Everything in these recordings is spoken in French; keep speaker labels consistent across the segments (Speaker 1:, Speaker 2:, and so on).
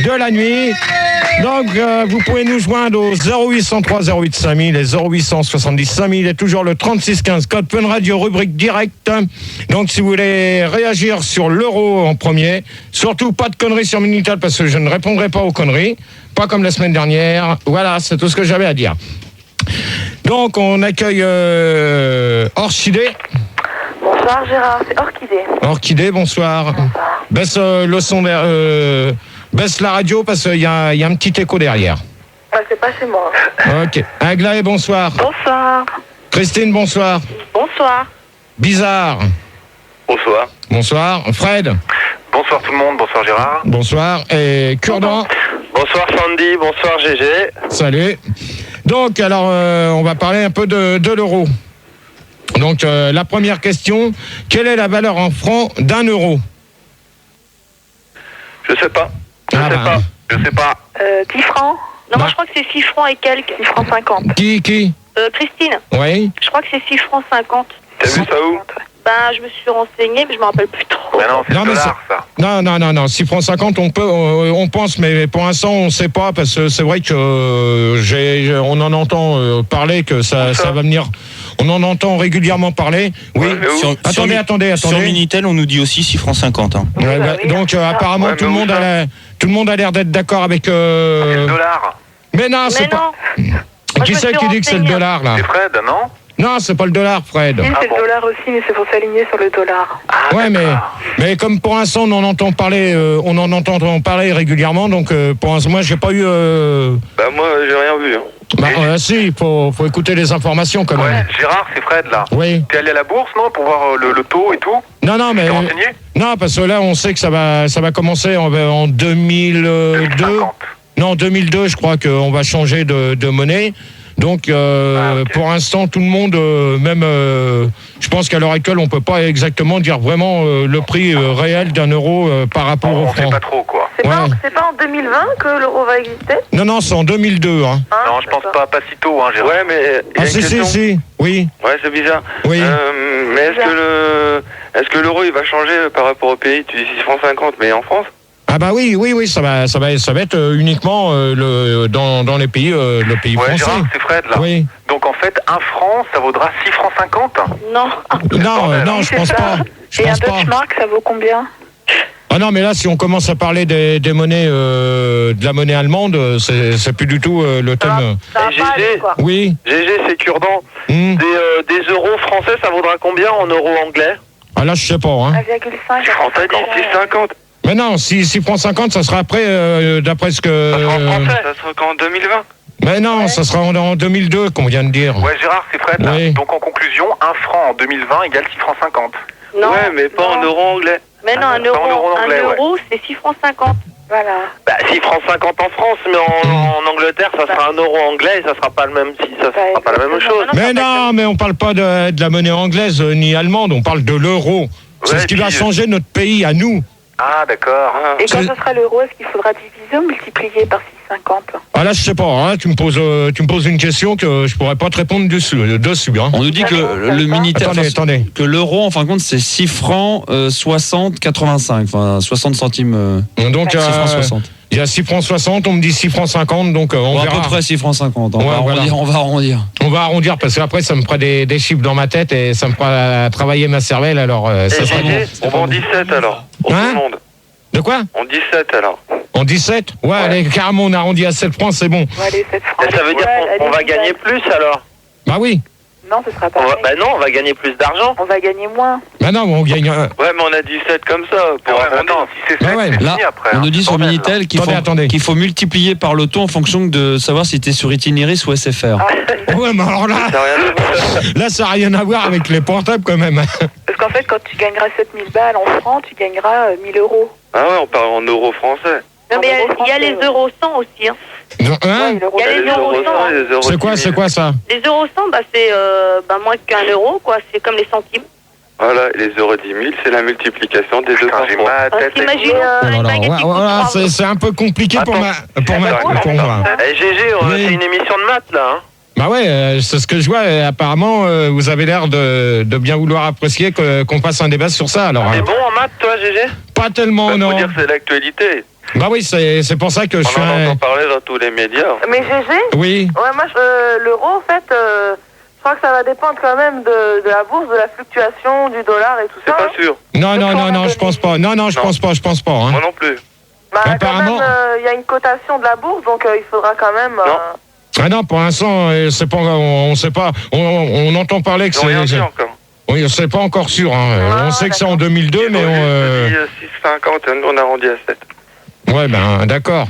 Speaker 1: de la nuit. Donc, vous pouvez nous joindre au 0803 08 5000 et 0870 5000 et toujours le 3615 code Fun Radio, rubrique direct. Donc, si vous voulez réagir sur l'euro en premier, surtout pas de conneries sur Minitel parce que je ne répondrai pas aux conneries, pas comme la semaine dernière. Voilà, c'est tout ce que j'avais à dire. Donc, on accueille Orchidée.
Speaker 2: Bonsoir Gérard, c'est Orchidée.
Speaker 1: Orchidée, bonsoir. Baisse le son, baisse la radio parce qu'il y a un petit écho derrière.
Speaker 2: Ah, c'est pas chez moi.
Speaker 1: Ok. Aglaé, bonsoir.
Speaker 2: Bonsoir.
Speaker 1: Christine, bonsoir.
Speaker 2: Bonsoir.
Speaker 1: Bizarre.
Speaker 3: Bonsoir.
Speaker 1: Bonsoir. Fred.
Speaker 3: Bonsoir tout le monde, bonsoir Gérard.
Speaker 1: Bonsoir. Et Kurdan.
Speaker 3: Bonsoir Sandy, bonsoir GG.
Speaker 1: Salut. Donc, alors, on va parler un peu de l'euro. Donc, la première question, quelle est la valeur en francs d'1 euro?
Speaker 3: Je sais pas. Je sais pas.
Speaker 2: 10 francs. Non, moi je crois que c'est 6 francs et quelques. 6 francs 50.
Speaker 1: Qui
Speaker 2: Christine.
Speaker 1: Oui.
Speaker 2: Je crois que c'est 6 francs 50.
Speaker 3: T'as vu ça où?
Speaker 2: Ben, je me suis renseignée, mais je me rappelle plus trop.
Speaker 3: Ben non, c'est le dollar, ça.
Speaker 1: Non, 6 francs 50, on pense, mais pour l'instant, on ne sait pas, parce que c'est vrai que on en entend parler, que ça va venir. On en entend régulièrement parler. Oui.
Speaker 3: Ouais,
Speaker 1: Attendez.
Speaker 4: Sur Minitel, on nous dit aussi 6 francs 50. Hein.
Speaker 1: Ouais, donc, apparemment, tout le monde a l'air d'être d'accord avec...
Speaker 3: C'est le dollar.
Speaker 1: Mais non, c'est pas... Qui c'est qui dit que c'est le dollar, là?
Speaker 3: C'est Fred, non?
Speaker 1: Non, c'est pas le dollar, Fred.
Speaker 2: Oui, c'est le dollar aussi, mais c'est pour s'aligner sur le dollar.
Speaker 1: Ouais, mais comme pour l'instant on en entend parler régulièrement, donc pour l'instant moi j'ai pas eu.
Speaker 3: Bah moi j'ai rien vu.
Speaker 1: Si, faut écouter les informations quand même.
Speaker 3: Ouais, Gérard, c'est Fred là.
Speaker 1: Oui.
Speaker 3: T'es allé à la bourse, non, pour voir le taux et tout?
Speaker 1: Non, mais.
Speaker 3: T'es renseigné?
Speaker 1: Non, parce que là on sait que ça va commencer en 2002.
Speaker 3: 2050.
Speaker 1: Non, 2002, je crois qu'on va changer de monnaie. Donc, okay. Pour l'instant, tout le monde, je pense qu'à l'heure actuelle, on peut pas exactement dire vraiment le prix réel d'un euro par rapport au franc.
Speaker 3: On sait pas trop, quoi.
Speaker 2: C'est pas en 2020 que l'euro va exister?
Speaker 1: Non, c'est en 2002. Hein.
Speaker 3: Non, je pense pas si tôt, hein, Gérard. Ouais, mais...
Speaker 1: si, oui.
Speaker 3: Ouais, c'est bizarre.
Speaker 1: Oui.
Speaker 3: Mais est-ce que l'euro, il va changer par rapport au pays? Tu dis 6 francs 50, mais en France?
Speaker 1: Ah bah oui, ça va être uniquement dans les pays, le pays français.
Speaker 3: Gérard, c'est Fred là.
Speaker 1: Oui.
Speaker 3: Donc en fait, 1 franc, ça vaudra 6 francs 50?
Speaker 2: Non.
Speaker 1: Non, je pense pas.
Speaker 2: Et un Deutschmark, ça vaut combien?
Speaker 1: Ah non, mais là, si on commence à parler des monnaies, de la monnaie allemande, c'est plus du tout le thème.
Speaker 3: GG,
Speaker 1: oui.
Speaker 3: GG, c'est Kurdan. Des euros français, ça vaudra combien en euros anglais?
Speaker 1: Ah là, je sais pas. Hein.
Speaker 2: 1,5.
Speaker 3: T'as dit 6,50.
Speaker 1: Mais non, 6 francs 50, ça sera après, d'après ce que...
Speaker 3: Ça sera en français, ça sera qu'en 2020.
Speaker 1: Mais non, ça sera en 2002, qu'on vient de dire.
Speaker 3: Ouais, Gérard, c'est Fred.
Speaker 1: Oui.
Speaker 3: Donc en conclusion, 1 franc en 2020 égale 6 francs 50.
Speaker 2: Non.
Speaker 3: Ouais, mais pas en euros anglais.
Speaker 2: Mais non, un euro, c'est 6 francs 50. Voilà.
Speaker 3: Bah, 6 francs 50 en France, mais en Angleterre, ça sera 1 euro anglais et ça sera pas le même, ça sera pas la même chose.
Speaker 1: Mais non, mais on parle pas de la monnaie anglaise ni allemande, on parle de l'euro. C'est ce qui va changer notre pays à nous.
Speaker 3: Ah, d'accord.
Speaker 2: Et quand ce sera l'euro, est-ce qu'il faudra diviser ou multiplier par 6,50?
Speaker 1: Ah là, je sais pas, hein, tu me poses une question que je pourrais pas te répondre dessus. Hein.
Speaker 4: On nous dit que le Minitel,
Speaker 1: attendez.
Speaker 4: que l'euro, en fin de compte, c'est 6 francs 60 85, enfin 60 centimes.
Speaker 1: Donc,
Speaker 4: 6 francs 60.
Speaker 1: Il y a 6 francs 60, on me dit 6 francs 50, donc on verra.
Speaker 4: À peu près 6 francs 50, on va arrondir.
Speaker 1: On va arrondir, parce qu'après, ça me fera des chiffres dans ma tête et ça me fera travailler ma cervelle, alors ça sera bon.
Speaker 3: On va en 17 alors, pour tout le monde.
Speaker 1: De quoi?
Speaker 3: En 17 alors.
Speaker 1: En 17? Ouais, allez, carrément, on arrondit à 7 francs, c'est bon.
Speaker 2: Ouais, allez, 7 francs.
Speaker 3: Ça veut dire qu'on va gagner plus alors?
Speaker 1: Bah oui.
Speaker 2: Non, ce sera pas.
Speaker 3: Bah non, on va gagner plus d'argent.
Speaker 2: On va gagner moins.
Speaker 1: Bah non, on gagne.
Speaker 3: Ouais, mais on a 17 comme ça. Pour non, si c'est 7, c'est
Speaker 4: là,
Speaker 3: fini après.
Speaker 4: On nous dit sur Minitel qu'il faut multiplier par le taux en fonction de savoir si tu es sur Itinéris ou SFR.
Speaker 1: Ouais, mais alors là, ça n'a rien à voir avec les portables quand même.
Speaker 2: Parce qu'en fait, quand tu gagneras 7000 balles en francs, tu gagneras 1000 euros.
Speaker 3: Ah ouais, on parle en euros français.
Speaker 2: Non, mais il y a les euros 100 aussi. Hein.
Speaker 1: Il
Speaker 2: y a les euros 100.
Speaker 1: C'est quoi ça?
Speaker 2: Les euros 100, c'est moins qu'un euro, quoi. C'est comme les centimes.
Speaker 3: Voilà, les euros 10 000, c'est la multiplication des deux francs.
Speaker 1: Voilà, c'est un peu compliqué pour moi.
Speaker 3: GG, c'est une émission de maths là. Hein.
Speaker 1: Bah ouais, c'est ce que je vois. Apparemment, vous avez l'air de bien vouloir apprécier qu'on fasse un débat sur ça. Alors.
Speaker 3: T'es bon en maths, toi, GG?
Speaker 1: Pas tellement, non.
Speaker 3: Faut dire que c'est l'actualité.
Speaker 1: Bah oui, c'est pour ça que je suis
Speaker 3: On en entend parler dans tous les médias.
Speaker 2: Mais GG?
Speaker 1: Oui.
Speaker 2: Ouais, moi, l'euro, en fait, je crois que ça va dépendre quand même de la bourse, de la fluctuation du dollar et tout ça.
Speaker 3: C'est pas sûr.
Speaker 1: Non, je pense pas. Non, je pense pas. Hein.
Speaker 3: Moi non plus.
Speaker 2: Bah,
Speaker 1: Apparemment.
Speaker 2: quand même, il y a une cotation de la bourse, donc il faudra quand même...
Speaker 1: Ah non, pour l'instant, c'est pas, on sait pas. On entend parler que
Speaker 3: Ils ont rien dit encore.
Speaker 1: Oui, c'est pas encore sûr. Hein. On sait que c'est en 2002, mais
Speaker 3: on... 6,50, on arrondit à 7.
Speaker 1: Ouais, ben, d'accord.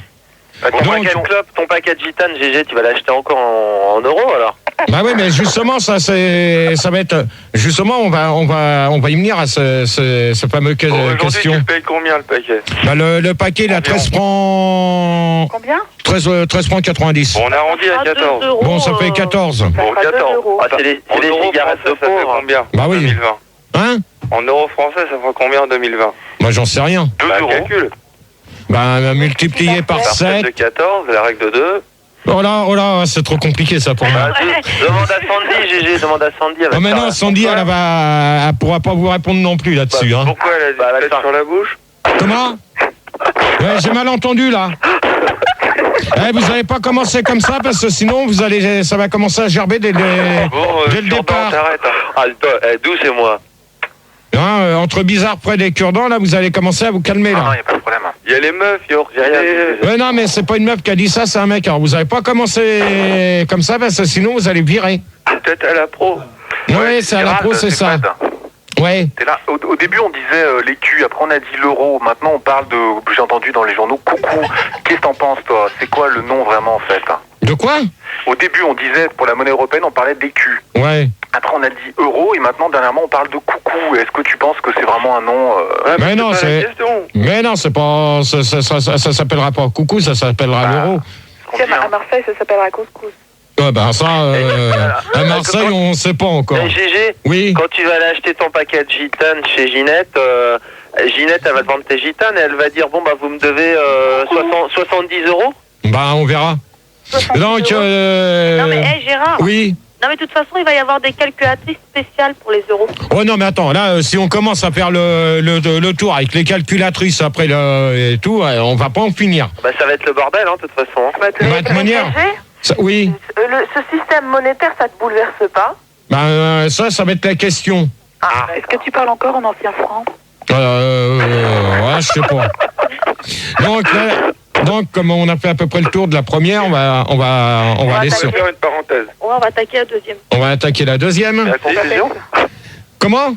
Speaker 3: Ton paquet de gitane, GG, tu vas l'acheter encore en euros, alors?
Speaker 1: Bah oui, mais justement, ça va être... Justement, on va y venir à ce fameux question.
Speaker 3: Tu payes combien, le paquet?
Speaker 1: Bah, le paquet, il a 13 francs...
Speaker 2: Combien?
Speaker 1: 13 francs 90.
Speaker 3: Bon, on arrondit à 14.
Speaker 1: Bon, ça fait 14.
Speaker 3: Bon, 14. Ah, c'est les cigarettes de
Speaker 5: ça fait combien?
Speaker 1: Bah oui.
Speaker 5: 2020.
Speaker 1: Hein?
Speaker 5: En euros français, ça fera combien en 2020?
Speaker 1: Bah, j'en sais rien.
Speaker 5: 2 euros.
Speaker 3: Calcul.
Speaker 1: Bah, multiplié par 7.
Speaker 3: de 14, la règle de 2.
Speaker 1: Oh là, c'est trop compliqué ça pour moi.
Speaker 3: Demande à Sandy, GG, demande à Sandy.
Speaker 1: Oh, mais non, Sandy, elle pourra pas vous répondre non plus là-dessus. Hein.
Speaker 5: Pourquoi elle a dit sur la bouche?
Speaker 1: Comment? Ouais, j'ai mal entendu là. Vous n'allez pas commencer comme ça parce que sinon ça va commencer à gerber dès le départ.
Speaker 3: Ah, d'où c'est moi?
Speaker 1: Hein, entre bizarre près des cure-dents, là, vous allez commencer à vous calmer là.
Speaker 5: Non, il n'y a pas de problème. Il y a les meufs,
Speaker 3: J'ai rien dit.
Speaker 1: Ouais, non, mais c'est pas une meuf qui a dit ça, c'est un mec. Alors vous n'allez pas commencer comme ça parce que sinon vous allez virer.
Speaker 5: Peut-être à la pro.
Speaker 1: Ouais, c'est à la pro, c'est ça. Ouais.
Speaker 6: Et là, au début, on disait l'écu, après on a dit l'euro. Maintenant, on parle de, j'ai entendu dans les journaux, coucou. Qu'est-ce que t'en penses, toi? C'est quoi le nom vraiment, en fait?
Speaker 1: De quoi?
Speaker 6: Au début, on disait, pour la monnaie européenne, on parlait d'écu.
Speaker 1: Ouais.
Speaker 6: Après, on a dit euro, et maintenant, dernièrement, on parle de coucou. Est-ce que tu penses que c'est vraiment un nom
Speaker 1: mais non, c'est pas... Ça s'appellera pas coucou, ça s'appellera l'euro.
Speaker 2: À Marseille, ça s'appellera couscous.
Speaker 1: Ouais, ben ça, à Marseille, on sait pas encore.
Speaker 3: GG,
Speaker 1: oui.
Speaker 3: Quand tu vas aller acheter ton paquet de gitane chez Ginette, Ginette, elle va te vendre tes gitanes et elle va dire, bon, bah, vous me devez 70 euros.
Speaker 1: Bah, on verra. Donc,
Speaker 7: Non, mais, Gérard.
Speaker 1: Oui.
Speaker 7: Non, mais de toute façon, il va y avoir des calculatrices spéciales pour les euros.
Speaker 1: Oh non, mais attends, là, si on commence à faire le tour avec les calculatrices après et tout, on va pas en finir.
Speaker 3: Bah, ça va être le bordel, hein, de toute façon.
Speaker 2: Bah,
Speaker 1: de manière... oui.
Speaker 2: Ce système monétaire, ça te bouleverse pas?
Speaker 1: Ben, ça va être la question.
Speaker 2: Est-ce que tu parles encore en ancien franc?
Speaker 1: Ouais, je sais pas. Donc, comme on a fait à peu près le tour de la première, on va aller sur...
Speaker 5: faire une parenthèse.
Speaker 7: On va attaquer la deuxième.
Speaker 1: On va attaquer la deuxième.
Speaker 5: La conclusion?
Speaker 1: Comment?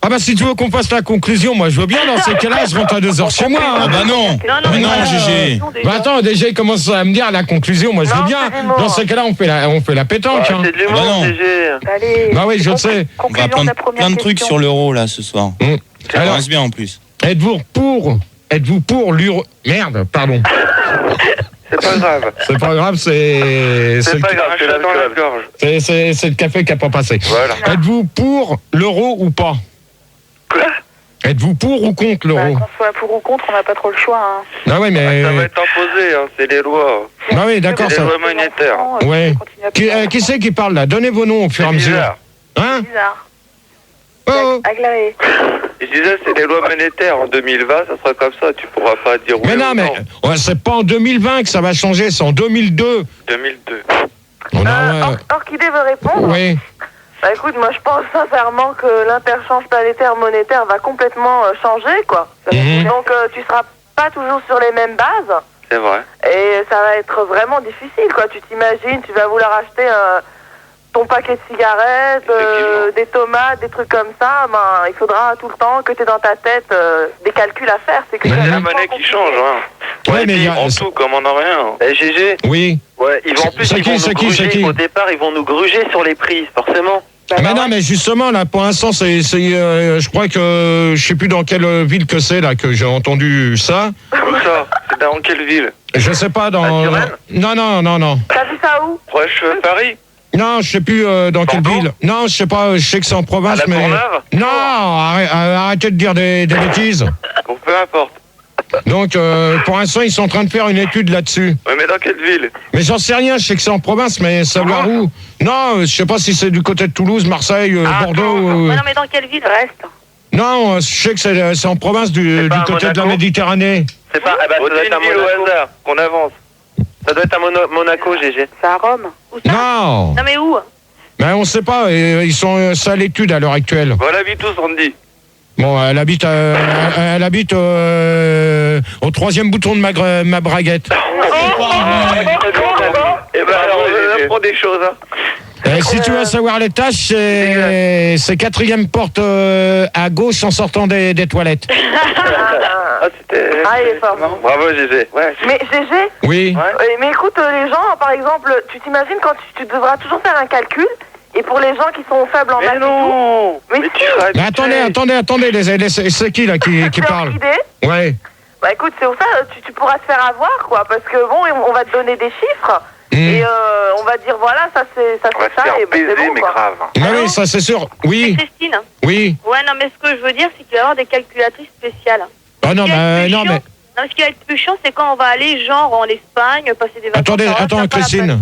Speaker 1: Ah bah si tu veux qu'on fasse la conclusion, moi je veux bien, dans ces cas-là, je rentre à 2h chez moi. Hein.
Speaker 4: Ah bah non.
Speaker 7: Non,
Speaker 4: GG.
Speaker 1: Bah attends, déjà il commence à me dire la conclusion, moi je veux bien. Dans ces cas-là, on fait la pétanque. Hein.
Speaker 3: C'est de l'humour,
Speaker 4: Ah bah non.
Speaker 3: GG.
Speaker 2: Allez.
Speaker 1: Bah oui, je sais.
Speaker 4: On va apprendre plein de trucs sur l'euro là ce soir. Ça
Speaker 1: Alors,
Speaker 4: commence bien en plus.
Speaker 1: Êtes-vous pour l'euro... Merde, pardon.
Speaker 5: C'est pas grave.
Speaker 1: C'est pas grave,
Speaker 3: C'est pas grave, c'est
Speaker 5: Un chat dans la
Speaker 3: l'alcool.
Speaker 5: gorge.
Speaker 1: c'est le café qui a pas passé.
Speaker 5: Voilà.
Speaker 1: Êtes-vous pour l'euro ou pas?
Speaker 3: Quoi?
Speaker 1: Êtes-vous pour ou contre
Speaker 2: Bah,
Speaker 1: l'euro?
Speaker 2: qu'on soit pour ou contre, on n'a pas trop le choix. Hein.
Speaker 1: Ah ouais, mais...
Speaker 5: Ça va être imposé, hein, c'est les lois.
Speaker 1: Ah oui, d'accord,
Speaker 5: C'est
Speaker 1: ça...
Speaker 5: les lois monétaires.
Speaker 1: Ouais.
Speaker 2: Qui
Speaker 1: Qui c'est qui parle là? Donnez vos noms au fur et à mesure.
Speaker 5: Bizarre.
Speaker 1: Hein?
Speaker 2: Bizarre.
Speaker 1: Oh.
Speaker 2: Aglaé.
Speaker 5: Je disais, c'est les lois monétaires. En 2020, ça sera comme ça. Tu pourras pas dire oui
Speaker 1: Mais non,
Speaker 5: ou
Speaker 1: mais ouais, c'est pas en 2020 que ça va changer, c'est en 2002.
Speaker 5: 2002.
Speaker 1: On a...
Speaker 2: Orchidée veut répondre?
Speaker 1: Oui.
Speaker 2: Bah écoute, moi je pense sincèrement que l'interchange planétaire monétaire va complètement changer, quoi. Donc tu seras pas toujours sur les mêmes bases.
Speaker 5: C'est vrai.
Speaker 2: Et ça va être vraiment difficile, quoi. Tu t'imagines, tu vas vouloir acheter ton paquet de cigarettes, des tomates, des trucs comme ça. Ben, il faudra tout le temps que tu aies dans ta tête des calculs à faire. C'est que
Speaker 5: C'est la monnaie qui change, hein.
Speaker 1: Ouais, mais il y a...
Speaker 5: En tout, comme en a rien.
Speaker 3: GG,
Speaker 1: Oui.
Speaker 3: ouais, ils vont en plus,
Speaker 1: C'est
Speaker 3: ils
Speaker 1: qui,
Speaker 3: vont
Speaker 1: c'est
Speaker 3: nous
Speaker 1: qui, c'est
Speaker 3: gruger.
Speaker 1: qui
Speaker 3: Au départ, ils vont nous gruger sur les prix, forcément.
Speaker 1: Mais non, mais justement, là, pour l'instant, je crois que, je sais plus dans quelle ville que c'est, là, que j'ai entendu ça.
Speaker 5: Où ça? C'est dans quelle ville?
Speaker 1: Je sais pas, dans...
Speaker 3: À Turenne?
Speaker 1: Non.
Speaker 2: T'as vu ça où?
Speaker 5: Proche Paris?
Speaker 1: Non, je sais plus dans quelle ville. Non, je sais pas, je sais que c'est en province,
Speaker 3: À la
Speaker 1: mais...
Speaker 3: Courneuve?
Speaker 1: Non, arrêtez de dire des bêtises.
Speaker 5: Bon, peu importe.
Speaker 1: Donc, pour l'instant, ils sont en train de faire une étude là-dessus.
Speaker 5: Ouais, mais dans quelle ville?
Speaker 1: Mais j'en sais rien, je sais que c'est en province, mais savoir où? Non, je sais pas si c'est du côté de Toulouse, Marseille, Bordeaux...
Speaker 7: Ouais, non, mais dans quelle ville?
Speaker 2: Reste.
Speaker 1: Non, je sais que c'est en province du côté de la Méditerranée.
Speaker 3: C'est pas. Ça doit être à
Speaker 5: Une ville au hasard, qu'on avance.
Speaker 3: Ça doit être à Monaco, GG.
Speaker 2: C'est à Rome.
Speaker 7: Où ça?
Speaker 1: Non.
Speaker 7: Non, mais où?
Speaker 1: Mais on sait pas, ils sont ça à l'étude à l'heure actuelle.
Speaker 5: Voilà, vite tous, Randy.
Speaker 1: Bon, elle habite au 3e bouton de ma braguette.
Speaker 5: Eh ben alors, on apprend des choses, hein.
Speaker 1: Si tu veux savoir les tâches, c'est 4e porte à gauche en sortant des toilettes.
Speaker 5: Ah, c'était...
Speaker 2: Ah, il est fort.
Speaker 5: Bravo, GG. Ouais.
Speaker 2: Mais GG,
Speaker 1: Oui.
Speaker 2: mais écoute, les gens, par exemple, tu t'imagines quand tu devras toujours faire un calcul, et pour les gens qui sont faibles en maths
Speaker 5: Mais
Speaker 2: et tout.
Speaker 5: non.
Speaker 2: Mais
Speaker 5: Mais
Speaker 2: si.
Speaker 5: tu seras
Speaker 1: Mais attendez, c'est qui là qui
Speaker 2: C'est
Speaker 1: parle?
Speaker 2: Orchidée.
Speaker 1: Ouais.
Speaker 2: Bah écoute, c'est pour ça, tu pourras te faire avoir, quoi, parce que bon, on va te donner des chiffres, et on va dire, voilà, ça c'est
Speaker 6: On va se
Speaker 2: ça,
Speaker 6: faire
Speaker 2: et ben, c'est
Speaker 6: baiser,
Speaker 2: bon,
Speaker 6: mais
Speaker 2: quoi.
Speaker 6: grave.
Speaker 1: Ah oui, ça c'est sûr. Oui,
Speaker 7: Christine.
Speaker 1: oui.
Speaker 7: Ouais, non, mais ce que je veux dire, c'est qu'il va y avoir des calculatrices spéciales.
Speaker 1: Oh non, mais non, mais.
Speaker 7: Non, ce qui va être plus chiant, c'est quand on va aller, genre, en Espagne, passer des vacances.
Speaker 1: Attends, Christine.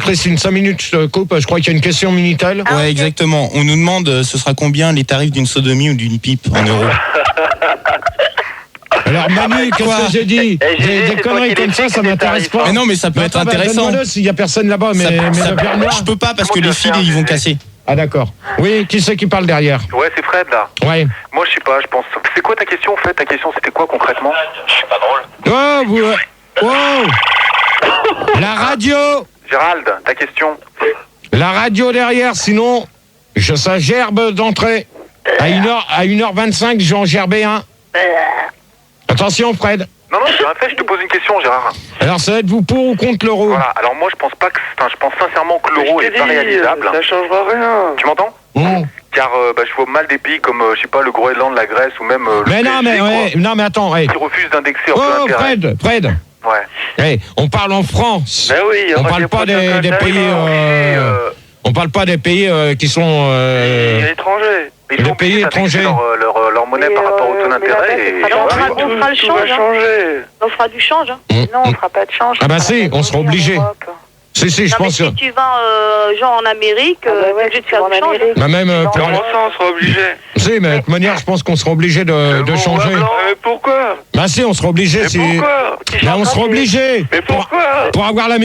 Speaker 1: Christine, 5 minutes, je te coupe. Je crois qu'il y a une question Minitel.
Speaker 7: Ah,
Speaker 8: Ouais,
Speaker 7: ok.
Speaker 8: exactement. On nous demande ce sera combien les tarifs d'une sodomie ou d'une pipe en euros.
Speaker 1: Alors Manu, qu'est-ce que j'ai dit? Des conneries comme ça m'intéresse pas.
Speaker 8: Mais non, mais ça peut être intéressant.
Speaker 1: Donne-moi-le s'il y a personne là-bas, mais le verre noir.
Speaker 8: Je peux pas parce que
Speaker 6: Comment
Speaker 8: les
Speaker 6: tu vas
Speaker 8: fils
Speaker 6: faire,
Speaker 8: ils vont
Speaker 6: GG?
Speaker 8: casser.
Speaker 1: Ah d'accord. Oui, qui c'est qui parle derrière?
Speaker 6: Ouais, c'est Fred, là.
Speaker 1: Ouais.
Speaker 6: Moi, je sais pas, je pense... C'est quoi ta question, en fait? Ta question, c'était quoi, concrètement? Je suis pas drôle.
Speaker 1: Oh, vous... Oh, la radio.
Speaker 6: Gérald, ta question?
Speaker 1: La radio derrière, sinon, ça gerbe d'entrée. À 1h25, j'en gerbais un. Attention, Fred.
Speaker 6: Non, j'ai rien fait, je te pose une question, Gérard.
Speaker 1: Alors, ça êtes-vous pour ou contre l'euro?
Speaker 6: Voilà, alors moi, je pense pas que... Enfin, je pense sincèrement que l'euro est pas réalisable.
Speaker 5: Ça changera rien.
Speaker 6: Tu m'entends? Car je vois mal des pays comme, je sais pas, le Groenland, la Grèce ou même le
Speaker 1: Mais non,
Speaker 6: PSG, quoi,
Speaker 1: non, mais attends.
Speaker 6: qui refusent d'indexer en peu
Speaker 1: Oh,
Speaker 6: intérêt.
Speaker 1: Fred.
Speaker 6: Ouais.
Speaker 1: On parle en France.
Speaker 5: Ben oui, il y
Speaker 1: On
Speaker 5: aura
Speaker 1: parle pas des pays. On parle pas des pays qui sont.
Speaker 5: étrangers.
Speaker 6: Mais ils
Speaker 1: Les
Speaker 6: sont
Speaker 1: pays
Speaker 6: obligés d'indexer
Speaker 1: étrangers.
Speaker 6: leur monnaie par rapport au taux d'intérêt. Et...
Speaker 7: on fera le
Speaker 5: Tout
Speaker 7: change.
Speaker 5: va
Speaker 7: Hein.
Speaker 5: changer.
Speaker 7: On fera du change. Hein.
Speaker 2: Non, on fera pas de change.
Speaker 1: Ah bah si, on sera obligé. Si, je
Speaker 7: Non, mais
Speaker 1: pense que.
Speaker 7: si tu vas, genre, en Amérique, t'es obligé de faire du change.
Speaker 1: Bah même.
Speaker 5: Comment ça, on sera obligé?
Speaker 1: Si, mais de toute manière, je pense qu'on sera obligé de changer.
Speaker 5: Mais pourquoi?
Speaker 1: Bah si, on sera obligé.
Speaker 5: Mais pourquoi?
Speaker 1: Bah on sera obligé.
Speaker 5: Mais pourquoi?
Speaker 1: Pour avoir la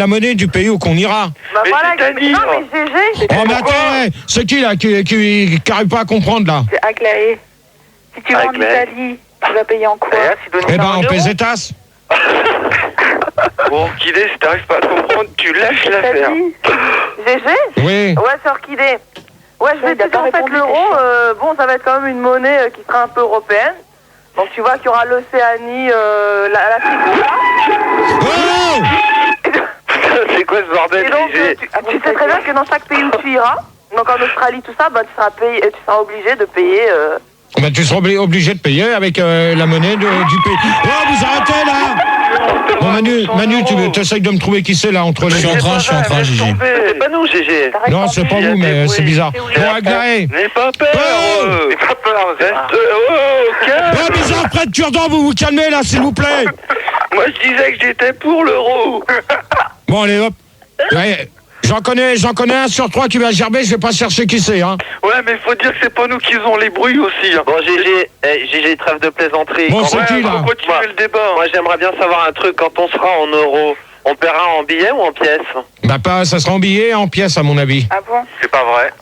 Speaker 1: monnaie du pays où qu'on ira.
Speaker 2: Bah
Speaker 5: Mais
Speaker 2: voilà,
Speaker 5: c'est-à-dire
Speaker 2: non mais GG,
Speaker 1: Oh mais attends, c'est qui là qui arrive pas à comprendre là?
Speaker 2: c'est Aglaé. Si tu vas en
Speaker 5: Aglaé.
Speaker 2: Italie, tu vas payer en quoi?
Speaker 1: Eh ben en pesetas.
Speaker 5: Bon, Kidé, si t'arrives pas à comprendre, tu lâches l'affaire.
Speaker 2: GG?
Speaker 1: Oui.
Speaker 2: Ouais, c'est Orchidée. Ouais, je vais te dire, en fait, l'euro, bon, ça va être quand même une monnaie qui sera un peu européenne. Donc, tu vois qu'il y aura l'Océanie, l'Afrique.
Speaker 1: Oh
Speaker 5: C'est quoi ce bordel,
Speaker 2: Et donc,
Speaker 5: GG?
Speaker 2: tu sais très bien que dans chaque pays où tu iras, donc en Australie, tout ça, bah, tu seras obligé de payer.
Speaker 1: bah, tu seras obligé de payer avec la monnaie du pays. Oh, vous arrêtez là! Bon, Manu, tu essayes de me trouver qui c'est là entre les
Speaker 8: Je suis en train, Gigi.
Speaker 5: C'est pas nous, GG.
Speaker 1: Non, c'est pas vous, mais c'est bizarre. Bon, Aglaé.
Speaker 5: N'aie pas peur.
Speaker 1: Oh
Speaker 5: N'aie pas peur. Reste. Oh, calme.
Speaker 1: Oh, bizarre, Fred Turdan, vous vous calmez là, s'il vous plaît.
Speaker 5: Moi, je disais que j'étais pour l'euro.
Speaker 1: Bon, allez, hop. Ouais, j'en connais un sur 3 qui va gerber, je vais pas chercher qui c'est, hein.
Speaker 5: Ouais, mais faut dire que c'est pas nous qui faisons les bruits aussi. Hein.
Speaker 3: Bon, GG, trêve de plaisanterie.
Speaker 1: Bon,
Speaker 3: Quand-
Speaker 1: c'est qui, là?
Speaker 5: Faut continuer le débat.
Speaker 3: Moi, j'aimerais bien savoir un truc. Quand on sera en euros, on paiera en billets ou en pièces?
Speaker 1: Bah, pas, ça sera en billets et en pièces, à mon avis.
Speaker 2: Ah bon?
Speaker 6: C'est pas vrai.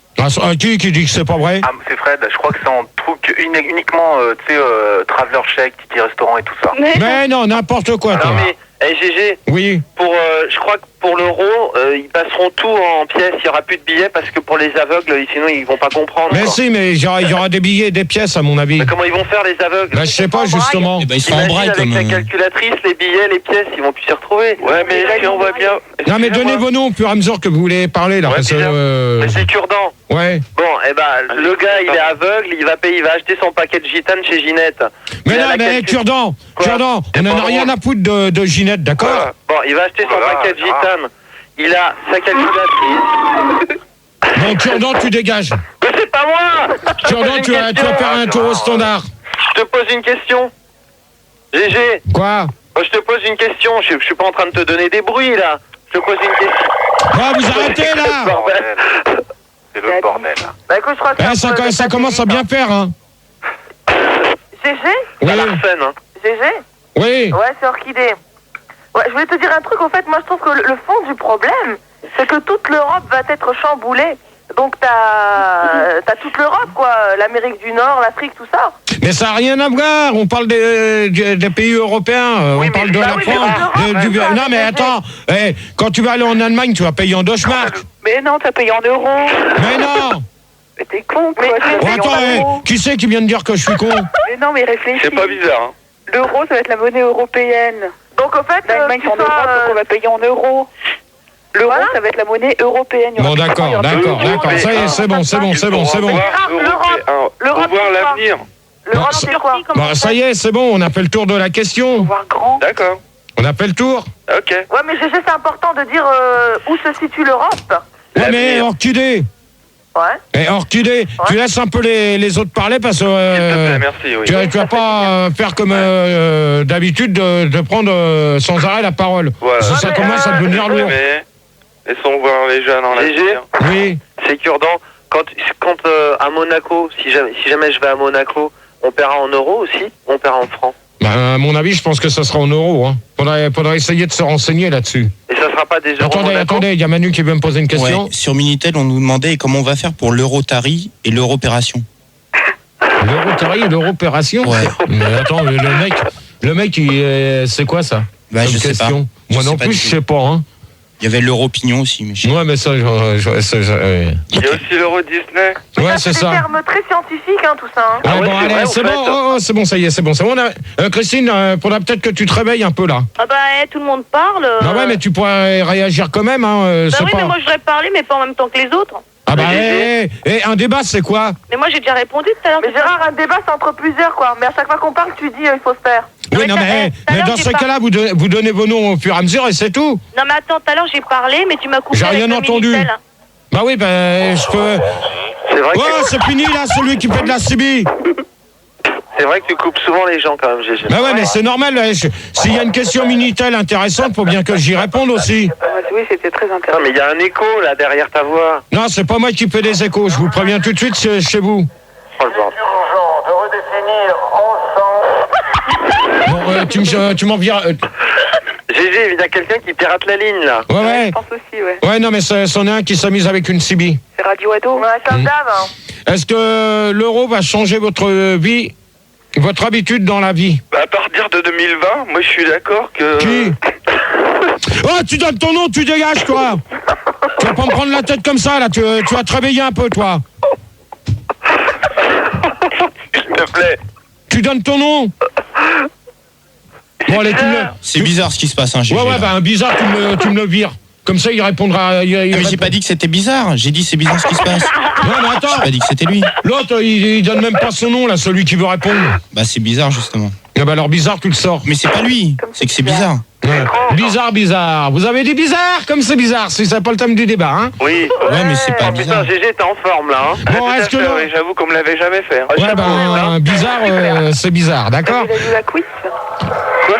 Speaker 1: Qui dit que c'est pas vrai?
Speaker 6: Ah, c'est Fred, je crois que c'est en truc uniquement, tu sais, traveler chèque, ticket restaurant et tout ça.
Speaker 1: Mais non, n'importe quoi, toi.
Speaker 3: Non, mais, GG,
Speaker 1: Oui.
Speaker 3: je crois que pour l'euro, ils passeront tout en pièces. Il n'y aura plus de billets parce que pour les aveugles, sinon, ils vont pas comprendre.
Speaker 1: Mais
Speaker 3: quoi.
Speaker 1: si, mais il y aura des billets et des pièces, à mon avis.
Speaker 3: Mais comment ils vont faire, les aveugles?
Speaker 1: Bah, je sais pas, justement.
Speaker 8: Eh ben, ils seront en
Speaker 3: Imagine,
Speaker 8: braille
Speaker 3: avec
Speaker 8: comme.
Speaker 3: la calculatrice, les billets, les pièces, ils vont plus s'y retrouver.
Speaker 5: Ouais, mais si on va bien.
Speaker 1: Non, mais donnez vos noms au fur et à mesure que vous voulez parler, là.
Speaker 5: Ouais,
Speaker 1: parce que,
Speaker 5: bien.
Speaker 3: Mais c'est cure-dent.
Speaker 1: ouais.
Speaker 3: Bon, le gars, il est aveugle, il va acheter son paquet de gitane chez Ginette.
Speaker 1: Mais
Speaker 3: Il a
Speaker 1: non,
Speaker 3: la
Speaker 1: mais Turdan,
Speaker 3: Quoi?
Speaker 1: on en a rien à foutre de Ginette, d'accord?
Speaker 3: Bon, il va acheter son
Speaker 6: Voilà,
Speaker 3: paquet de
Speaker 6: Gérard.
Speaker 3: gitane. Il a sa calculatrice.
Speaker 1: Bon, Turdan, tu dégages.
Speaker 3: Mais c'est pas moi!
Speaker 1: Turdan, tu vas faire un tour au standard.
Speaker 3: Je te pose une question. GG,
Speaker 1: Quoi?
Speaker 3: je te pose une question. Je suis pas en train de te donner des bruits, là. Je te pose une question.
Speaker 1: Ah, vous arrêtez, là!
Speaker 3: Bordel.
Speaker 6: C'est le bordel.
Speaker 2: Bah écoute, je crois que
Speaker 1: Ça commence à bien faire, hein.
Speaker 2: GG?
Speaker 1: Oui.
Speaker 3: Ça l'arsène, hein.
Speaker 2: GG?
Speaker 1: Oui.
Speaker 2: Ouais, c'est Orchidée. Ouais, je voulais te dire un truc, en fait, moi je trouve que le fond du problème, c'est que toute l'Europe va être chamboulée. Donc t'as toute l'Europe, quoi, l'Amérique du Nord, l'Afrique, tout ça.
Speaker 1: Mais ça n'a rien à voir, on parle des pays européens,
Speaker 2: Oui,
Speaker 1: on parle
Speaker 2: mais-
Speaker 1: de
Speaker 2: bah
Speaker 1: la
Speaker 2: oui, mais
Speaker 1: France.
Speaker 2: l'Europe,
Speaker 1: Non mais attends, quand tu vas aller en Allemagne, tu vas payer en Deutschmark.
Speaker 2: Mais non, t'as payé en euros.
Speaker 1: Mais non.
Speaker 2: Mais t'es con, quoi.
Speaker 1: Oh, attends, qui c'est qui vient de dire que je suis con?
Speaker 2: Mais non, mais réfléchis.
Speaker 5: C'est pas bizarre, hein.
Speaker 2: L'euro, ça va être la monnaie européenne. Donc, en fait, l'Allemagne, en Europe, on va payer en euros. L'euro, ça va être la monnaie européenne.
Speaker 1: Bon, d'accord, ça y est, c'est bon.
Speaker 2: L'Europe,
Speaker 5: Pour voir l'avenir.
Speaker 2: L'Europe, c'est quoi?
Speaker 1: Bon, ça y est, c'est bon, on a fait le tour de la question.
Speaker 2: Voir grand.
Speaker 5: D'accord.
Speaker 1: On a fait le tour.
Speaker 5: Ok.
Speaker 2: Ouais, mais GG, c'est important de dire où se situe l'Europe.
Speaker 1: Ouais, mais Orchidée.
Speaker 2: Ouais.
Speaker 1: Orchidée, tu laisses un peu les autres parler parce que
Speaker 5: S'il te plaît, merci, oui.
Speaker 1: tu vas pas faire comme d'habitude de prendre sans arrêt la parole.
Speaker 5: Voilà.
Speaker 1: Parce que ça commence à devenir lourd.
Speaker 5: Mais laissons voir les jeunes en l'avenir.
Speaker 1: Oui.
Speaker 3: C'est Cure-dent. Quand à Monaco, si jamais je vais à Monaco, on paiera en euros aussi, on paiera en francs.
Speaker 1: Bah, à mon avis, je pense que ça sera en euros. Hein. Faudrait essayer de se renseigner là-dessus.
Speaker 3: Et ça sera pas des euros Monaco?
Speaker 1: Attendez, il y a Manu qui veut me poser une question.
Speaker 8: Ouais, sur Minitel, on nous demandait comment on va faire pour l'Eurotari et l'Europération.
Speaker 1: L'Eurotari et l'Europération?
Speaker 8: Ouais.
Speaker 1: Mais attends, le mec, c'est quoi ça?
Speaker 8: Bah,
Speaker 1: comme
Speaker 8: je sais
Speaker 1: question.
Speaker 8: pas.
Speaker 1: Moi non plus, je sais pas. Hein.
Speaker 8: Il y avait l'Europignon aussi. Mais
Speaker 1: ouais, mais ça,
Speaker 5: Il y a aussi l'Euro Disney.
Speaker 1: Ouais, c'est ça.
Speaker 2: C'est des termes très scientifiques, hein, tout ça. Hein.
Speaker 1: Ah, bon, allez, c'est bon, c'est bon, ça y est, c'est bon. Christine, faudra peut-être que tu te réveilles un peu là.
Speaker 7: Ah bah, tout le monde parle.
Speaker 1: Ah ouais, mais tu pourrais réagir quand même. Hein,
Speaker 7: Bah
Speaker 1: c'est
Speaker 7: oui,
Speaker 1: pas...
Speaker 7: mais moi je voudrais parler, mais pas en même temps que les autres.
Speaker 1: Ah bah, un débat, c'est quoi?
Speaker 7: Mais moi j'ai déjà répondu tout à l'heure.
Speaker 2: Mais Gérard, un débat, c'est entre plusieurs, quoi. Mais à chaque fois qu'on parle, tu dis il faut se taire.
Speaker 1: Oui, non, mais dans ce cas-là, vous donnez vos noms au fur et à mesure et c'est tout.
Speaker 7: Non, mais attends, tout à l'heure j'ai parlé, mais tu m'as coupé.
Speaker 1: J'ai
Speaker 7: avec
Speaker 1: rien
Speaker 7: le
Speaker 1: entendu.
Speaker 7: Minitel.
Speaker 1: Bah oui, je peux.
Speaker 3: C'est vrai,
Speaker 1: c'est fini là, celui qui fait de la CB.
Speaker 3: c'est vrai que tu coupes souvent les gens quand même, GG.
Speaker 1: Bah ouais, mais c'est normal. S'il y a une question Minitel intéressante, faut bien que j'y réponde aussi.
Speaker 2: Oui, c'était très intéressant.
Speaker 3: Non, mais il y a un écho là derrière ta voix.
Speaker 1: Non, c'est pas moi qui fais des échos. Je vous préviens tout de suite, c'est chez vous.
Speaker 3: Oh le bordel.
Speaker 6: Urgent de redéfinir ensemble.
Speaker 1: Bon, tu m'en vires.
Speaker 3: GG, il y a quelqu'un qui pirate la ligne là.
Speaker 1: Ouais.
Speaker 2: Je pense aussi, ouais.
Speaker 1: Ouais, non, mais c'en est un qui s'amuse avec une CB.
Speaker 2: C'est Radio Ado. Ouais, comme d'hab. Hein.
Speaker 1: Est-ce que l'euro va changer votre vie, votre habitude dans la vie?
Speaker 5: Bah, à partir de 2020, moi je suis d'accord que...
Speaker 1: Qui? Oh, tu donnes ton nom, tu dégages, toi. Tu vas pas me prendre la tête comme ça, là. Tu vas te réveiller un peu, toi.
Speaker 5: S'il te plaît.
Speaker 1: Tu donnes ton nom. Bon, allez,
Speaker 8: c'est bizarre ce qui se passe, hein, GG,
Speaker 1: ouais,
Speaker 8: là.
Speaker 1: bah, un bizarre, tu me le vires. Comme ça, il répondra.
Speaker 8: Ah, mais j'ai pas dit que c'était bizarre. J'ai dit c'est bizarre ce qui se passe.
Speaker 1: Non, mais attends.
Speaker 8: J'ai pas dit que c'était lui.
Speaker 1: L'autre, il donne même pas son nom, là, celui qui veut répondre.
Speaker 8: Bah, c'est bizarre, justement.
Speaker 1: Ah bah, alors, bizarre, tu le sors.
Speaker 8: Mais c'est pas lui. C'est que c'est bizarre.
Speaker 1: Ouais. Bizarre. Vous avez dit bizarre, comme c'est bizarre. Si c'est pas le thème du débat, hein.
Speaker 3: Oui.
Speaker 8: Ouais, mais c'est pas bizarre.
Speaker 3: Putain, GG, t'es en forme là. Hein.
Speaker 1: Bon, est-ce que...
Speaker 5: Oui, j'avoue qu'on me l'avait jamais fait.
Speaker 1: Ouais, ben, bizarre, c'est bizarre, d'accord?
Speaker 2: Il a vu la quiz.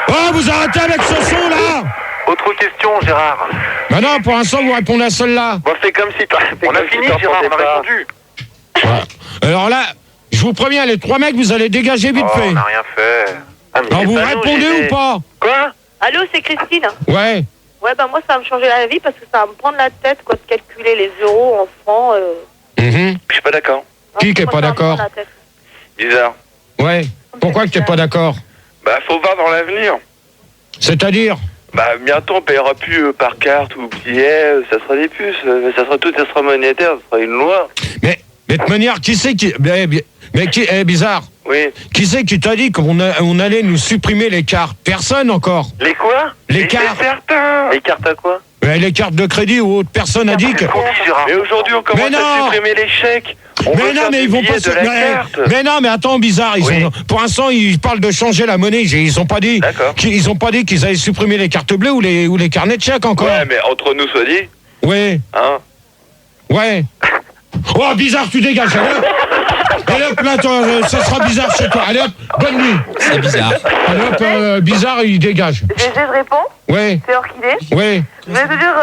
Speaker 1: Oh, vous arrêtez avec ce son, là!
Speaker 6: Autre question, Gérard.
Speaker 1: Bah non, pour l'instant, vous répondez à celle-là.
Speaker 3: Bon, c'est comme si...
Speaker 6: On a fini, Gérard, on a répondu.
Speaker 1: Voilà. Alors là, je vous préviens, les trois mecs, vous allez dégager vite fait.
Speaker 6: On n'a rien fait.
Speaker 3: Ah, mais
Speaker 1: Alors,
Speaker 3: c'est
Speaker 1: vous
Speaker 3: pas nous,
Speaker 1: répondez
Speaker 3: GG.
Speaker 1: ou pas?
Speaker 3: Quoi?
Speaker 7: Allô, c'est Christine.
Speaker 1: Ouais.
Speaker 7: Ouais, bah moi ça va me changer la vie parce que ça va me prendre la tête, quoi, de calculer les euros en francs.
Speaker 1: Mhm.
Speaker 5: Je suis pas d'accord.
Speaker 1: Qui est
Speaker 7: Moi,
Speaker 1: pas
Speaker 7: ça va me
Speaker 1: d'accord?
Speaker 7: prendre la tête.
Speaker 5: Bizarre.
Speaker 1: Ouais. Pourquoi que t'es pas d'accord?
Speaker 5: Bah, faut voir dans l'avenir.
Speaker 1: C'est-à-dire?
Speaker 5: Bah, bientôt on paiera plus par carte ou billet, ça sera des puces, ça sera monétaire, ça sera une loi.
Speaker 1: Mais de manière, qui c'est qui... Mais qui... bizarre.
Speaker 5: Oui.
Speaker 1: Qui c'est qui t'a dit qu'on allait nous supprimer les cartes? Personne encore.
Speaker 3: Les quoi?
Speaker 1: Les cartes.
Speaker 5: C'est certain.
Speaker 3: Les cartes à quoi?
Speaker 1: Les cartes de crédit ou autre personne a dit que...
Speaker 5: Mais aujourd'hui on commence
Speaker 1: Mais non.
Speaker 5: à supprimer les chèques. On
Speaker 1: Mais
Speaker 5: veut
Speaker 1: non,
Speaker 5: faire
Speaker 1: mais
Speaker 5: des
Speaker 1: ils vont pas
Speaker 5: billets
Speaker 1: se...
Speaker 5: de la carte.
Speaker 1: Mais non, mais attends, bizarre.
Speaker 5: Oui.
Speaker 1: Pour l'instant, ils parlent de changer la monnaie. Ils ont pas dit.
Speaker 5: D'accord.
Speaker 1: Ils ont pas dit qu'ils allaient supprimer les cartes bleues ou les carnets de chèques encore.
Speaker 5: Ouais, mais entre nous soit dit,
Speaker 1: Ouais.
Speaker 5: hein.
Speaker 1: Ouais. Oh, bizarre, tu dégages. Allez hop, là, toi, ça sera bizarre chez toi. Allez hop, bonne nuit.
Speaker 8: C'est bizarre.
Speaker 1: Allez hop, bizarre, il dégage.
Speaker 2: GG, je réponds.
Speaker 1: Ouais.
Speaker 2: C'est Orchidée.
Speaker 1: Ouais.
Speaker 2: Je vais te dire,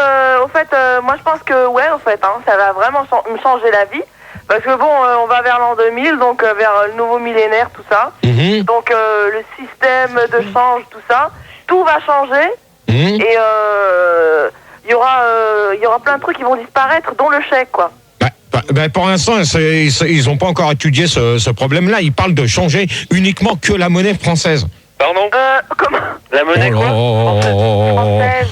Speaker 2: au fait, moi je pense que, ouais, au fait, hein, ça va vraiment me changer la vie. Parce que bon, on va vers l'an 2000, donc vers le nouveau millénaire, tout ça. Donc le système de change, tout ça, tout va changer. Et il y aura plein de trucs qui vont disparaître, dont le chèque, quoi.
Speaker 1: Pour l'instant, ils n'ont pas encore étudié ce problème-là. Ils parlent de changer uniquement que la monnaie française.
Speaker 3: Pardon
Speaker 2: Comment?
Speaker 3: La monnaie quoi
Speaker 2: Française.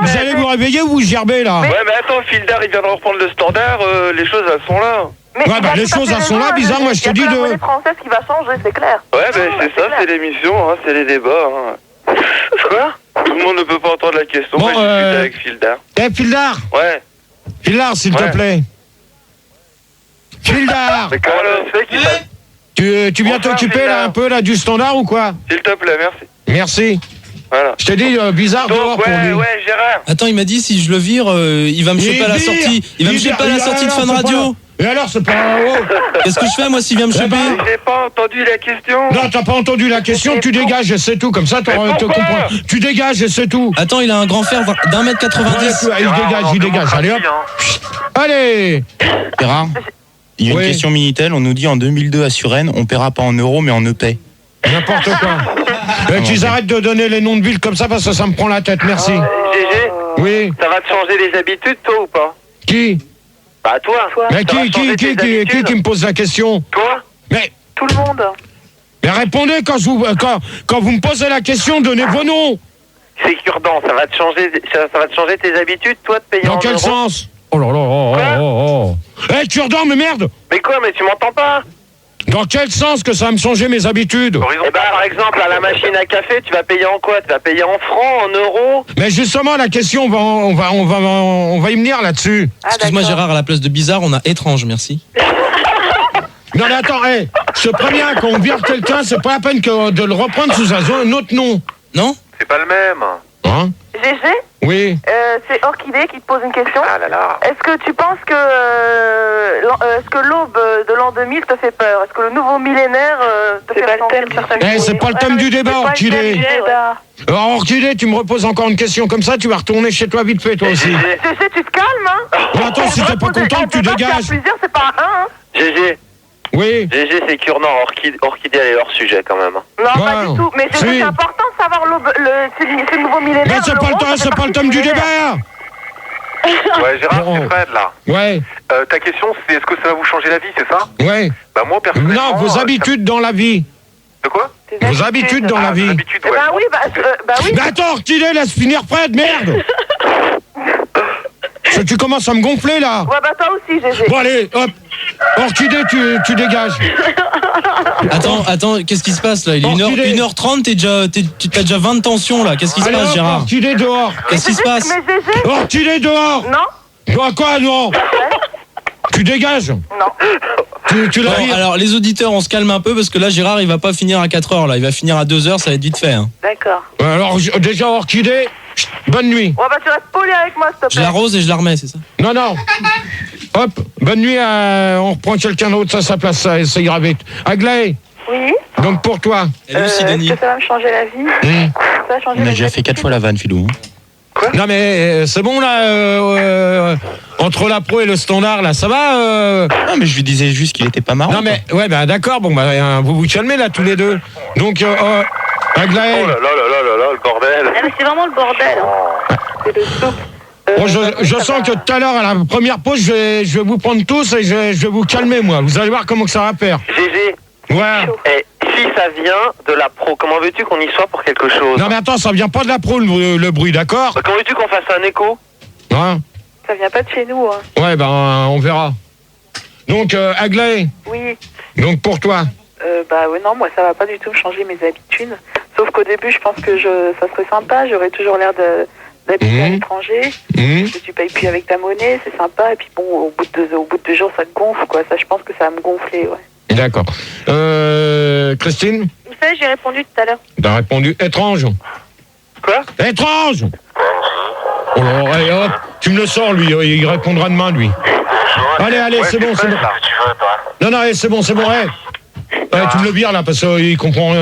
Speaker 1: Vous allez vous réveiller ou vous gerbez là?
Speaker 5: Ouais, mais attends, Fildar, il vient de reprendre le standard, les choses, elles sont là.
Speaker 2: Mais
Speaker 1: les choses, elles sont là, bizarre, moi je te dis
Speaker 2: de...
Speaker 1: de...
Speaker 2: la monnaie française qui va changer, c'est clair.
Speaker 5: Ouais, ben c'est ça, c'est l'émission, hein, c'est les débats. Hein. Quoi? Tout le monde ne peut pas entendre la question,
Speaker 1: bon,
Speaker 5: je discute avec Fildar.
Speaker 1: Fildar.
Speaker 5: Ouais.
Speaker 1: Fildar, s'il te plaît. Fildar.
Speaker 5: Mais comment le fait qu'il passe?
Speaker 1: Tu viens t'occuper là un peu là du standard ou quoi?
Speaker 5: S'il te plaît, merci.
Speaker 1: Merci.
Speaker 5: Voilà.
Speaker 1: Je t'ai dit bizarre dehors pour lui.
Speaker 5: Ouais, Gérard.
Speaker 8: Attends, il m'a dit si je le vire, il va me choper à la sortie. Il va me choper à la sortie de Fun Radio.
Speaker 1: Et alors, c'est pas...
Speaker 8: Qu'est-ce que je fais, moi, s'il vient me choper?
Speaker 5: J'ai pas entendu la question.
Speaker 1: Non, t'as pas entendu la question, tu dégages et c'est tout. Comme ça, tu comprends. Tu dégages et c'est tout.
Speaker 8: Attends, il a un grand fer d'1m90.
Speaker 1: Il dégage. Allez, hop. Allez.
Speaker 8: Gérard, il y a une question Minitel. On nous dit en 2002 à Suresnes, on paiera pas en euros, mais en EP.
Speaker 1: N'importe quoi. Qu'ils arrêtent de donner les noms de villes comme ça parce que ça me prend la tête. Merci.
Speaker 3: GG,
Speaker 1: oui.
Speaker 3: Ça va te changer les habitudes, toi, ou pas?
Speaker 1: Qui?
Speaker 3: Bah, toi.
Speaker 1: Mais qui me pose la question?
Speaker 3: Toi?
Speaker 1: Mais...
Speaker 2: Tout le monde.
Speaker 1: Mais répondez quand vous me posez la question, donnez vos noms.
Speaker 3: C'est Cure-dent, ça va te changer tes habitudes, toi, de payer en euros.
Speaker 1: Dans quel sens? Oh là là, Hé, Cure-dent, mais merde!
Speaker 3: Mais quoi, mais tu m'entends pas?
Speaker 1: Dans quel sens que ça va me changer mes habitudes?
Speaker 3: Eh bah, par exemple, à la machine à café, tu vas payer en quoi? Tu vas payer en francs, en euros?
Speaker 1: Mais justement, la question, on va y venir là-dessus.
Speaker 8: Excuse-moi, Gérard, à la place de bizarre, on a étrange, merci.
Speaker 1: Non, mais attends, je te préviens, quand on vire quelqu'un, c'est pas la peine de le reprendre sous un autre nom. Non?
Speaker 6: C'est pas le même.
Speaker 1: Hein?
Speaker 2: GG?
Speaker 1: Oui.
Speaker 2: C'est Orchidée qui te pose une question.
Speaker 6: Ah là là.
Speaker 2: Est-ce que tu penses que l'aube de l'an 2000 te fait peur? Est-ce que le nouveau millénaire te fait sentir certaines choses?
Speaker 1: C'est pas le thème du débat, Orchidée. Alors, Orchidée, tu me reposes encore une question comme ça, tu vas retourner chez toi vite fait, toi aussi.
Speaker 2: GG, tu te calmes, hein?
Speaker 1: Mais attends, si t'es pas content, tu dégages.
Speaker 2: Plusieurs, c'est pas un, hein?
Speaker 3: GG.
Speaker 1: Oui.
Speaker 3: GG, c'est Cure-dent, Orchidée, elle est hors sujet quand même.
Speaker 2: Non, pas du tout. Mais c'est important de savoir ce nouveau millénaire.
Speaker 1: Mais c'est pas le thème du débat.
Speaker 6: Ouais, Gérard, c'est Fred, là.
Speaker 1: Ouais.
Speaker 6: Ta question, c'est est-ce que ça va vous changer la vie, c'est ça?
Speaker 1: Ouais.
Speaker 6: Bah, moi, personnellement...
Speaker 1: Non, vos habitudes dans la vie.
Speaker 6: De quoi?
Speaker 1: Vos habitudes dans la vie.
Speaker 6: Habitudes, ouais.
Speaker 2: Bah oui, bah oui.
Speaker 1: Mais attends, Orchidée, laisse finir Fred, merde. Tu commences à me gonfler, là.
Speaker 2: Ouais, bah toi aussi, GG.
Speaker 1: Bon, allez, hop. Orchidée, tu dégages.
Speaker 8: Attends, qu'est-ce qui se passe là? Il est 1h30, t'as déjà 20 de tension là. Qu'est-ce qui se passe, Gérard?
Speaker 1: Orchidée dehors.
Speaker 8: Qu'est-ce qui se passe?
Speaker 2: Mais GG.
Speaker 1: Orchidée dehors.
Speaker 2: Non.
Speaker 1: Quoi, non? Tu dégages.
Speaker 2: Non.
Speaker 1: Tu l'as dit.
Speaker 8: Alors, les auditeurs, on se calme un peu parce que là, Gérard, il va pas finir à 4h là. Il va finir à 2h, ça va être vite fait. Hein.
Speaker 2: D'accord.
Speaker 1: Alors, déjà, Orchidée, bonne nuit.
Speaker 2: Ouais, bah tu restes poli avec moi, s'il te plaît.
Speaker 8: Je l'arrose et je la remets, c'est ça?
Speaker 1: Non. Hop, bonne nuit, on reprend quelqu'un d'autre à sa place, ça ira vite. Aglaé.
Speaker 2: Oui.
Speaker 1: Donc pour toi.
Speaker 8: Est-ce
Speaker 2: que ça va me changer la vie? Ça va changer
Speaker 8: On a déjà fait 4 fois la vanne, Philou.
Speaker 1: Quoi? Non mais c'est bon là, entre la pro et le standard là, ça va
Speaker 8: Non mais je lui disais juste qu'il était pas marrant.
Speaker 1: Non mais, ouais bah d'accord, bon bah vous vous calmez là tous les deux. Donc, Aglaé.
Speaker 5: Oh là là, le bordel.
Speaker 7: Ah, mais c'est vraiment le bordel. Hein.
Speaker 2: C'est le soupe.
Speaker 1: Bon, je sens que tout à l'heure, à la première pause, je vais vous prendre tous et je vais vous calmer, moi. Vous allez voir comment que ça va faire.
Speaker 3: GG.
Speaker 1: Ouais.
Speaker 3: Et si ça vient de la pro, comment veux-tu qu'on y soit pour quelque chose?
Speaker 1: Non mais attends, ça vient pas de la pro le bruit, d'accord?
Speaker 3: Bah, comment veux-tu qu'on fasse un écho?
Speaker 1: Hein?
Speaker 2: Ça vient pas de chez nous, hein.
Speaker 1: Ouais, ben on verra. Donc, Aglaé.
Speaker 2: Oui.
Speaker 1: Donc pour toi.
Speaker 2: Bah ouais, non, moi ça va pas du tout me changer mes habitudes. Sauf qu'au début, je pense que ça serait sympa, j'aurais toujours l'air d'habiter à l'étranger. Tu payes plus avec ta monnaie, c'est sympa. Et puis bon, au bout de 2 jours, ça te gonfle, quoi. Ça, je pense que ça va me gonfler, ouais.
Speaker 1: D'accord. Christine?
Speaker 7: Vous savez, j'ai répondu tout à l'heure.
Speaker 1: T'as répondu étrange.
Speaker 3: Quoi?
Speaker 1: Étrange! Oh là, allez, hop, tu me le sors, lui, il répondra demain, lui. Allez, c'est bon, c'est bon. Non, c'est bon, tu me le vires, là, parce qu'il comprend...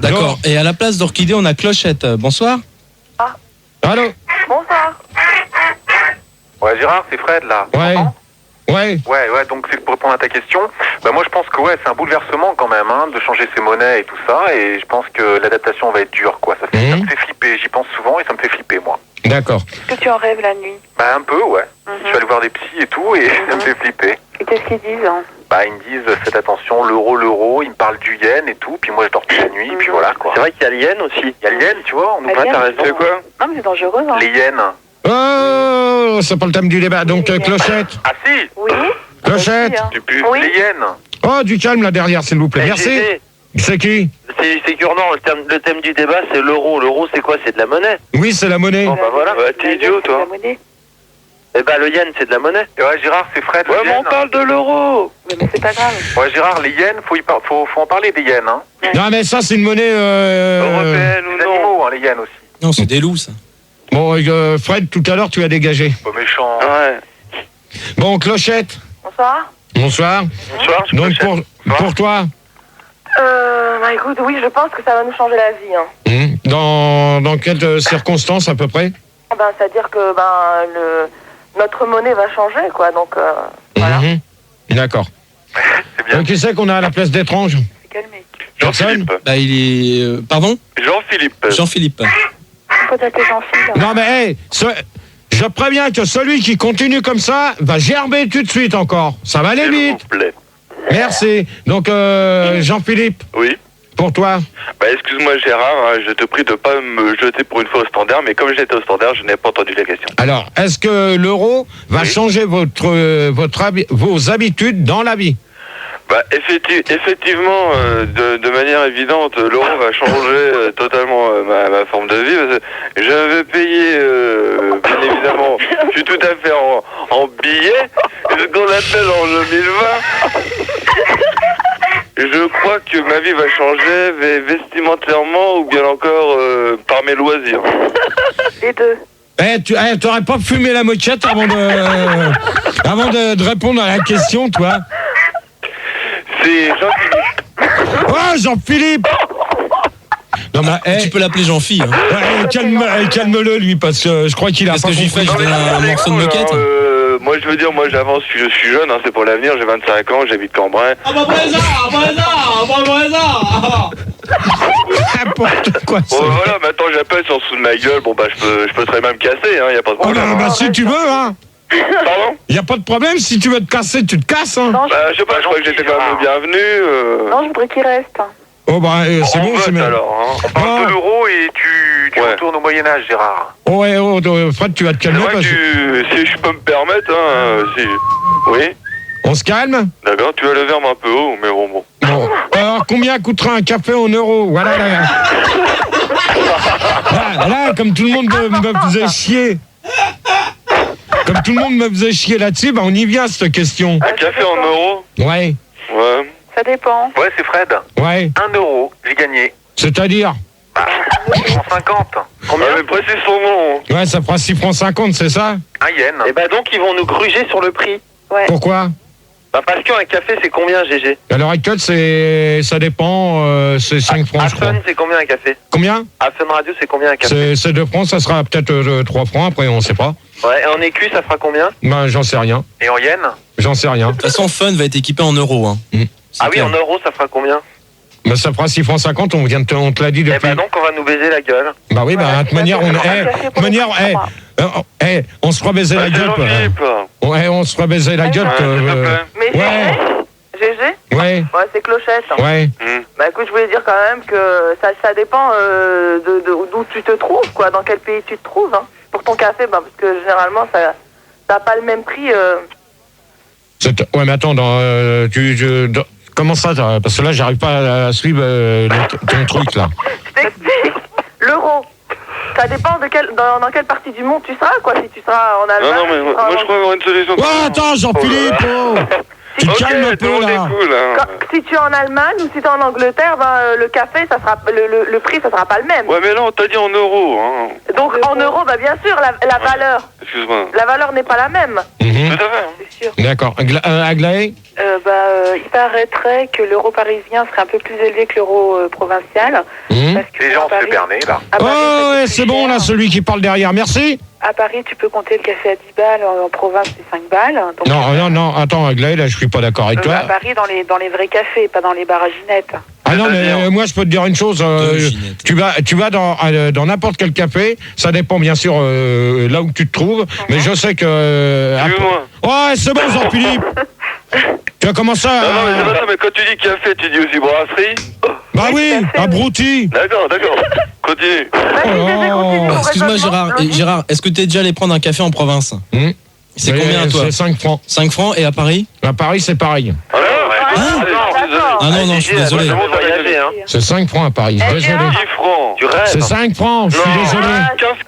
Speaker 8: D'accord, et à la place d'Orchidée, on a Clochette. Bonsoir.
Speaker 1: Allô?
Speaker 2: Bonsoir.
Speaker 6: Ouais, Gérard, c'est Fred, là.
Speaker 1: Ouais. Ouais.
Speaker 6: Ouais, donc c'est pour répondre à ta question. Bah moi je pense que c'est un bouleversement quand même, hein, de changer ses monnaies et tout ça, et je pense que l'adaptation va être dure, quoi. Ça me fait flipper, j'y pense souvent et ça me fait flipper, moi.
Speaker 1: D'accord.
Speaker 7: Est-ce que tu en rêves la nuit?
Speaker 6: Bah un peu, ouais. Je suis allé voir des psys et tout, et ça me fait flipper.
Speaker 7: Et qu'est-ce qu'ils disent, hein?
Speaker 6: Bah ils me disent, faites attention, l'euro, ils me parlent du yen et tout, puis moi je dors toute la nuit, puis voilà, quoi.
Speaker 3: C'est vrai qu'il y a le yen aussi.
Speaker 6: Il y a le yen, tu vois, on nous
Speaker 7: yen,
Speaker 6: t'as raison.
Speaker 3: C'est quoi?
Speaker 7: Non, mais c'est dangereux, hein.
Speaker 6: Les yens.
Speaker 1: Oh, c'est pas le thème du débat. Donc, Clochette.
Speaker 6: Ah si.
Speaker 7: Oui.
Speaker 1: Clochette.
Speaker 7: Hein.
Speaker 6: Oui. Les yens.
Speaker 1: Oh, du calme là derrière, s'il vous plaît. Merci. C'est qui?
Speaker 3: C'est Cure-Nord, le thème du débat, c'est l'euro. L'euro, c'est quoi? C'est de la monnaie.
Speaker 1: Oui, c'est la monnaie.
Speaker 3: Bon, bah voilà. T'es idiot, toi. Eh ben, le yen, c'est de la monnaie.
Speaker 6: Et ouais, Gérard, c'est Fred.
Speaker 3: Ouais, mais on parle de l'euro.
Speaker 7: Mais c'est pas grave.
Speaker 6: Ouais, Gérard, les yens, faut en parler des yens, hein.
Speaker 1: Non, mais ça, c'est une monnaie.
Speaker 3: Européenne ou
Speaker 6: les
Speaker 3: non?
Speaker 6: animaux, hein, les yens aussi.
Speaker 8: Non, c'est des loups, ça.
Speaker 1: Bon, Fred, tout à l'heure, tu as dégagé.
Speaker 6: Pas méchant.
Speaker 3: Ouais.
Speaker 1: Bon, Clochette.
Speaker 2: Bonsoir.
Speaker 1: Bonsoir.
Speaker 3: Bonsoir, je
Speaker 1: Donc, pour toi,
Speaker 2: Bah écoute, oui, je pense que ça va nous changer la vie, hein.
Speaker 1: dans quelles circonstances à peu près?
Speaker 2: Ben, c'est-à-dire que notre monnaie va changer, quoi. Donc, voilà.
Speaker 1: D'accord.
Speaker 6: C'est bien.
Speaker 1: Donc, qui c'est qu'on a à la place d'étrange?
Speaker 7: C'est quel mec?
Speaker 3: Jean-Philippe.
Speaker 8: Bah, il est. Pardon?
Speaker 3: Jean-Philippe.
Speaker 8: Jean-Philippe.
Speaker 7: Pourquoi t'appelles Jean-Philippe?
Speaker 1: Non, mais je préviens que celui qui continue comme ça va gerber tout de suite encore. Ça va aller
Speaker 3: S'il
Speaker 1: vite.
Speaker 3: vous plaît.
Speaker 1: Merci. Donc, Jean-Philippe,
Speaker 3: Oui.
Speaker 1: pour toi?
Speaker 3: Bah excuse-moi Gérard, hein, je te prie de pas me jeter pour une fois au standard, mais comme j'étais au standard, je n'ai pas entendu la question.
Speaker 1: Alors, est-ce que l'euro va changer vos habitudes dans la vie?
Speaker 3: Bah effectivement, de manière évidente, l'euro va changer totalement ma forme de vie. Parce que je vais payer, bien évidemment, je suis tout à fait en billets, ce qu'on appelle en 2020. Je crois que ma vie va changer vestimentairement ou bien encore par mes loisirs.
Speaker 7: Les deux.
Speaker 1: T'aurais pas fumé la moquette avant de répondre à la question, toi?
Speaker 3: C'est Jean-Philippe.
Speaker 1: Oh, Jean-Philippe! Non, mais,
Speaker 8: Tu peux l'appeler Jean-Phi. Hein.
Speaker 1: Calme-le, lui, parce que je crois qu'il a
Speaker 8: Qu'est-ce
Speaker 1: pas
Speaker 8: que j'ai fait?
Speaker 1: compris.
Speaker 8: Je donne un morceau de moquette.
Speaker 3: Moi, je veux dire, moi, j'avance, je suis jeune, hein, c'est pour l'avenir, j'ai 25 ans, j'habite Cambrai.
Speaker 1: N'importe quoi, ça.
Speaker 3: Bon, voilà, maintenant, j'appelle sur dessous de ma gueule, bon, bah, je peux très même me casser, hein, y a pas de
Speaker 1: Oh,
Speaker 3: problème.
Speaker 1: bah, si tu veux, hein.
Speaker 3: Pardon?
Speaker 1: Y a pas de problème, si tu veux te casser, tu te casses, hein.
Speaker 7: Non,
Speaker 3: Bah, je sais pas, je crois que j'étais quand même le bienvenu.
Speaker 7: non, je voudrais qu'il reste.
Speaker 1: Oh, bah, c'est
Speaker 3: On
Speaker 1: bon,
Speaker 3: vote,
Speaker 1: c'est bien.
Speaker 3: alors, hein.
Speaker 6: On parle de l'euro et tu
Speaker 3: Ouais.
Speaker 6: retournes au Moyen-Âge, Gérard.
Speaker 1: Oh, Fred, tu vas te
Speaker 3: C'est
Speaker 1: calmer
Speaker 3: vrai
Speaker 1: parce que...
Speaker 3: que si je peux me permettre, hein, si... Oui?
Speaker 1: On se calme?
Speaker 3: D'accord, tu as le verbe un peu haut, mais bon.
Speaker 1: Bon. Alors, combien coûtera un café en euros? Voilà, là, comme tout le monde me faisait chier. Comme tout le monde me faisait chier là-dessus, bah on y vient, cette question.
Speaker 3: Un café en euros?
Speaker 1: Ouais,
Speaker 3: Ouais.
Speaker 7: Ça dépend.
Speaker 6: Ouais, c'est Fred.
Speaker 1: ouais.
Speaker 6: 1 euro, j'ai gagné.
Speaker 1: C'est-à-dire?
Speaker 6: 150.
Speaker 3: Combien? Mais précise son nom.
Speaker 1: Ouais, ça fera 6 francs 50, c'est ça?
Speaker 6: Un yen.
Speaker 3: Et bah donc, ils vont nous gruger sur le prix.
Speaker 7: Ouais.
Speaker 1: Pourquoi?
Speaker 3: Bah parce qu'un café, c'est combien, GG?
Speaker 1: À l'heure actuelle, ça dépend, c'est 5 francs,
Speaker 3: À
Speaker 1: je crois.
Speaker 3: Fun, c'est combien un café?
Speaker 1: Combien?
Speaker 3: À Fun Radio, c'est combien un café?
Speaker 1: C'est 2 francs, ça sera peut-être 3 francs, après on sait pas.
Speaker 3: Ouais, et en écu, ça fera combien?
Speaker 1: Ben, j'en sais rien.
Speaker 6: Et en yen?
Speaker 1: J'en sais rien.
Speaker 8: De toute façon, Fun va être équipé en euros. Hein. C'est
Speaker 3: Ah oui,
Speaker 8: clair.
Speaker 3: en euros, ça fera combien?
Speaker 1: Ben, ça fera 6 francs 50, on te l'a dit
Speaker 3: Eh
Speaker 1: depuis.
Speaker 3: bah donc, on va nous baiser la gueule.
Speaker 1: Bah oui, bah, de toute manière, on se fera baiser la
Speaker 3: C'est
Speaker 1: gueule.
Speaker 3: Jean-Philippe.
Speaker 1: Ouais, on se fera baiser la gueule.
Speaker 3: Ouais, s'il te plaît.
Speaker 2: Mais
Speaker 1: Ouais.
Speaker 2: GG?
Speaker 1: Ouais,
Speaker 2: Ouais, c'est Clochette.
Speaker 1: ouais.
Speaker 2: Bah écoute, je voulais dire quand même que ça dépend d'où tu te trouves, quoi, dans quel pays tu te trouves, hein. Pour ton café, bah, parce que généralement, ça n'a pas le même prix.
Speaker 1: Ouais, mais attends, comment ça? Parce que là, j'arrive pas à suivre ton truc, là.
Speaker 2: Je t'explique. L'euro. Ça dépend dans quelle partie du monde tu seras, quoi. Si tu seras en Allemagne.
Speaker 3: Non, mais moi, je crois avoir une solution.
Speaker 1: Oh, attends, Jean-Philippe, oh. Tu te calmes un
Speaker 3: tout le
Speaker 1: peu,
Speaker 3: monde
Speaker 1: là.
Speaker 3: est cool, hein.
Speaker 2: Si tu es en Allemagne ou si tu es en Angleterre, ben, le café, ça sera le prix, ça sera pas le même.
Speaker 3: Ouais, mais là, on t'a dit en euros, hein.
Speaker 2: Donc en euros, bah, bien sûr, la valeur.
Speaker 3: Excuse-moi.
Speaker 2: La valeur n'est pas la même.
Speaker 3: Tout à fait, hein.
Speaker 7: C'est sûr.
Speaker 1: D'accord. Aglaé?
Speaker 7: Il paraîtrait que l'euro parisien serait un peu plus élevé que l'euro provincial. Parce que
Speaker 6: Les gens
Speaker 7: à
Speaker 6: se fait
Speaker 7: Paris-
Speaker 6: berner, là.
Speaker 7: à Paris,
Speaker 1: Oh,
Speaker 7: ça
Speaker 1: ouais,
Speaker 7: coûte
Speaker 1: c'est
Speaker 7: plus
Speaker 1: bon,
Speaker 7: cher.
Speaker 1: là, celui qui parle derrière. Merci.
Speaker 9: À Paris, tu peux compter le café à 10 balles, en province, c'est 5 balles. Donc,
Speaker 1: non, attends, Aglaé, là, je suis pas d'accord avec toi.
Speaker 9: À Paris, dans les vrais cafés, pas dans les bars à Ginette.
Speaker 1: Ah non, mais moi, je peux te dire une chose. Tu vas dans n'importe quel café, ça dépend, bien sûr, là où tu te trouves, mais je sais que... Ouais, c'est bon, Jean-Philippe. Tu as commencé à...
Speaker 3: Non, mais c'est pas ça, mais quand tu dis café, tu dis aussi brasserie.
Speaker 1: Bah oui, abruti.
Speaker 3: D'accord. Continue.
Speaker 8: Excuse-moi, Gérard, est-ce que tu es déjà allé prendre un café en province? C'est combien, toi?
Speaker 1: C'est 5 francs.
Speaker 8: 5 francs, et à Paris?
Speaker 1: À Paris, c'est pareil.
Speaker 8: Ah non, je suis désolé.
Speaker 1: C'est 5 francs à Paris. Désolé.
Speaker 3: 10 francs. Tu rêves.
Speaker 1: C'est 5 francs, je suis désolé.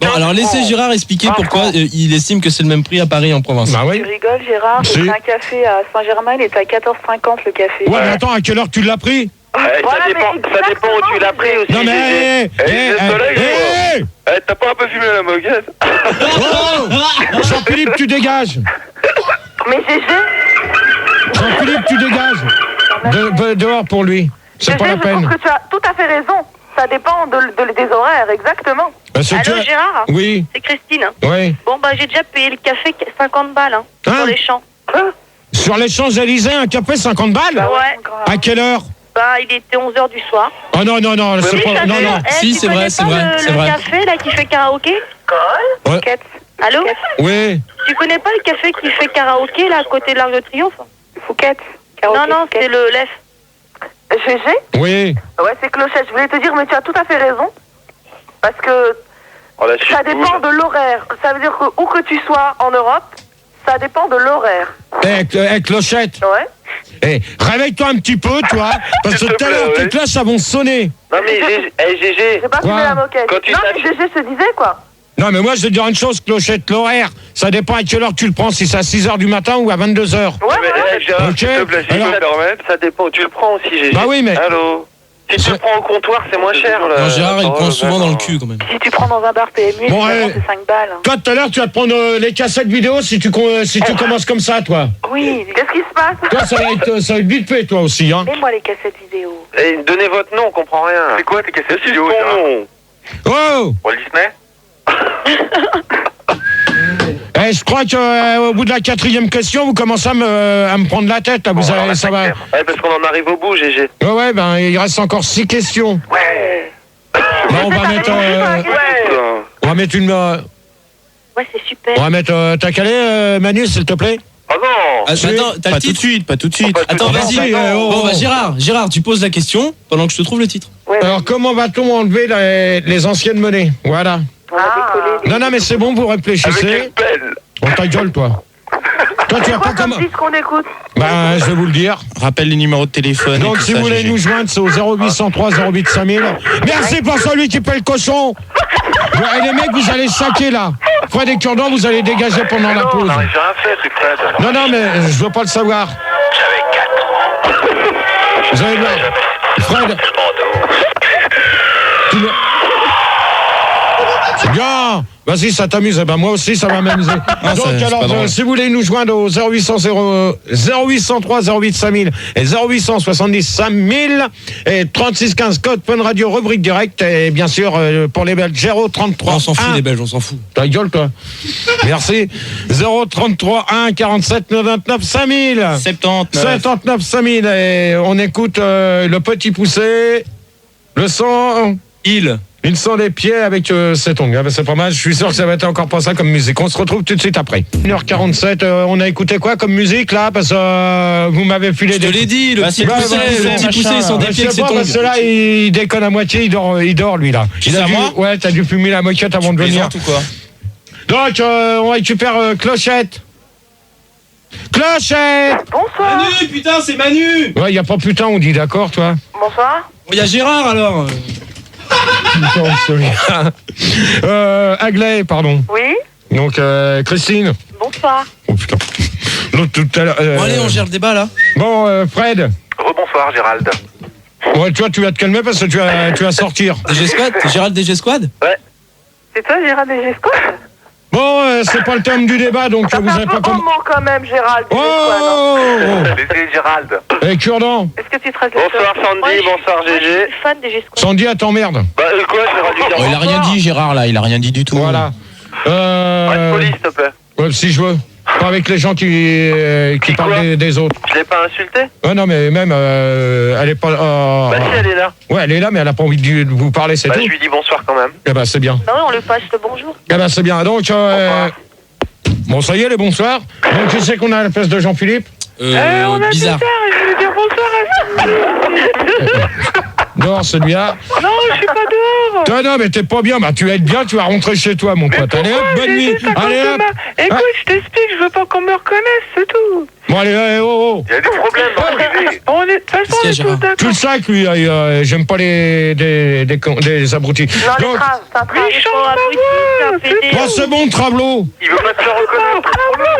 Speaker 8: Bon, alors laissez Gérard expliquer pourquoi il estime que c'est le même prix à Paris en province.
Speaker 1: Bah oui.
Speaker 9: Tu rigoles, Gérard?
Speaker 1: Si.
Speaker 9: Un café à Saint-Germain, il est à 14,50 le café.
Speaker 1: Ouais, mais attends, à quelle heure tu l'as pris?
Speaker 5: Ça dépend où tu l'as pris aussi.
Speaker 1: Non mais...
Speaker 3: T'as pas un peu fumé la moquette?
Speaker 1: Jean-Philippe, tu dégages.
Speaker 2: Mais GG,
Speaker 1: Jean-Philippe, tu dégages. Dehors pour lui. C'est pas la
Speaker 2: je
Speaker 1: peine.
Speaker 2: trouve que tu as tout à fait raison. Ça dépend des horaires, exactement.
Speaker 7: Allô, Gérard?
Speaker 1: Oui.
Speaker 7: C'est Christine.
Speaker 1: Oui.
Speaker 7: Bon, bah, j'ai déjà payé le café 50 balles, sur les champs.
Speaker 1: Sur les Champs-Élysées, un café 50 balles?
Speaker 7: Ouais.
Speaker 1: À quelle heure?
Speaker 7: Bah, il était 11h du soir.
Speaker 1: Oh non, c'est pas... Non.
Speaker 8: Si, c'est vrai, c'est vrai.
Speaker 7: Le café, là, qui fait karaoké?
Speaker 1: Ouais.
Speaker 7: Allô?
Speaker 1: Oui.
Speaker 7: Tu connais pas le café qui fait karaoké, là, à côté de l'Arc de Triomphe?
Speaker 9: Fouquet.
Speaker 7: Non, c'est le LEF.
Speaker 2: GG?
Speaker 1: Oui.
Speaker 2: Ouais, c'est Clochette. Je voulais te dire, mais tu as tout à fait raison. Parce que ça dépend de l'horaire. Ça veut dire que où que tu sois en Europe, ça dépend de l'horaire.
Speaker 1: Clochette.
Speaker 2: Ouais.
Speaker 1: Réveille-toi un petit peu, toi, parce que tout à l'heure, tes cloches, ça vont sonner.
Speaker 5: Non mais GG.
Speaker 2: J'ai pas fumé la moquette. Non, mais GG se disait, quoi.
Speaker 1: Non, mais moi, je vais te dire une chose, Clochette, l'horaire, ça dépend à quelle heure tu le prends, si c'est à 6h du matin ou à 22h.
Speaker 2: Ouais,
Speaker 3: mais Gérard, s'il te plaît, si je peux me permettre.
Speaker 5: Ça dépend où tu le prends aussi, GG.
Speaker 1: Bah oui, mais...
Speaker 5: Allô? Si tu le prends au comptoir, c'est moins cher.
Speaker 8: Non, Gérard, il prend souvent dans le cul, quand même.
Speaker 9: Si tu prends dans un bar PMU,
Speaker 1: Bon,
Speaker 9: c'est 5 balles.
Speaker 1: Toi, tout à l'heure, tu vas te prendre les cassettes vidéo si tu commences comme ça, toi.
Speaker 9: Oui.
Speaker 2: Qu'est-ce qui se passe?
Speaker 1: Toi, ça va être vite fait, toi aussi, hein.
Speaker 9: Donnez-moi les cassettes vidéo.
Speaker 5: Donnez votre nom, on comprend rien.
Speaker 6: C'est quoi tes cassettes
Speaker 3: C'est
Speaker 6: vidéo,
Speaker 3: ton
Speaker 6: Gérard?
Speaker 3: nom.
Speaker 1: Oh!
Speaker 6: Walt Disney?
Speaker 1: Je crois qu'au bout de la 4e question, vous commencez à me prendre la tête, là. Ça va.
Speaker 5: Ouais, parce qu'on en arrive au bout, GG.
Speaker 1: Ouais, ben, il reste encore 6 questions.
Speaker 5: Ouais.
Speaker 1: Bon, on va mettre une...
Speaker 7: Ouais, c'est super.
Speaker 1: On va mettre... T'as calé, Manu, s'il te plaît?
Speaker 5: Oh non!
Speaker 8: Attends, t'as le titre?
Speaker 4: Pas tout de suite.
Speaker 8: Attends, vas-y. Bon, bah, Gérard, tu poses la question pendant que je te trouve le titre.
Speaker 1: Alors, comment va-t-on enlever les anciennes monnaies? Voilà. Non, mais c'est bon, vous réfléchissez. On ta gueule, toi. Toi, tu vas pas comment...
Speaker 2: C'est qu'on écoute.
Speaker 1: Ben, je vais vous le dire.
Speaker 4: Rappelle les numéros de téléphone.
Speaker 1: Donc, si vous voulez nous joindre, c'est au 0803 08 5000. Merci pour celui qui paie le cochon. Et les mecs, vous allez saquer, là. Fred et Cure-dent, vous allez dégager pendant la pause.
Speaker 6: Non, j'ai rien fait, c'est Fred.
Speaker 1: Non, mais je veux pas le savoir.
Speaker 6: J'avais 4 ans.
Speaker 1: Vous allez voir. Fred. C'est bien. Vas-y, ça t'amuse. Eh ben, moi aussi, ça va m'amuser. Donc, alors, si vous voulez nous joindre au 0803 08 5000 et 0870 5000 et 36 15 code Fun Radio rubrique direct et bien sûr pour les Belges 033
Speaker 8: On s'en fout des Belges, on s'en fout.
Speaker 1: Ta gueule, toi. Merci. 033 1 47 99 5000 79 5000 et on écoute le petit poussé, le son Ils sont les pieds avec cet ongle. C'est pas mal. Je suis sûr que ça va être encore pas ça comme musique. On se retrouve tout de suite après. 1h47. On a écouté quoi comme musique là? Parce que vous m'avez filé des.
Speaker 8: Je te l'ai dit, le petit poussé, ils sont des pieds avec cet ongle.
Speaker 1: Parce que là, il déconne à moitié. Il dort lui là. Ouais, t'as dû fumer la moquette avant de venir.
Speaker 8: Ou quoi?
Speaker 1: Donc, on récupère Clochette. Clochette!
Speaker 2: Bonsoir.
Speaker 8: Manu, putain, c'est Manu!
Speaker 1: Ouais, y a pas putain, on dit d'accord, toi.
Speaker 2: Bonsoir.
Speaker 8: Il y a Gérard alors.
Speaker 1: Aglaé, pardon.
Speaker 2: Oui.
Speaker 1: Donc, Christine.
Speaker 2: Bonsoir.
Speaker 1: Oh putain. L'autre tout à l'heure.
Speaker 8: Bon, allez, on gère le débat là.
Speaker 1: Bon, Fred.
Speaker 6: Rebonsoir, Gérald.
Speaker 1: Ouais, toi, tu vas te calmer parce que tu vas sortir.
Speaker 8: DG Squad? Gérald DG Squad?
Speaker 5: Ouais.
Speaker 2: C'est toi, Gérald Desgescos?
Speaker 1: Bon, c'est pas le thème du débat, donc
Speaker 2: Ça
Speaker 1: vous
Speaker 2: fait un
Speaker 1: avez
Speaker 2: peu
Speaker 1: pas
Speaker 2: moment quand même, Gérald.
Speaker 1: Oh!
Speaker 6: Laissez Gérald.
Speaker 1: Et Cure-dent.
Speaker 2: Est-ce que tu te restes
Speaker 5: Bonsoir Sandy, bonsoir
Speaker 7: Je
Speaker 5: GG.
Speaker 7: suis fan des G-Squad.
Speaker 1: Sandy, elle t'emmerde.
Speaker 5: Bah quoi, Gérald?
Speaker 4: Il a rien dit, Gérard, là. Il a rien dit du tout.
Speaker 1: Voilà.
Speaker 3: Reste poli, s'il te plaît.
Speaker 1: Ouais, si je veux. Pas avec les gens qui parlent des autres.
Speaker 3: Je l'ai pas insulté?
Speaker 1: Non, mais même, elle est pas...
Speaker 3: Bah si, elle est là.
Speaker 1: Ouais, elle est là, mais elle a pas envie de vous parler, c'est tout.
Speaker 3: Je lui dis bonsoir quand même.
Speaker 1: Eh ben, c'est bien.
Speaker 7: Bah oui, on lui passe le bonjour.
Speaker 1: Eh ben, c'est bien. Donc, bon, ça y est, les bonsoirs. Donc, tu sais qu'on a la place de Jean-Philippe?
Speaker 7: On a
Speaker 8: bizarre.
Speaker 7: et je voulais dire bonsoir à
Speaker 1: Dehors, celui-là.
Speaker 7: Non, je suis pas dehors.
Speaker 1: Non, mais t'es pas bien. Bah, tu vas être bien, tu vas rentrer chez toi, mon pote. Allez, hop, bonne nuit. Allez, hop.
Speaker 7: Écoute, je t'explique, je veux pas qu'on me reconnaisse, c'est tout.
Speaker 1: Bon, allez, oh.
Speaker 6: Il y a des problèmes dans le privé.
Speaker 7: On est, de toute façon, on est tous d'accord.
Speaker 1: Tu le sac, lui. J'aime pas des abrutis.
Speaker 2: Non, les traves, c'est un trave.
Speaker 7: Mais change ma voix.
Speaker 1: Oh, c'est bon, Travelo.
Speaker 6: Il veut pas te faire reconnaître.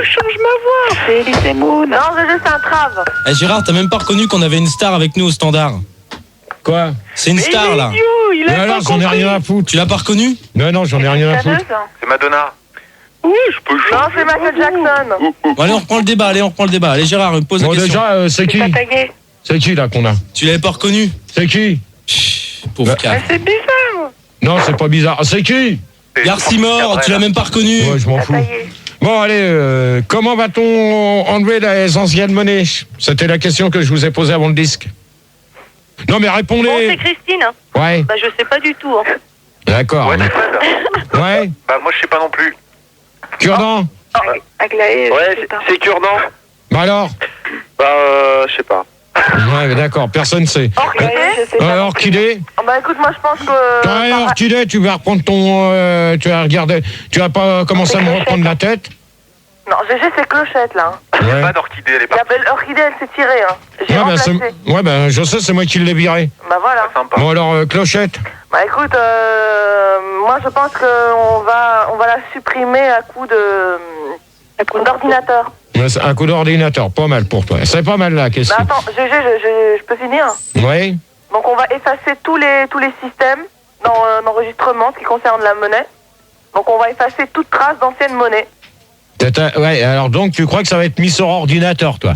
Speaker 7: Change ma voix. C'est Elise Moon.
Speaker 2: Non, c'est un trave.
Speaker 8: Eh, Gérard, t'as même pas reconnu qu'on avait une star avec nous au standard.
Speaker 1: Quoi?
Speaker 8: C'est une star, là.
Speaker 7: Il
Speaker 1: Mais
Speaker 7: a
Speaker 1: alors,
Speaker 7: pas
Speaker 1: j'en ai
Speaker 7: compris.
Speaker 1: rien à foutre.
Speaker 8: Tu l'as pas reconnu?
Speaker 1: Non, j'en ai rien à foutre.
Speaker 6: C'est Madonna.
Speaker 7: Oui, je peux
Speaker 2: Non, c'est Michael Jackson.
Speaker 8: Bon, allez, on reprend le débat. Allez, Gérard, pose la
Speaker 1: Bon,
Speaker 8: question.
Speaker 1: déjà, c'est qui? C'est qui, là, qu'on a?
Speaker 8: Tu l'avais pas reconnu?
Speaker 1: C'est qui?
Speaker 8: Pauvre cas.
Speaker 7: C'est bizarre.
Speaker 1: Non, c'est pas bizarre. C'est qui?
Speaker 8: Garci mort, tu l'as même pas reconnu.
Speaker 1: Ouais, je m'en fous. Bon, allez, comment va-t-on enlever les anciennes monnaies? C'était la question que je vous ai posée avant le disque. Non, mais répondez.
Speaker 7: Bon, c'est Christine.
Speaker 1: Ouais.
Speaker 7: Bah, je sais pas du tout.
Speaker 1: D'accord.
Speaker 6: Ouais, c'est Fred.
Speaker 1: Ouais.
Speaker 6: Bah, moi, je sais pas non plus.
Speaker 1: Cure-dent.
Speaker 2: Aglaé.
Speaker 3: Ouais, c'est cure-dent.
Speaker 1: Bah alors?
Speaker 3: Bah, je sais pas.
Speaker 1: Ouais, mais d'accord, personne sait.
Speaker 2: Orchidée, je sais pas.
Speaker 1: Orchidée.
Speaker 2: Bah écoute, moi je pense que...
Speaker 1: Ouais, Orchidée, tu vas reprendre ton... tu vas regarder... Tu vas pas commencer à me reprendre la tête?
Speaker 2: Non, GG, c'est Clochette, là.
Speaker 6: Il n'y a
Speaker 1: Ouais.
Speaker 6: pas d'orchidée, elle est pas
Speaker 2: L'orchidée, elle s'est tirée, hein. J'ai remplacé.
Speaker 1: Je sais, c'est moi qui l'ai viré.
Speaker 2: Bah voilà.
Speaker 6: sympa.
Speaker 1: Bon alors, Clochette.
Speaker 2: Bah écoute, moi je pense qu'on va la supprimer à coup d'ordinateur.
Speaker 1: Ouais, c'est un coup d'ordinateur, pas mal pour toi. C'est pas mal la question.
Speaker 2: Bah attends, GG, je peux finir?
Speaker 1: Oui.
Speaker 2: Donc on va effacer tous les systèmes d'enregistrement qui concernent la monnaie. Donc on va effacer toute trace d'ancienne monnaie.
Speaker 1: Ouais, alors donc tu crois que ça va être mis sur ordinateur, toi?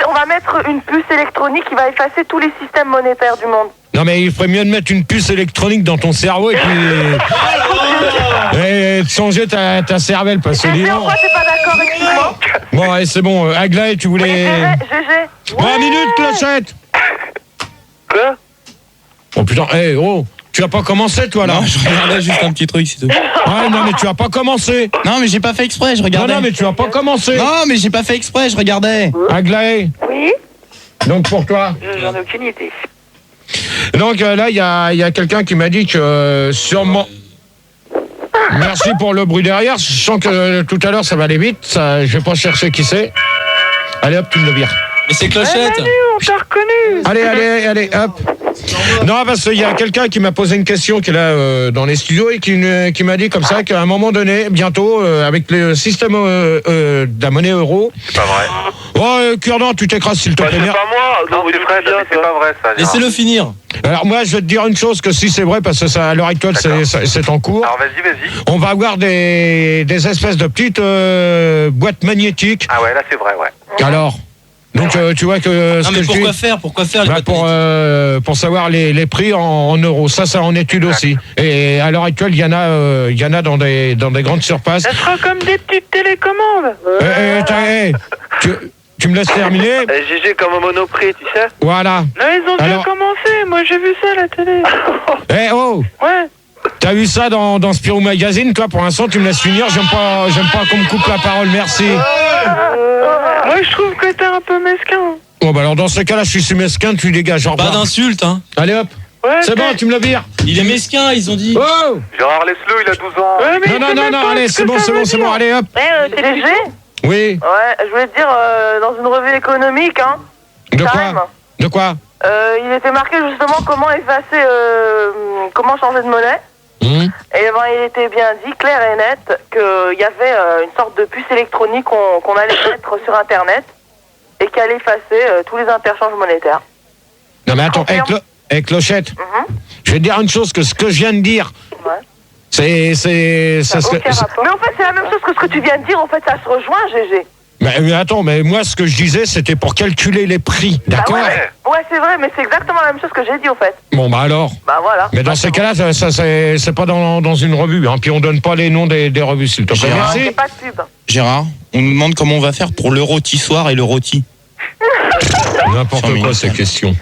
Speaker 2: On va mettre une puce électronique qui va effacer tous les systèmes monétaires du monde.
Speaker 1: Non mais il ferait mieux de mettre une puce électronique dans ton cerveau et puis... et de changer ta cervelle, parce que...
Speaker 2: GG, pourquoi t'es pas d'accord, explique-moi.
Speaker 1: Bon, allez, c'est bon. Aglaé, tu voulais...
Speaker 2: GG.
Speaker 1: 3 minutes, Clochette.
Speaker 3: Quoi?
Speaker 1: Oh putain, tu as pas commencé, toi, là?
Speaker 8: Non, je regardais juste un petit truc, c'est tout.
Speaker 1: Ouais, non, mais tu as pas commencé.
Speaker 8: Non, mais j'ai pas fait exprès, je regardais.
Speaker 1: Non, mais tu as pas commencé.
Speaker 8: Non, mais j'ai pas fait exprès, je regardais.
Speaker 1: Aglaé.
Speaker 2: Oui.
Speaker 1: Donc, pour toi?
Speaker 2: J'en ai aucune idée.
Speaker 1: Donc, là, il y a quelqu'un qui m'a dit que sûrement... Merci pour le bruit derrière. Je sens que tout à l'heure, ça va aller vite. Je vais pas chercher qui c'est. Allez, hop, tu me le vires.
Speaker 8: Mais c'est Clochette.
Speaker 7: On t'a reconnu.
Speaker 1: Allez, hop. Non, parce qu'il y a quelqu'un qui m'a posé une question qui est là dans les studios et qui m'a dit comme ça qu'à un moment donné, bientôt, avec le système de la monnaie euro...
Speaker 6: C'est pas vrai.
Speaker 1: Oh, Cure-dent, tu t'écrases s'il te plaît.
Speaker 3: C'est pas moi.
Speaker 6: Non, c'est Fred, mais c'est pas vrai, ça. Gérard.
Speaker 8: Laissez-le finir.
Speaker 1: Alors moi, je vais te dire une chose, que si c'est vrai, parce que ça, à l'heure actuelle, c'est en cours.
Speaker 6: Alors, vas-y.
Speaker 1: On va avoir des espèces de petites boîtes magnétiques.
Speaker 6: Ah ouais, là, c'est vrai, ouais.
Speaker 1: Alors, donc tu vois que...
Speaker 8: Non, mais pourquoi faire les boîtes
Speaker 1: pour savoir les prix en euros. Ça en étude aussi. Et à l'heure actuelle, il y en a dans des grandes surfaces.
Speaker 7: Ça sera comme des petites télécommandes.
Speaker 1: Tu me laisses terminer?
Speaker 3: GG comme au Monoprix, tu sais?
Speaker 1: Voilà.
Speaker 7: Là, ils ont déjà commencé. Moi, j'ai vu ça à la télé. Ouais.
Speaker 1: T'as vu ça dans Spirou Magazine? Toi, pour l'instant, tu me laisses finir. J'aime pas qu'on me coupe la parole. Merci.
Speaker 7: Moi, je trouve que t'es un peu mesquin.
Speaker 1: Bon, bah alors dans ce cas-là, je suis mesquin, tu dégages.
Speaker 8: Pas d'insulte, hein.
Speaker 1: Allez hop.
Speaker 7: Ouais,
Speaker 1: c'est bon, tu me le vires.
Speaker 8: Il est mesquin, ils ont dit.
Speaker 1: Oh
Speaker 6: Gérard, laisse-le, il a 12 ans.
Speaker 7: Ouais, mais
Speaker 1: non, allez, c'est bon, allez hop.
Speaker 2: GG.
Speaker 1: Oui.
Speaker 2: Ouais, je voulais te dire, dans une revue économique, hein.
Speaker 1: De quoi?
Speaker 2: Il était marqué justement comment effacer, comment changer de monnaie. Et ben, il était bien dit, clair et net, qu'il y avait une sorte de puce électronique qu'on allait mettre sur Internet et qui allait effacer tous les interchanges monétaires.
Speaker 1: Non mais attends, avec Clochette, je vais te dire une chose, que ce que je viens de dire,
Speaker 2: Mais en fait, c'est la même chose que ce que tu viens de dire, en fait, ça se rejoint, GG.
Speaker 1: Mais attends, mais moi, ce que je disais, c'était pour calculer les prix, d'accord?
Speaker 2: Ouais, c'est vrai, mais c'est exactement la même chose que j'ai dit, en fait.
Speaker 1: Bon, bah alors.
Speaker 2: Bah voilà.
Speaker 1: Mais dans ces cas-là, ça c'est pas dans une revue, hein. Puis on donne pas les noms des revues, s'il te plaît. Merci.
Speaker 2: C'est pas de pub.
Speaker 10: Gérard, on nous demande comment on va faire pour le rôti soir et le rôti.
Speaker 1: N'importe quoi ces questions.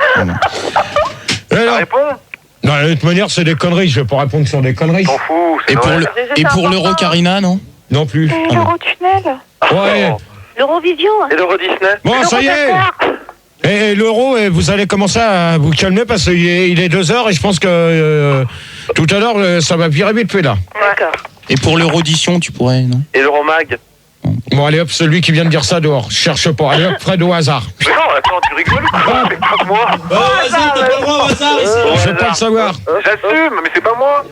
Speaker 6: Réponds.
Speaker 1: Non, de toute manière, c'est des conneries. Je vais pas répondre sur des conneries.
Speaker 6: T'en fous.
Speaker 10: Et pour l'Euro-Carina, non?
Speaker 1: Non plus.
Speaker 9: L'Euro-tunnel.
Speaker 1: Ouais.
Speaker 7: L'Eurovision.
Speaker 5: Et l'Euro Disney.
Speaker 1: Bon, ça y est. Et l'euro, vous allez commencer à vous calmer parce qu'il est 2h et je pense que tout à l'heure, ça va virer vite fait là.
Speaker 7: D'accord.
Speaker 10: Et pour l'Eurodition, tu pourrais, non?
Speaker 5: Et l'Euromag.
Speaker 1: Bon, allez hop, celui qui vient de dire ça dehors. Je cherche pas. Allez hop, Fred au hasard.
Speaker 6: Mais non, attends, tu rigoles ou quoi? C'est pas moi.
Speaker 8: Vas-y, t'as pas le droit au hasard ici.
Speaker 1: Je veux pas le savoir.
Speaker 6: J'assume, mais c'est pas moi.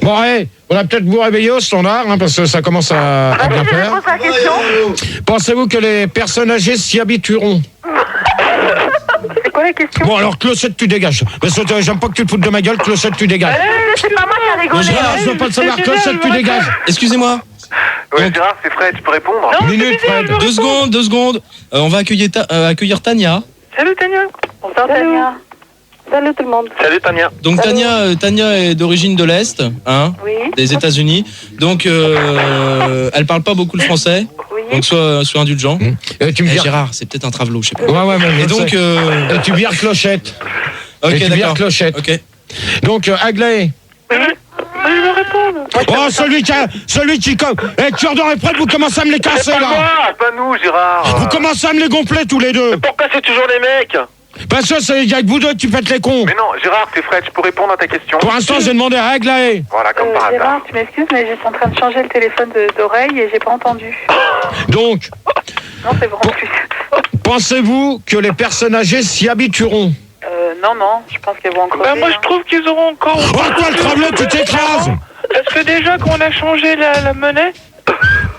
Speaker 1: Bon, allez, on va peut-être vous réveiller au standard, hein, parce que ça commence à bien faire.
Speaker 2: Je pose la question.
Speaker 1: Pensez-vous que les personnes âgées s'y habitueront?
Speaker 9: C'est quoi la question?
Speaker 1: Bon, alors, Clochette, tu dégages. Parce que j'aime pas que tu te foutes de ma gueule, Clochette, tu dégages.
Speaker 2: C'est pas moi qui a rigolé.
Speaker 1: Je veux pas le savoir, Clochette, tu dégages.
Speaker 8: Excusez-moi.
Speaker 6: Ouais, Gérard, c'est Fred, tu peux répondre?
Speaker 1: Minute, Fred.
Speaker 8: 2 secondes. On va accueillir Tania.
Speaker 2: Salut Tania.
Speaker 9: Bonsoir Tania. Salut tout le monde.
Speaker 6: Salut Tania.
Speaker 8: Donc Tania est d'origine de l'Est, hein,
Speaker 9: Oui.
Speaker 8: des États-Unis. Donc elle parle pas beaucoup le français.
Speaker 9: Oui.
Speaker 8: Donc sois indulgent.
Speaker 1: Tu me vires.
Speaker 8: Gérard, c'est peut-être un travelot, je sais pas.
Speaker 1: Ouais, mais
Speaker 8: Et donc
Speaker 1: Et tu vires Clochette.
Speaker 8: OK,
Speaker 1: Et tu vires
Speaker 8: d'accord.
Speaker 1: Clochette.
Speaker 8: OK.
Speaker 1: Donc, Aglaé.
Speaker 2: Je veux répondre.
Speaker 1: Oh, celui qui comme. Tu redonnes Fred, vous commencez à me les casser,
Speaker 6: Pas
Speaker 1: là.
Speaker 6: moi, pas nous, Gérard.
Speaker 1: Vous commencez à me les gonfler, tous les deux.
Speaker 5: Pourquoi c'est toujours les mecs?
Speaker 1: Parce que il y a que vous deux qui faites les cons.
Speaker 6: Mais non, Gérard, c'est Fred, je peux répondre à ta question?
Speaker 1: Pour l'instant, j'ai demandé à Aglaé.
Speaker 6: Voilà, comme par hasard.
Speaker 9: Gérard, tu m'excuses, mais j'étais en train de changer le téléphone d'oreille et j'ai pas entendu.
Speaker 1: Donc,
Speaker 9: Non, c'est vraiment plus.
Speaker 1: pensez-vous que les personnes âgées s'y habitueront?
Speaker 9: Non, je pense qu'elles vont encore.
Speaker 2: Bah moi je trouve qu'ils auront encore.
Speaker 1: Oh, toi, le travelot, tu t'écrases.
Speaker 2: Parce que déjà qu'on a changé la monnaie,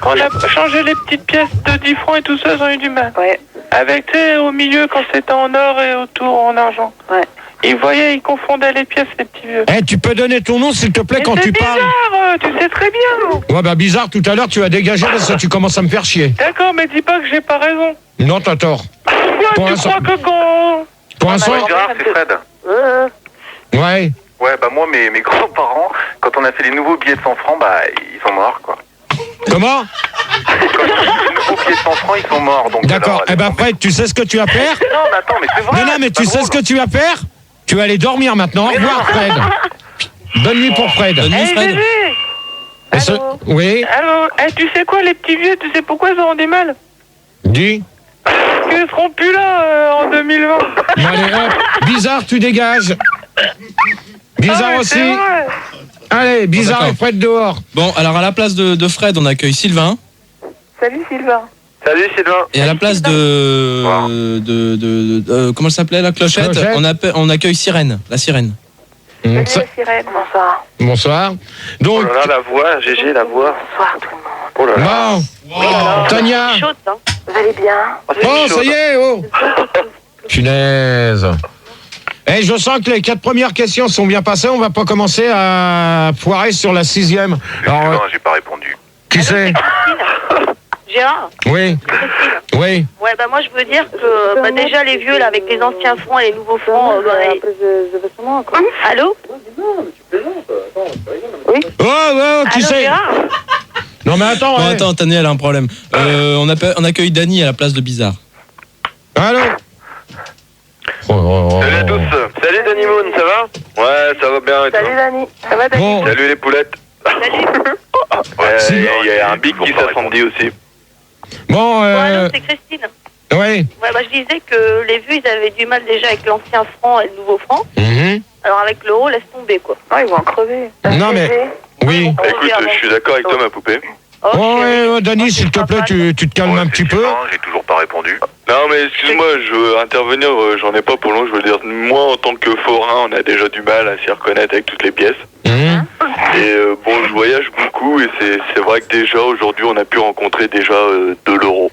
Speaker 2: qu'on a changé les petites pièces de 10 francs et tout ça, ils ont eu du mal.
Speaker 9: Ouais.
Speaker 2: Avec, tu sais, au milieu quand c'était en or et autour en argent.
Speaker 9: Ouais.
Speaker 2: Ils voyaient, ils confondaient les pièces, les petits vieux.
Speaker 1: Tu peux donner ton nom, s'il te plaît,
Speaker 2: Mais
Speaker 1: quand
Speaker 2: c'est
Speaker 1: tu parles.
Speaker 2: bizarre, tu sais très bien.
Speaker 1: Ouais, bah bizarre, tout à l'heure, tu as dégagé parce que tu commences à me faire chier.
Speaker 2: D'accord, mais dis pas que j'ai pas raison.
Speaker 1: Non, t'as tort. Pour
Speaker 2: Tu
Speaker 1: l'instant-
Speaker 2: crois que quand...
Speaker 1: Pour l'instant,
Speaker 6: Gérard, c'est Fred.
Speaker 1: ouais.
Speaker 6: Ouais, bah moi, mes grands-parents, quand on a fait les nouveaux billets de 100 francs, bah ils sont morts, quoi.
Speaker 1: Comment?
Speaker 6: Quand on a fait les nouveaux billets de 100 francs, ils sont morts, donc...
Speaker 1: D'accord.
Speaker 6: alors,
Speaker 1: Fred, tu sais ce que tu vas faire?
Speaker 6: Non, mais attends, mais c'est vrai.
Speaker 1: Non, mais
Speaker 6: c'est
Speaker 1: tu
Speaker 6: pas
Speaker 1: sais
Speaker 6: drôle.
Speaker 1: ce que tu vas faire? Tu vas aller dormir maintenant. Au revoir, Fred. Bonne nuit pour Fred.
Speaker 8: Bonne nuit,
Speaker 2: Hey
Speaker 8: Fred.
Speaker 2: bébé.
Speaker 1: Et ce- Oui,
Speaker 2: Allô, tu sais quoi, les petits vieux, tu sais pourquoi ils auront du mal?
Speaker 1: dis.
Speaker 2: Qu'ils seront plus là en 2020.
Speaker 1: Bon, allez, hop. Bizarre, tu dégages. Bizarre
Speaker 2: Ah, mais
Speaker 1: aussi.
Speaker 2: c'est vrai.
Speaker 1: Allez, bizarre
Speaker 8: D'accord.
Speaker 1: et Fred dehors.
Speaker 8: Bon, alors à la place de Fred, on accueille Sylvain.
Speaker 9: Salut Sylvain.
Speaker 5: Salut Sylvain.
Speaker 8: Et à la place de comment elle s'appelait la Clochette,
Speaker 1: Clochette.
Speaker 8: on accueille Sirène, la sirène.
Speaker 9: Salut
Speaker 1: Ça-
Speaker 9: la sirène. Bonsoir.
Speaker 1: Bonsoir.
Speaker 5: Oh
Speaker 1: Donc,
Speaker 5: là là, la voix, GG, la voix.
Speaker 9: Bonsoir tout le monde.
Speaker 5: Oh là là.
Speaker 1: bon, Tania.
Speaker 7: Chaude, hein.
Speaker 9: Vous allez bien?
Speaker 1: Oh, ça y est, oh. Punaise. Je sens que les 4 premières questions sont bien passées. On va pas commencer à foirer sur la 6e. Alors,
Speaker 6: Non, j'ai pas répondu.
Speaker 1: qui c'est?
Speaker 7: Gérard.
Speaker 1: Oui. Oui.
Speaker 7: Ouais, bah moi je veux dire que déjà les vieux là avec les anciens francs et les nouveaux francs. Allô?
Speaker 1: Oh, qui
Speaker 7: Allô,
Speaker 1: c'est?
Speaker 7: Gérard?
Speaker 1: Non, mais attends.
Speaker 8: Bon,
Speaker 1: ouais.
Speaker 8: attends, Tania, elle a un problème. On accueille Dany à la place de Bizarre.
Speaker 1: Allô?
Speaker 5: Salut à tous. Salut Danny Moon, ça va? Ouais, ça va bien et toi?
Speaker 2: Salut Dani. Ça va Dani?
Speaker 1: Bon,
Speaker 5: Salut les poulettes.
Speaker 7: Salut.
Speaker 5: Ouais, il y a un big qui s'attendit aussi.
Speaker 1: bon,
Speaker 7: Bon, allô, c'est Christine.
Speaker 1: oui.
Speaker 7: Ouais, bah je disais que les vieux ils avaient du mal déjà avec l'ancien franc et le nouveau franc.
Speaker 1: Mhm.
Speaker 7: Alors avec l'euro, laisse tomber quoi.
Speaker 9: Oh, ils vont en crever.
Speaker 1: Non, mais, oui.
Speaker 5: Écoute, je suis d'accord avec toi ma poupée.
Speaker 7: Oh,
Speaker 1: Oh,
Speaker 7: chérie.
Speaker 1: ouais, Dany, s'il te plaît, tu te calmes un petit peu.
Speaker 6: J'ai toujours pas répondu.
Speaker 3: Non mais excuse-moi, je veux intervenir, j'en ai pas pour long, je veux dire, moi en tant que forain, on a déjà du mal à s'y reconnaître avec toutes les pièces.
Speaker 1: Mhm.
Speaker 3: Et bon, je voyage beaucoup et c'est vrai que déjà aujourd'hui on a pu rencontrer déjà de l'euro.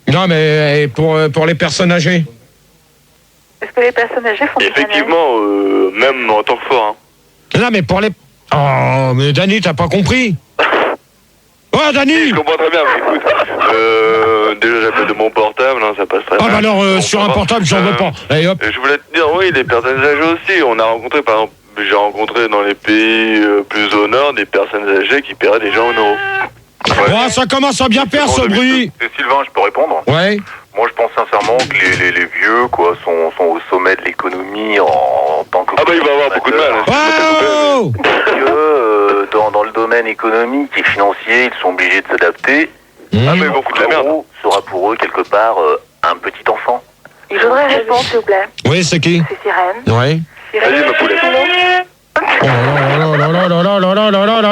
Speaker 1: Non, mais pour les personnes âgées.
Speaker 9: Est-ce que les personnes âgées font du
Speaker 3: Effectivement, même en tant que forain.
Speaker 1: Non, mais pour les... Oh, mais Dany, t'as pas compris? Oh, Oh, Dany!
Speaker 3: Je comprends très bien, mais écoute, déjà j'appelle de mon portable, hein, ça passe très bien.
Speaker 1: Ah, bah alors, sur un portable, j'en veux pas. Allez, hop.
Speaker 3: Je voulais te dire, oui, les personnes âgées aussi. On a rencontré, par exemple, j'ai rencontré dans les pays plus au nord des personnes âgées qui paieraient des gens en euros.
Speaker 1: Ouais, ça commence à bien faire ce bruit.
Speaker 6: Et Sylvain, je peux répondre?
Speaker 1: Ouais.
Speaker 6: Moi, je pense sincèrement que les vieux, quoi, sont au sommet de l'économie en tant que...
Speaker 3: Ah bah, il va avoir beaucoup de mal.
Speaker 1: Oh!
Speaker 6: Dans le domaine économique et financier, ils sont obligés de s'adapter.
Speaker 3: Ah mais ils vont foutre la merde.
Speaker 6: Sera pour eux, quelque part, un petit enfant.
Speaker 2: Je voudrais répondre, s'il vous plaît.
Speaker 1: Oui, c'est qui?
Speaker 2: C'est Sirène.
Speaker 1: Ouais.
Speaker 3: Vas-y, ma poulette.
Speaker 1: Oh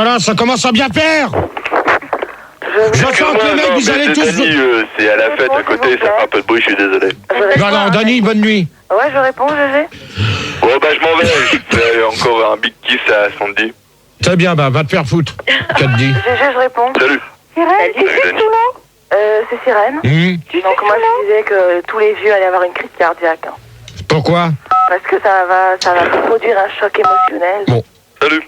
Speaker 1: là, ça commence à bien faire. Je sens que les mecs, vous allez tous...
Speaker 3: Dany, c'est à la fête à côté, ça fait un peu de bruit, je suis désolé.
Speaker 1: Non, Dany, bonne nuit.
Speaker 2: Ouais, je réponds, GG.
Speaker 3: Bon, bah, je m'en vais. Je fais encore un big kiss à Sandy.
Speaker 1: Très bien, bah, va te faire foutre. Qu'as-tu dit?
Speaker 2: GG, je réponds.
Speaker 3: Salut.
Speaker 2: Sirène, c'est Sirène. Donc, moi, je disais que tous les vieux allaient avoir une crise cardiaque.
Speaker 1: Pourquoi?
Speaker 2: Parce que ça va produire un choc émotionnel.
Speaker 1: Bon.
Speaker 3: Salut.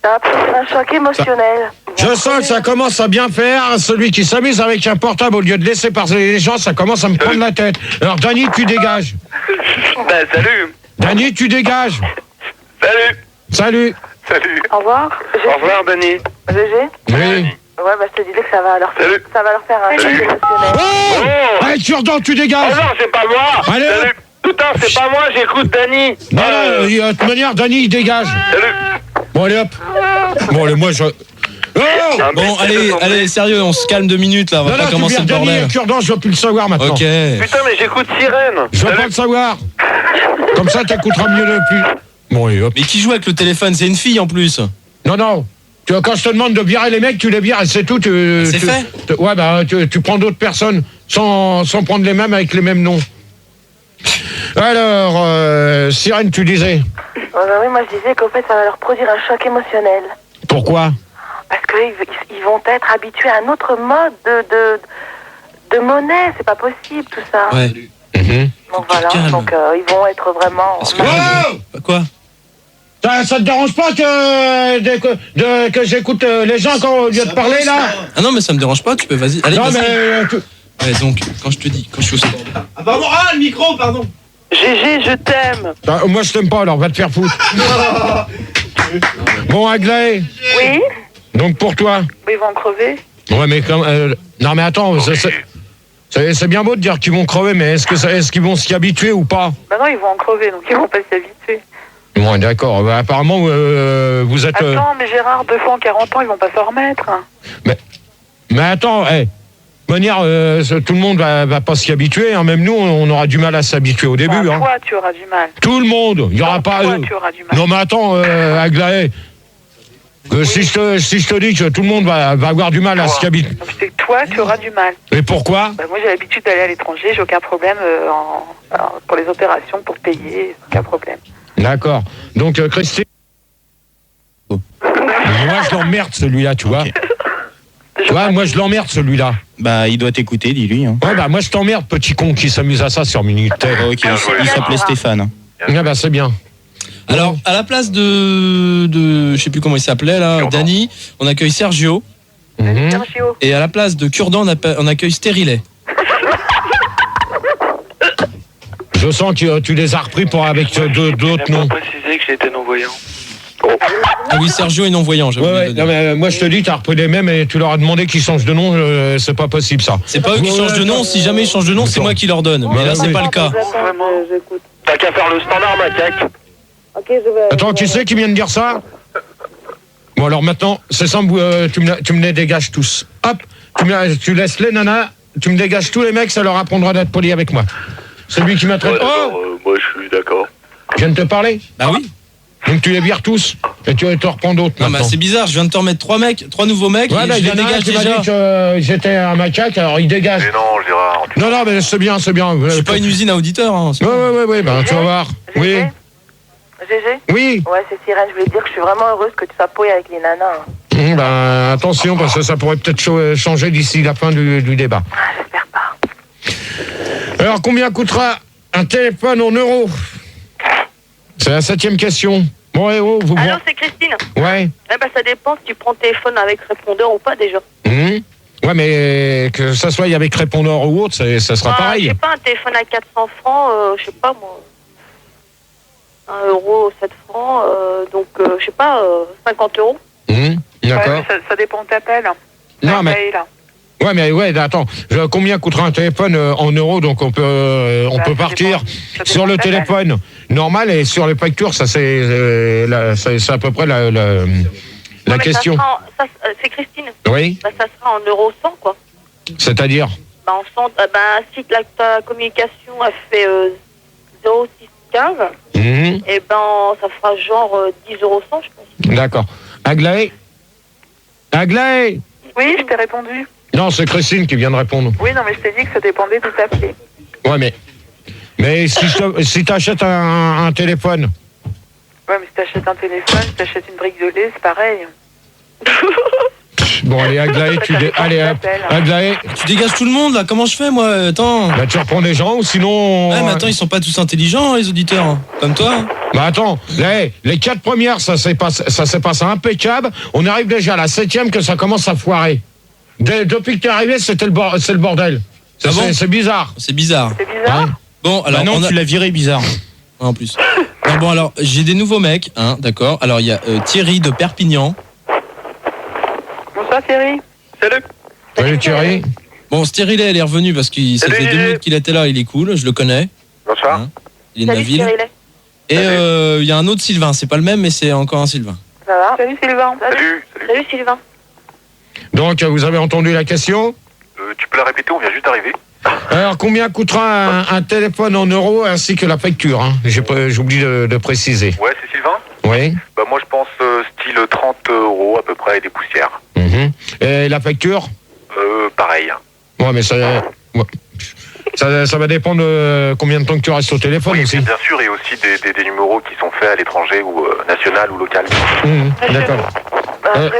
Speaker 2: Ça va produire un choc émotionnel.
Speaker 1: Je sens que ça commence à bien faire. Celui qui s'amuse avec un portable au lieu de laisser parler les gens, ça commence à me prendre la tête. Alors, Dany, tu dégages.
Speaker 3: Bah, salut.
Speaker 1: Dany, tu dégages.
Speaker 3: Salut.
Speaker 1: Salut.
Speaker 3: Salut.
Speaker 2: Au revoir.
Speaker 3: Au revoir, Dany.
Speaker 2: GG.
Speaker 1: Oui.
Speaker 2: Ouais, bah, je te disais que ça va leur faire un choc émotionnel.
Speaker 1: Oh! Allez, Cure-dent, tu dégages.
Speaker 3: Oh non, c'est pas moi.
Speaker 1: Allez.
Speaker 3: Salut. Putain, c'est pas moi, j'écoute Dany.
Speaker 1: Non, de toute manière, Dany, il dégage.
Speaker 3: Salut.
Speaker 1: Bon, allez, hop. Bon, allez, moi, je... Oh!
Speaker 8: Bon, allez, sérieux, on se calme 2 minutes là, on va pas commencer le bordel.
Speaker 1: Dany, Cure-dent, je veux plus le savoir maintenant.
Speaker 8: Ok.
Speaker 3: Putain, mais j'écoute Sirène.
Speaker 1: Je veux pas le savoir. Comme ça, t'écouteras mieux le plus. Bon, allez, hop.
Speaker 8: Mais qui joue avec le téléphone? C'est une fille en plus.
Speaker 1: Non. Tu vois, quand je te demande de virer les mecs, tu les vires et c'est tout.
Speaker 8: C'est fait.
Speaker 1: Ouais, bah, tu prends d'autres personnes sans prendre les mêmes avec les mêmes noms. Alors, Sirène, tu disais?
Speaker 2: Bah oui, moi je disais qu'en fait ça va leur produire un choc émotionnel.
Speaker 1: Pourquoi?
Speaker 2: Parce qu'ils vont être habitués à un autre mode de monnaie, c'est pas possible tout ça.
Speaker 8: Ouais.
Speaker 2: Donc voilà, donc ils vont être vraiment...
Speaker 8: Quoi?
Speaker 1: Ça te dérange pas que j'écoute les gens quand au lieu de parler là?
Speaker 8: Ah non, mais ça me dérange pas, tu peux, vas-y. Allez,
Speaker 1: non,
Speaker 8: vas-y.
Speaker 1: mais...
Speaker 8: Ouais, donc, quand je suis au sport.
Speaker 11: Ah bah le micro, pardon.
Speaker 2: GG, je t'aime.
Speaker 1: Moi je t'aime pas, alors va te faire foutre. Bon, Aglaé.
Speaker 2: Oui.
Speaker 1: Donc pour toi.
Speaker 2: Ils vont crever.
Speaker 1: Ouais, mais comme... non, mais attends, c'est bien beau de dire qu'ils vont crever, mais est-ce qu'ils vont s'y habituer ou pas?
Speaker 2: Bah non, ils vont en crever, donc ils vont pas s'y habituer.
Speaker 1: Bon, d'accord. Bah, apparemment, vous êtes...
Speaker 2: Attends, mais Gérard, 2 fois en 40 ans, ils vont pas s'en remettre.
Speaker 1: Mais attends, de manière, tout le monde va pas s'y habituer. Hein. Même nous, on aura du mal à s'habituer au début.
Speaker 2: Toi, tu auras du mal.
Speaker 1: Tout le monde. Il y aura pas...
Speaker 2: Toi, tu auras du mal.
Speaker 1: Non, mais attends, Aglaé. Si je te dis que tout le monde va avoir du mal à s'y habituer.
Speaker 2: C'est que toi, tu auras du mal.
Speaker 1: Et pourquoi?
Speaker 2: Moi, j'ai l'habitude d'aller à l'étranger. J'ai aucun problème pour les opérations, pour payer. Aucun problème.
Speaker 1: D'accord. Donc, Christine... Moi, je l'emmerde, celui-là, tu vois. Tu vois, moi, je l'emmerde, celui-là.
Speaker 10: Bah, il doit t'écouter, dis-lui. Hein.
Speaker 1: Ouais, bah, moi, je t'emmerde, petit con qui s'amuse à ça sur Minitel.
Speaker 10: Ok, il s'appelait Stéphane.
Speaker 1: Ah, bah, c'est bien.
Speaker 8: Alors, à la place de je sais plus comment il s'appelait là, Dany, on accueille Sergio.
Speaker 2: Sergio.
Speaker 8: Et à la place de Cure-dent, on accueille Stérilet.
Speaker 1: Je sens que tu les as repris avec d'autres noms.
Speaker 3: Je n'ai pas précisé que j'étais non-voyant.
Speaker 8: Ah oui, Sergio est non-voyant.
Speaker 1: Ouais, non, mais moi je te dis, tu as repris les mêmes et tu leur as demandé qu'ils changent de nom, c'est pas possible ça.
Speaker 8: C'est pas eux qui changent de nom, si jamais ils changent de nom, c'est moi qui leur donne. Mais là, c'est pas le cas.
Speaker 3: T'as qu'à faire le standard, macaque.
Speaker 1: Attends, qui c'est qui vient de dire ça? Bon, alors maintenant, c'est simple, tu me les dégages tous. Hop, tu laisses les nanas, tu me dégages tous les mecs, ça leur apprendra d'être poli avec moi. C'est lui qui m'a traité.
Speaker 3: Moi, je suis d'accord.
Speaker 1: Je viens de te parler?
Speaker 8: Bah oui.
Speaker 1: Donc tu les vires tous et tu te reprends d'autres.
Speaker 8: Non, bah c'est bizarre, je viens de te remettre 3 nouveaux mecs,
Speaker 1: ouais,
Speaker 8: et je les dégage déjà.
Speaker 1: Il m'a dit que j'étais un macaque, alors il dégage.
Speaker 6: Mais non, Gérard.
Speaker 1: Non, mais c'est bien.
Speaker 8: Je suis pas une usine à auditeurs. Hein,
Speaker 1: ouais, ben tu vas voir. Oui.
Speaker 2: GG?
Speaker 1: Oui.
Speaker 2: Ouais, c'est Sirène, je voulais dire que je suis vraiment heureuse que tu sois poé avec les nanas.
Speaker 1: Ben, attention, parce que ça pourrait peut-être changer d'ici la fin du débat.
Speaker 2: J'espère pas.
Speaker 1: Alors, combien coûtera un téléphone en euros? C'est la 7e question. Bon, vous...
Speaker 7: Allô, c'est Christine.
Speaker 1: Ouais.
Speaker 7: Eh ben, ça dépend si tu prends le téléphone avec répondeur ou pas, déjà.
Speaker 1: Ouais, mais que ça soit avec répondeur ou autre, ça sera pareil.
Speaker 7: Je sais pas, un téléphone à 400 francs, je sais pas, moi... 1 euro, 7 francs, donc, je sais pas, 50 euros.
Speaker 1: D'accord.
Speaker 9: Ouais, ça dépend de t'appelles.
Speaker 1: Non, mais... attends, combien coûtera un téléphone en euros? Donc on peut partir sur le téléphone normal et sur les factures, ça c'est à peu près la question.
Speaker 7: C'est Christine.
Speaker 1: Oui.
Speaker 7: Bah, ça sera en euros 100, quoi.
Speaker 1: C'est-à-dire?
Speaker 7: Bah, si ta communication a fait 0,615, et ben ça fera genre 10 euros 100, je pense.
Speaker 1: D'accord. Aglaé?
Speaker 9: Oui, je t'ai répondu.
Speaker 1: Non, c'est Christine qui vient de répondre.
Speaker 9: Oui, non, mais je t'ai dit que ça dépendait d'où t'appelais.
Speaker 1: Ouais, mais si t'achètes un téléphone.
Speaker 9: Ouais, mais si t'achètes un téléphone, si t'achètes une brique de lait, c'est pareil.
Speaker 1: Bon, allez, Aglaé, Aglaé.
Speaker 8: Tu dégages tout le monde, là. Comment je fais, moi? Attends.
Speaker 1: Bah, tu reprends des gens ou sinon...
Speaker 8: Ouais, mais attends, ils sont pas tous intelligents, les auditeurs. Hein, comme toi.
Speaker 1: Bah, attends. Les 4 premières, ça s'est passé impeccable. On arrive déjà à la 7e que ça commence à foirer. Depuis que t'es arrivé, c'est le bordel. C'est bizarre.
Speaker 8: C'est bizarre.
Speaker 9: C'est bizarre.
Speaker 1: Ouais.
Speaker 8: Bon, alors...
Speaker 10: Bah non, tu l'as viré bizarre.
Speaker 8: En plus. Non, bon, alors, j'ai des nouveaux mecs, hein, d'accord. Alors, il y a Thierry de Perpignan.
Speaker 9: Bonsoir Thierry.
Speaker 1: Salut Thierry.
Speaker 8: Bon, ce Thierry là, elle est revenu parce qu'il ça fait 2 minutes qu'il était là, il est cool, je le connais.
Speaker 5: Bonsoir.
Speaker 8: Hein, il est de ma ville.
Speaker 7: Thierry.
Speaker 8: Et il y a un autre Sylvain, c'est pas le même, mais c'est encore un Sylvain.
Speaker 9: Ça va? Salut Sylvain.
Speaker 7: Salut Sylvain.
Speaker 1: Donc, vous avez entendu la question?
Speaker 6: Tu peux la répéter, on vient juste d'arriver.
Speaker 1: Alors, combien coûtera un téléphone en euros ainsi que la facture, hein? J'ai oublié de préciser.
Speaker 6: Ouais, c'est Sylvain.
Speaker 1: Oui.
Speaker 6: Bah moi je pense style 30 € à peu près et des poussières.
Speaker 1: Et la facture?
Speaker 6: Pareil.
Speaker 1: Ouais, mais ça va dépendre de combien de temps que tu restes au téléphone aussi.
Speaker 6: Bien sûr, et aussi des numéros qui sont faits à l'étranger ou national ou local.
Speaker 1: D'accord.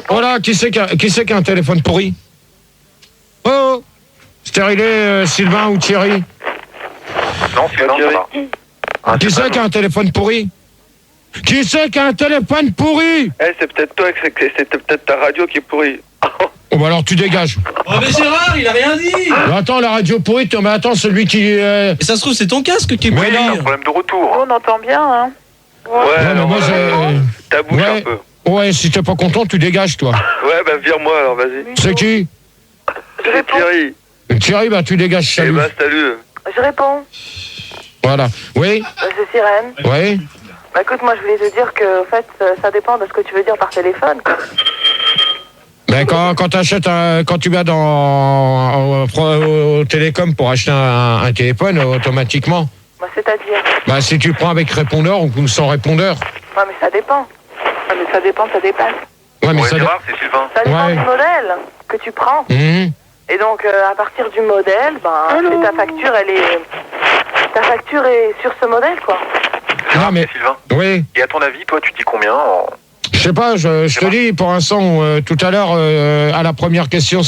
Speaker 1: Voilà, qui c'est qui a un téléphone pourri? Oh, stérilé, Sylvain ou Thierry?
Speaker 6: Non, Sylvain, ça va.
Speaker 1: Qui c'est qui a un téléphone pourri? Qui c'est qui a un téléphone pourri?
Speaker 3: C'est peut-être toi, c'est peut-être ta radio qui est pourrie.
Speaker 1: Oh bah alors tu dégages.
Speaker 11: Oh mais Gérard, il a rien dit.
Speaker 1: Mais attends, la radio pourrie, mais attends, celui qui...
Speaker 8: Et ça se trouve, c'est ton casque qui est pourri.
Speaker 6: Oui, un problème de retour.
Speaker 9: On entend bien, hein.
Speaker 3: Ouais,
Speaker 1: mais moi
Speaker 3: ta bouche un peu.
Speaker 1: Ouais, si t'es pas content, tu dégages, toi.
Speaker 3: Ouais, bah vire-moi alors, vas-y.
Speaker 1: C'est qui?
Speaker 3: C'est Thierry.
Speaker 1: Thierry, bah tu dégages,
Speaker 3: Eh
Speaker 1: salut.
Speaker 3: bah salut.
Speaker 2: Je réponds.
Speaker 1: Voilà. Oui?
Speaker 2: C'est Sirène.
Speaker 1: Oui?
Speaker 2: Bah écoute, moi je voulais te dire que en fait, ça dépend de ce que tu veux dire par téléphone, quoi.
Speaker 1: Ben quand tu vas au télécom pour acheter un téléphone, automatiquement.
Speaker 2: Bah c'est-à-dire?
Speaker 1: Bah si tu prends avec répondeur ou sans répondeur.
Speaker 2: Ouais, mais ça dépend.
Speaker 9: Ouais, mais ça dépend, ça dépasse.
Speaker 1: Ouais, mais
Speaker 6: c'est Sylvain.
Speaker 2: Ça dépend du modèle que tu prends. Et donc à partir du modèle, ta facture est sur ce modèle, quoi.
Speaker 1: Ah mais
Speaker 6: Sylvain.
Speaker 1: Oui.
Speaker 6: Et à ton avis, toi, tu dis combien
Speaker 1: Je sais pas, je te dis, pour l'instant, tout à l'heure, à la première question,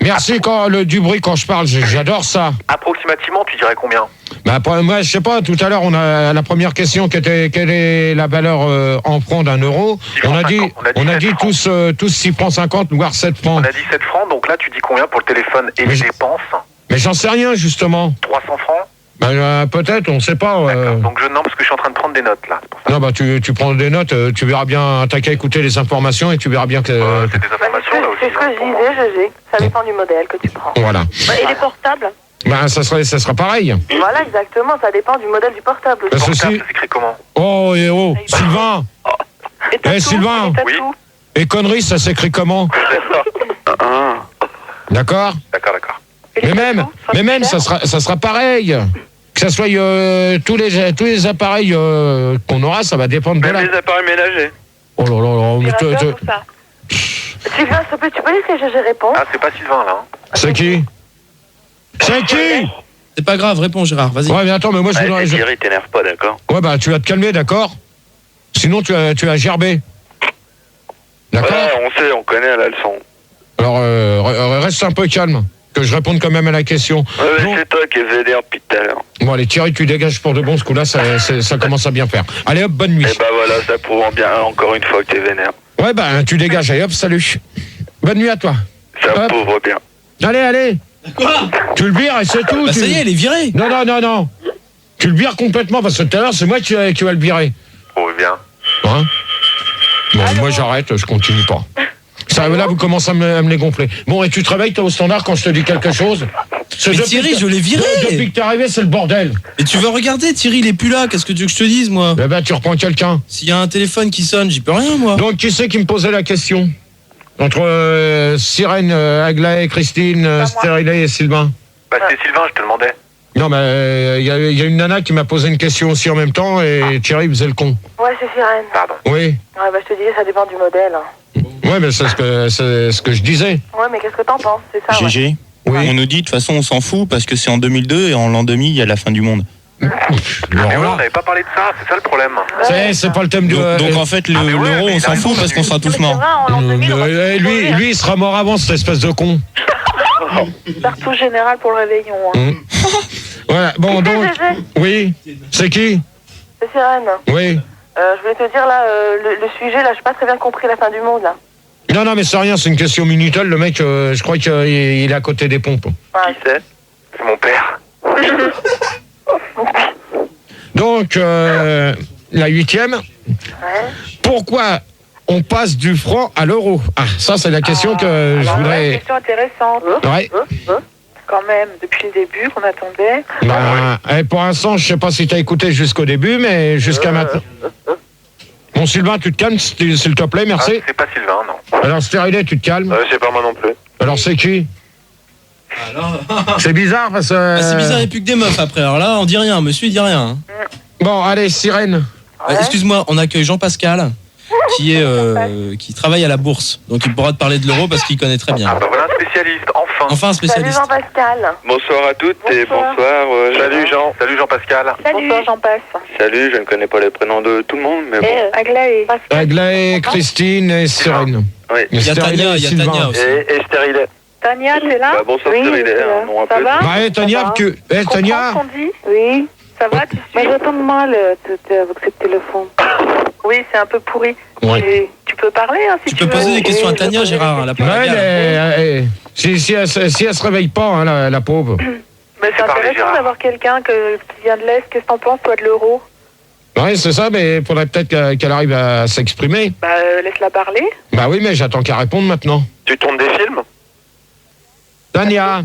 Speaker 1: merci du bruit quand je parle, j'adore ça.
Speaker 6: Approximativement, tu dirais combien?
Speaker 1: Bah, moi, je sais pas, tout à l'heure, on a la première question qui était quelle est la valeur en francs d'un euro. On a dit tous 6 francs 50, voire 7 francs.
Speaker 6: On a dit 7 francs, donc là, tu dis combien pour le téléphone et les dépenses?
Speaker 1: Mais j'en sais rien, justement.
Speaker 6: 300 francs?
Speaker 1: Bah, peut-être, on sait pas.
Speaker 6: Donc non, parce que je suis en train de prendre des notes, là.
Speaker 1: Non, bah, tu prends des notes, tu verras bien, t'as qu'à écouter les informations et tu verras bien que...
Speaker 6: c'est des informations, là aussi.
Speaker 2: C'est ce que je disais, GG. Ça dépend du modèle que tu prends.
Speaker 1: Voilà.
Speaker 2: Et les portables?
Speaker 1: Bah, ça sera pareil.
Speaker 2: Voilà, exactement, ça dépend du modèle du portable.
Speaker 6: Le portable, ça s'écrit comment?
Speaker 1: Oh, Sylvain. Sylvain.
Speaker 6: Oui.
Speaker 1: Et conneries, ça s'écrit comment? D'accord. Mais même, ça sera pareil. Que ça soit tous les appareils qu'on aura, ça va dépendre de là.
Speaker 3: Même les appareils ménagers.
Speaker 1: Oh là là là.
Speaker 2: Sylvain, s'il te plaît, tu peux laisser GG répondre?
Speaker 6: Ah, c'est pas Sylvain, là.
Speaker 1: C'est qui? C'est qui?
Speaker 8: C'est pas grave, réponds Gérard, vas-y.
Speaker 1: Ouais, mais attends, mais moi je...
Speaker 5: Thierry, t'énerve pas, d'accord?
Speaker 1: Ouais, bah tu vas te calmer, d'accord? Sinon tu as gerbé. D'accord?
Speaker 3: Ouais, on sait, on connaît la leçon.
Speaker 1: Alors, reste un peu calme. Que je réponde quand même à la question.
Speaker 3: Ouais, bon. C'est toi qui es vénère depuis tout à l'heure.
Speaker 1: Bon, allez, Thierry, tu dégages pour de bon. Ce coup-là, ça commence à bien faire. Allez, hop, bonne nuit.
Speaker 3: Et bah voilà, ça prouve bien encore une fois que t'es vénère.
Speaker 1: Ouais, bah, tu dégages. Allez, hop, salut. Bonne nuit à toi.
Speaker 3: Ça prouve bien.
Speaker 1: Allez. Quoi? Tu le vires et c'est tout.
Speaker 8: Bah, ça y est, elle est virée.
Speaker 1: Non. Tu le vires complètement parce que tout à l'heure, c'est moi qui va le virer.
Speaker 6: Prouve bien.
Speaker 1: Hein? Bon, moi, j'arrête, je continue pas. Ça, là, vous commencez à me les gonfler. Bon, et tu te réveilles, t'es au standard quand je te dis quelque chose?
Speaker 8: Mais Thierry, je l'ai viré.
Speaker 1: Depuis que t'es arrivé, c'est le bordel.
Speaker 8: Et tu veux regarder, Thierry, il est plus là. Qu'est-ce que tu veux que je te dise, moi?
Speaker 1: Eh ben, tu reprends quelqu'un.
Speaker 8: S'il y a un téléphone qui sonne, j'y peux rien, moi.
Speaker 1: Donc, qui c'est qui me posait la question? Entre Sirène, Aglaé, Christine, Stérilé et Sylvain?
Speaker 6: Bah, c'est Sylvain, je te demandais.
Speaker 1: Non, mais il y a une nana qui m'a posé une question aussi en même temps et Thierry faisait le con.
Speaker 2: Ouais, c'est Sirène.
Speaker 6: Pardon.
Speaker 1: Oui.
Speaker 2: Ouais, bah je te disais, ça dépend du modèle.
Speaker 1: Ouais, mais c'est ce que je disais.
Speaker 2: Ouais, mais qu'est-ce que t'en penses? C'est ça,
Speaker 10: GG.
Speaker 1: Oui.
Speaker 10: On nous dit, de toute façon, on s'en fout parce que c'est en 2002 et en l'an 2000, il y a la fin du monde.
Speaker 6: Mais on n'avait pas parlé de ça, c'est ça le problème.
Speaker 1: C'est pas le thème du...
Speaker 10: Donc en fait, l'euro, on s'en fout parce qu'on sera tous morts.
Speaker 1: Lui, il sera mort avant, cette espèce de con.
Speaker 9: Partout général pour le réveillon. Hein.
Speaker 1: Voilà, bon, donc... Oui, c'est qui?
Speaker 2: C'est Sirène.
Speaker 1: Oui.
Speaker 2: Je voulais te dire, là, le sujet, là, j'ai pas très bien compris la fin du monde, là.
Speaker 1: Non, mais c'est rien, c'est une question Minitel. Le mec, je crois qu'il est à côté des pompes.
Speaker 6: Qui c'est? C'est mon père.
Speaker 1: Donc, la 8e.
Speaker 2: Ouais.
Speaker 1: Pourquoi on passe du franc à l'euro? Ah, ça, c'est la question que je voudrais...
Speaker 9: Une question intéressante.
Speaker 1: Ouais.
Speaker 9: Quand même, depuis le début qu'on attendait.
Speaker 1: Pour l'instant, je sais pas si tu as écouté jusqu'au début, mais jusqu'à maintenant... Bon, Sylvain, tu te calmes, s'il te plaît, merci.
Speaker 6: C'est pas Sylvain, non.
Speaker 1: Alors, Stérilé, tu te calmes.
Speaker 3: C'est pas moi non plus.
Speaker 1: Alors, c'est qui? C'est bizarre parce que...
Speaker 8: C'est bizarre, il n'y a plus que des meufs après. Alors là, on dit rien, monsieur, il dit rien.
Speaker 1: Bon, allez, Sirène.
Speaker 8: Excuse-moi, on accueille Jean-Pascal, qui travaille à la bourse. Donc il pourra te parler de l'euro parce qu'il connaît très bien.
Speaker 6: Ah bah voilà un spécialiste, enfin.
Speaker 8: Enfin un spécialiste.
Speaker 2: Salut Jean-Pascal.
Speaker 3: Bonsoir à toutes et bonsoir.
Speaker 6: Salut Jean. Salut Jean-Pascal.
Speaker 9: Bonsoir Jean-Passe.
Speaker 3: Salut, je ne connais pas les prénoms de tout le monde, mais bon.
Speaker 9: Aglaé.
Speaker 1: Aglaé, Christine et Sirène.
Speaker 3: Oui.
Speaker 8: Il y a Tania aussi.
Speaker 3: Et Stérilé.
Speaker 9: Tania, t'es là?
Speaker 3: Bah, bonsoir Stérilé, un nom un
Speaker 9: Ça
Speaker 3: peu.
Speaker 9: va?
Speaker 1: Bah, Tania, Tania.
Speaker 9: Qu'on dit? Oui. Ça va, tu suis? Mais j'entends mal avec ce téléphone. Oui, c'est un peu pourri.
Speaker 1: Ouais.
Speaker 9: Tu peux parler, hein, si tu veux.
Speaker 8: Tu peux poser des questions à Tania, Gérard.
Speaker 1: Si elle se réveille pas, hein, la pauvre.
Speaker 9: Mais c'est intéressant d'avoir quelqu'un qui vient de l'Est. Qu'est-ce que t'en penses, toi, de l'euro?
Speaker 1: Oui, c'est ça, mais il faudrait peut-être qu'elle arrive à s'exprimer.
Speaker 9: Bah, laisse-la parler.
Speaker 1: Bah oui, mais j'attends qu'elle réponde maintenant.
Speaker 6: Tu tournes des films?
Speaker 1: Tania,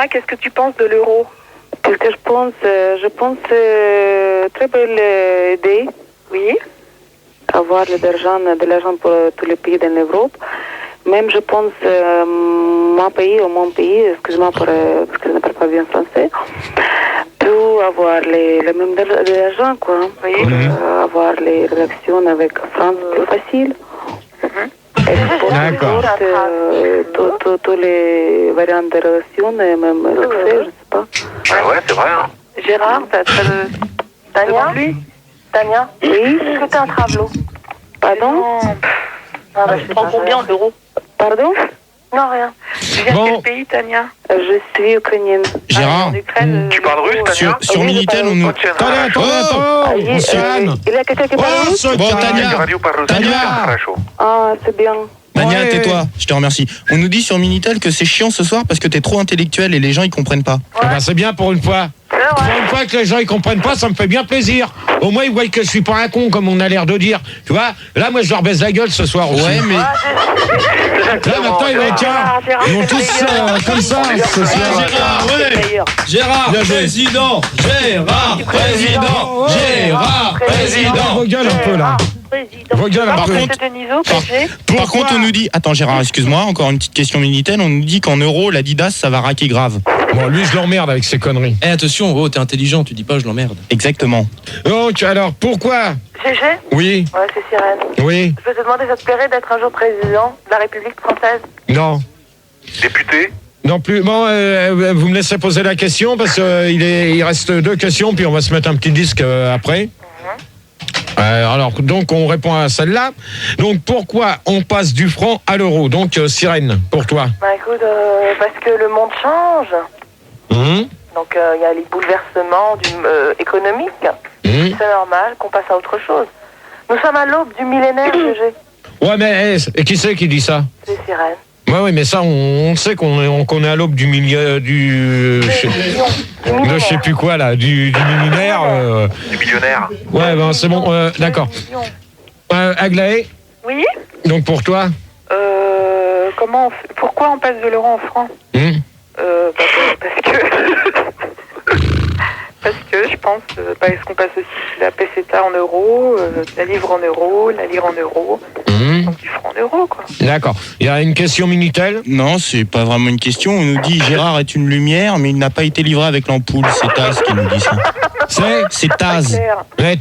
Speaker 9: qu'est-ce que tu penses de l'euro? Qu'est-ce que je pense? Très belle idée. Oui. Avoir de l'argent pour tous les pays de l'Europe. Même je pense mon pays, excuse-moi parce que je ne parle pas bien français, peut avoir le même de l'argent, quoi. Oui. Avoir les relations avec France plus facile.
Speaker 1: D'accord.
Speaker 9: Tous les variantes de relations, même l'accès, je ne sais pas.
Speaker 6: Ouais, c'est vrai, hein.
Speaker 2: Gérard, Tania? Tania?
Speaker 9: Oui.
Speaker 2: Est-ce que t'es un travelot?
Speaker 9: Pardon?
Speaker 2: Je prends combien d'euros?
Speaker 9: Pardon?
Speaker 2: Non, rien.
Speaker 9: Tu viens de quel pays, Tania? Je suis ukrainienne.
Speaker 10: Gérard,
Speaker 6: tu parles russe, Tania?
Speaker 10: sur Minitel, on nous...
Speaker 1: Attends, on se calme.
Speaker 9: Il y a quelqu'un qui parle russe?
Speaker 10: Bon, Tania,
Speaker 9: Ah, c'est bien.
Speaker 10: Tania,
Speaker 1: Ouais.
Speaker 10: tais-toi, je te remercie. On nous dit sur Minitel que c'est chiant ce soir parce que t'es trop intellectuel et les gens ils comprennent pas.
Speaker 1: Ah bah, c'est bien pour une fois. Pour une fois que les gens ils comprennent pas, ça me fait bien plaisir. Au moins ils voient que je suis pas un con comme on a l'air de dire. Tu vois? Là moi je leur baisse la gueule ce soir aussi.
Speaker 10: Ouais, mais...
Speaker 1: Là maintenant ils vont être ils vont tous comme ça ce soir.
Speaker 8: Gérard, président. Gérard, président. Gérard, président.
Speaker 1: Vos gueules un peu là. Vos gueules un peu.
Speaker 10: Par contre, on nous dit... Attends Gérard, excuse-moi, encore une petite question Minitel. On nous dit qu'en euros, l'Adidas, ça va raquer grave.
Speaker 1: Bon, lui, je l'emmerde avec ses conneries.
Speaker 8: Eh, attention, oh, t'es intelligent, tu dis pas je l'emmerde.
Speaker 10: Exactement.
Speaker 1: Donc, alors, pourquoi?
Speaker 2: GG?
Speaker 1: Oui.
Speaker 2: Ouais, c'est Sirène.
Speaker 1: Oui.
Speaker 2: Je peux te demander, ça te plairait d'être un jour président de la République française?
Speaker 1: Non.
Speaker 6: Député?
Speaker 1: Non plus. Bon, vous me laissez poser la question parce qu'il reste 2 questions, puis on va se mettre un petit disque après. Alors, donc, on répond à celle-là. Donc, pourquoi on passe du franc à l'euro? Donc, Sirène, pour toi.
Speaker 2: Bah écoute, parce que le monde change. Donc, il y a les bouleversements économiques. C'est normal qu'on passe à autre chose. Nous sommes à l'aube du millénaire, GG.
Speaker 1: Ouais, mais et qui c'est qui dit ça?
Speaker 2: C'est Sirène.
Speaker 1: Ouais, mais ça, on sait qu'on est à l'aube du milieu, je sais plus quoi, là, du millénaire.
Speaker 6: Du millionnaire.
Speaker 1: Ouais, ben c'est bon, d'accord. Aglaé?
Speaker 12: Oui.
Speaker 1: Donc pour toi?
Speaker 12: Pourquoi on passe de l'euro en franc? Parce que je pense, est-ce qu'on passe aussi la peseta en euros, la livre en euros, la lire en euros, donc du franc en euros, quoi.
Speaker 1: D'accord. Il y a une question Minitel?
Speaker 10: Non, c'est pas vraiment une question. On nous dit Gérard est une lumière, mais il n'a pas été livré avec l'ampoule. C'est Taz qui nous dit ça. C'est Taz.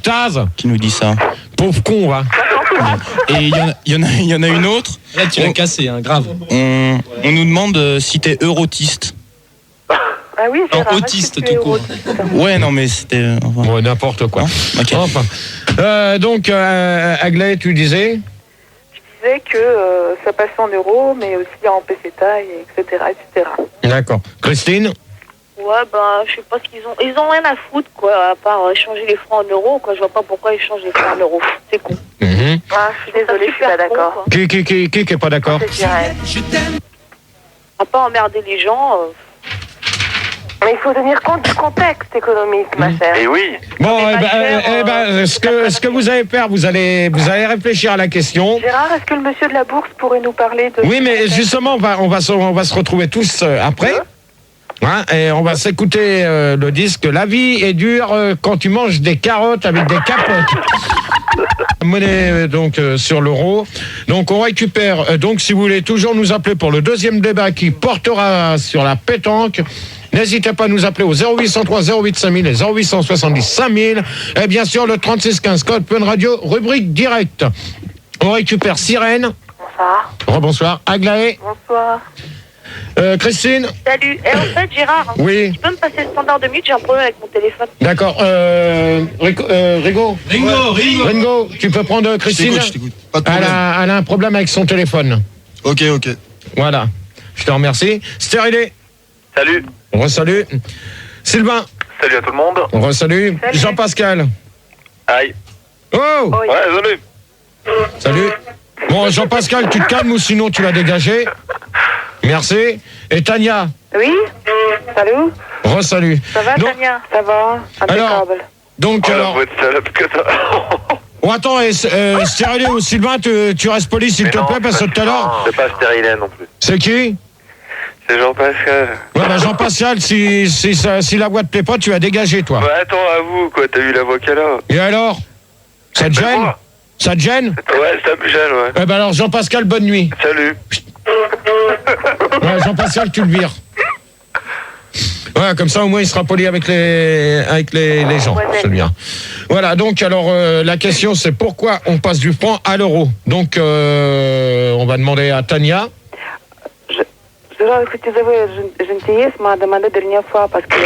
Speaker 1: Taz
Speaker 10: qui nous dit ça.
Speaker 1: Pauvre con, va.
Speaker 10: Et il y en a une autre.
Speaker 8: Là, tu l'as cassé, hein, grave.
Speaker 10: On nous demande si t'es eurotiste.
Speaker 12: Ah oui,
Speaker 8: Gérard, autiste tout court.
Speaker 10: Ouais, non, mais c'était...
Speaker 1: Ouais, n'importe quoi.
Speaker 10: Okay.
Speaker 1: Enfin. Donc, Aglaé, tu disais?
Speaker 12: Je disais que ça passait en euros, mais aussi en peseta, etc., etc.
Speaker 1: D'accord. Christine?
Speaker 7: Ouais, je sais pas ce qu'ils ont. Ils ont rien à foutre, quoi, à part changer les francs en euros, quoi. Je vois pas pourquoi ils changent les francs en euros. C'est con.
Speaker 2: Ah, je suis désolée, je suis pas d'accord.
Speaker 1: Qui est pas d'accord?
Speaker 2: C'est Sirène.
Speaker 7: À pas emmerder les gens.
Speaker 2: Mais il faut tenir compte du contexte économique, ma chère.
Speaker 6: Et oui.
Speaker 1: Bon, ce que vous allez faire, vous allez réfléchir à la question.
Speaker 12: Gérard, est-ce que le monsieur de la bourse pourrait nous parler de...
Speaker 1: Oui, mais justement, on va se retrouver tous après. Hein, et on va s'écouter le disque. La vie est dure quand tu manges des carottes avec des capotes. Monnaie donc sur l'euro. Donc on récupère. Donc si vous voulez toujours nous appeler pour le deuxième débat qui portera sur la pétanque, n'hésitez pas à nous appeler au 0803 08 5000 et 0870 5000. Et bien sûr le 3615 code Fun Radio, rubrique direct. On récupère Sirène.
Speaker 2: Bonsoir.
Speaker 1: Rebonsoir. Aglaé.
Speaker 2: Bonsoir.
Speaker 1: Christine.
Speaker 7: Salut. Et en fait, Gérard,
Speaker 1: oui.
Speaker 7: Tu peux me passer le standard de minutes? J'ai un problème avec mon téléphone.
Speaker 1: D'accord. Ringo, tu peux prendre Christine.
Speaker 13: Je t'écoute. Pas de problème.
Speaker 1: Elle a un problème avec son téléphone.
Speaker 13: Ok.
Speaker 1: Voilà. Je te remercie. Stérilé.
Speaker 6: Salut.
Speaker 1: On re-salue. Sylvain.
Speaker 6: Salut à tout le monde.
Speaker 1: On re-salue. Jean-Pascal.
Speaker 6: Aïe.
Speaker 1: Oh.
Speaker 6: Ouais, salut.
Speaker 1: Salut. Bon, Jean-Pascal, tu te calmes ou sinon tu vas dégager. Merci. Et Tania.
Speaker 12: Oui. Salut.
Speaker 1: Re-salut.
Speaker 12: Ça va, Tania? Ça va. Impeccable.
Speaker 1: Donc, alors... Oh, attends, Stérilé ou Sylvain, tu restes poli s'il te plaît, parce que tout à l'heure...
Speaker 6: C'est pas Stérilé non plus.
Speaker 1: C'est qui?
Speaker 6: C'est Jean-Pascal.
Speaker 1: Ouais, Jean-Pascal, si la voix te plaît pas, tu vas dégager, toi.
Speaker 6: Bah attends, avoue, quoi, t'as eu la voix qu'elle a.
Speaker 1: Et alors? Ça te gêne? Ça te gêne?
Speaker 6: Ouais, ça me gêne, ouais.
Speaker 1: Eh ben alors, Jean-Pascal, bonne nuit.
Speaker 6: Salut.
Speaker 1: Ouais, Jean-Pascal, tu le vires. Ouais, comme ça, au moins, il sera poli avec les gens, c'est bien. Voilà, donc, alors, la question, c'est pourquoi on passe du franc à l'euro? Donc, on va demander à Tania.
Speaker 9: Écoutez, gentillesse m'a demandé la dernière fois parce que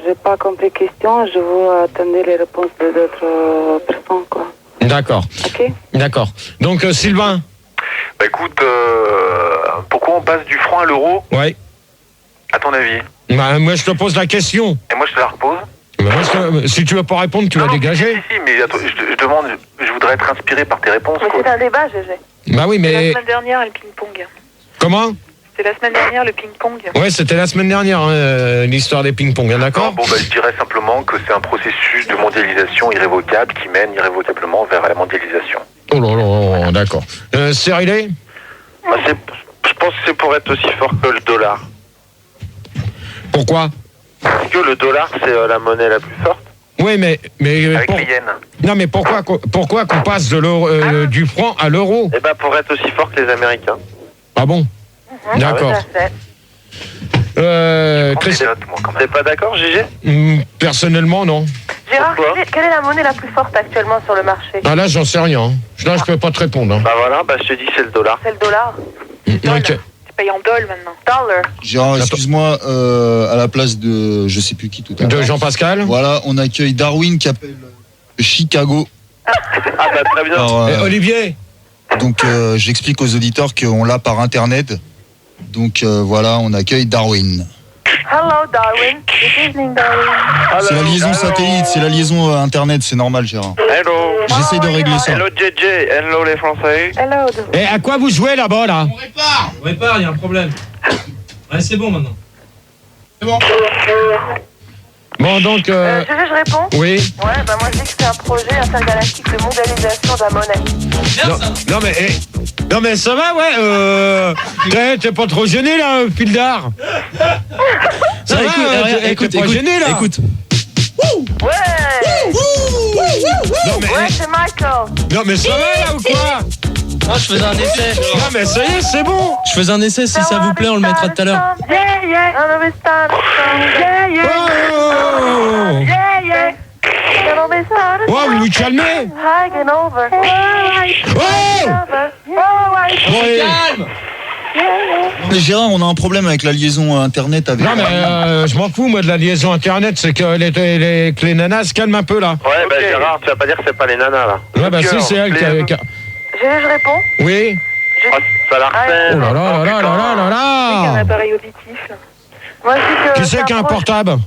Speaker 9: j'ai pas compris la question. Je veux attendre les réponses d'autres personnes, quoi.
Speaker 1: D'accord.
Speaker 9: Ok.
Speaker 1: D'accord. Donc, Sylvain.
Speaker 6: Bah écoute, pourquoi on passe du franc à l'euro?
Speaker 1: Ouais.
Speaker 6: À ton avis?
Speaker 1: Bah, moi, je te pose la question.
Speaker 6: Et moi, je te la repose.
Speaker 1: Bah, si tu veux pas répondre, tu vas dégager.
Speaker 6: Si, mais attends, je demande, je voudrais être inspiré par tes réponses.
Speaker 2: Mais c'est un débat, GG.
Speaker 1: Bah oui, mais...
Speaker 12: La semaine dernière, le ping-pong.
Speaker 1: Comment?
Speaker 12: C'était la semaine dernière, le ping-pong.
Speaker 1: Ouais, c'était la semaine dernière, l'histoire des ping-pong, hein, d'accord?
Speaker 6: Bon, je dirais simplement que c'est un processus de mondialisation irrévocable qui mène irrévocablement vers la mondialisation.
Speaker 1: Oh là là, d'accord. Stérilé?
Speaker 5: Je pense que c'est pour être aussi fort que le dollar.
Speaker 1: Pourquoi?
Speaker 5: Parce que le dollar, c'est la monnaie la plus forte.
Speaker 1: Oui, mais
Speaker 6: avec les yens.
Speaker 1: Non, mais pourquoi qu'on passe de du franc à l'euro?
Speaker 5: Eh ben, pour être aussi fort que les Américains.
Speaker 1: Ah bon? D'accord.
Speaker 5: T'es pas d'accord, GG?
Speaker 1: Personnellement, non.
Speaker 2: Gérard, quelle est la monnaie la plus forte actuellement sur le marché?
Speaker 1: Ah là, j'en sais rien. Là, je peux pas te répondre. Hein.
Speaker 5: Bah voilà, je te dis, c'est le dollar.
Speaker 2: C'est le dollar.
Speaker 1: Ok.
Speaker 12: Tu payes en dollars maintenant.
Speaker 2: Dollar.
Speaker 13: Gérard, excuse-moi, à la place de je sais plus qui tout à l'heure.
Speaker 1: De Jean-Pascal.
Speaker 13: Voilà, on accueille Darwin qui appelle Chicago.
Speaker 5: Ah bah très bien.
Speaker 13: Alors,
Speaker 1: Olivier.
Speaker 13: Donc j'explique aux auditeurs qu'on l'a par internet. Donc voilà, on accueille Darwin.
Speaker 2: Hello, Darwin. Good evening, Darwin.
Speaker 13: C'est la liaison satellite, c'est la liaison internet, c'est normal, Gérard.
Speaker 3: Hello.
Speaker 13: J'essaye de régler ça.
Speaker 3: Hello JJ, hello les Français.
Speaker 2: Hello.
Speaker 1: Et à quoi vous jouez là-bas, là?
Speaker 8: On répare, il y a un problème. Ouais, c'est bon maintenant. C'est bon.
Speaker 1: Bon, donc...
Speaker 2: Je réponds?
Speaker 1: Oui.
Speaker 2: Ouais, bah moi je dis que c'est un projet intergalactique de mondialisation de la monnaie.
Speaker 1: Non mais ça va, ouais. T'es pas trop gêné là, Pildar. Ça va,
Speaker 8: écoute,
Speaker 1: pas gêné là.
Speaker 8: Écoute.
Speaker 2: Ouais.
Speaker 1: Non mais,
Speaker 2: ouais, c'est Michael.
Speaker 1: Non mais ça va là ou quoi?
Speaker 8: Ah, je faisais un essai.
Speaker 1: Non mais ça y est, c'est bon.
Speaker 8: Je faisais un essai, si ça vous plaît, on le mettra tout à l'heure.
Speaker 2: Yeah, yeah. Yeah, yeah.
Speaker 1: Oh.
Speaker 2: Yeah, yeah.
Speaker 1: Oh, vous vous calmez.
Speaker 8: Calme.
Speaker 13: Mais Gérard, on a un problème avec la liaison internet avec...
Speaker 1: Non mais je m'en fous moi de la liaison internet, c'est que les nanas se calment un peu là.
Speaker 5: Ouais, bah Gérard, tu vas pas dire que c'est pas les nanas là.
Speaker 1: Ouais, bah si, c'est elle qui a...
Speaker 2: Je réponds?
Speaker 1: Oui.
Speaker 5: Oh, ça la refait.
Speaker 1: Oh là là là là là là là.
Speaker 12: C'est un appareil auditif.
Speaker 2: Moi, je dis que
Speaker 1: qui c'est qui a un portable?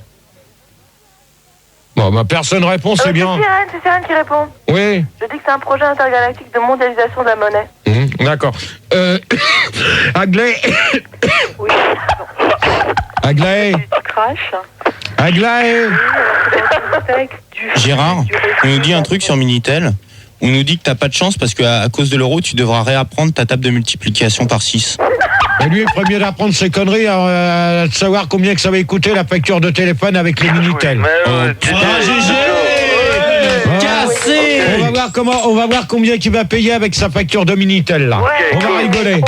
Speaker 1: Bon, bah personne répond, c'est bien.
Speaker 2: C'est Cyrène qui répond.
Speaker 1: Oui.
Speaker 2: Je dis que c'est un projet intergalactique de mondialisation de la monnaie.
Speaker 1: D'accord. Aglaé.
Speaker 12: Oui.
Speaker 1: Aglaé.
Speaker 12: Crash.
Speaker 1: Aglaé.
Speaker 10: Gérard, on nous dit un truc sur Minitel. On nous dit que t'as pas de chance parce qu'à cause de l'euro, tu devras réapprendre ta table de multiplication par 6.
Speaker 1: Et lui, le premier d'apprendre ses conneries, de savoir combien que ça va coûter la facture de téléphone avec les Minitel.
Speaker 10: Cassé.
Speaker 1: On va voir combien il va payer avec sa facture de Minitel là. On va rigoler.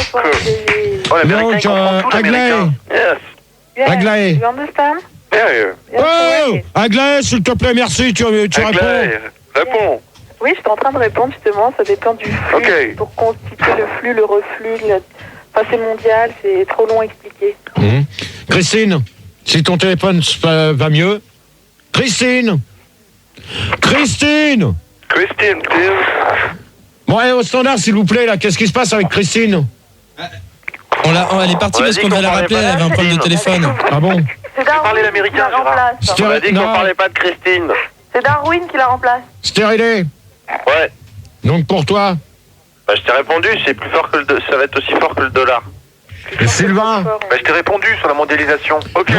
Speaker 1: Donc, Aglaé. Aglaé.
Speaker 12: You understand?
Speaker 1: Oh, Aglaé, s'il te plaît, merci, tu réponds.
Speaker 5: Réponds.
Speaker 12: Oui, je suis en train de répondre justement, ça dépend du flux.
Speaker 5: Ok.
Speaker 12: Pour constituer le flux, le reflux, enfin c'est mondial, c'est trop long à expliquer.
Speaker 1: Christine, si ton téléphone va mieux. Christine, please. Bon, allez, au standard, s'il vous plaît, là, qu'est-ce qui se passe avec Christine?
Speaker 8: Elle est partie parce qu'on devait la rappeler, elle avait un problème de téléphone.
Speaker 1: Ah bon?
Speaker 2: C'est Darwin qui la remplace.
Speaker 5: On a dit qu'on parlait pas de Christine.
Speaker 2: C'est Darwin qui la remplace.
Speaker 1: Stérilé.
Speaker 5: Ouais.
Speaker 1: Donc pour toi?
Speaker 5: Bah je t'ai répondu, c'est plus fort que ça va être aussi fort que le dollar.
Speaker 1: Et Sylvain?
Speaker 6: Bah je t'ai répondu sur la mondialisation.
Speaker 5: Ok.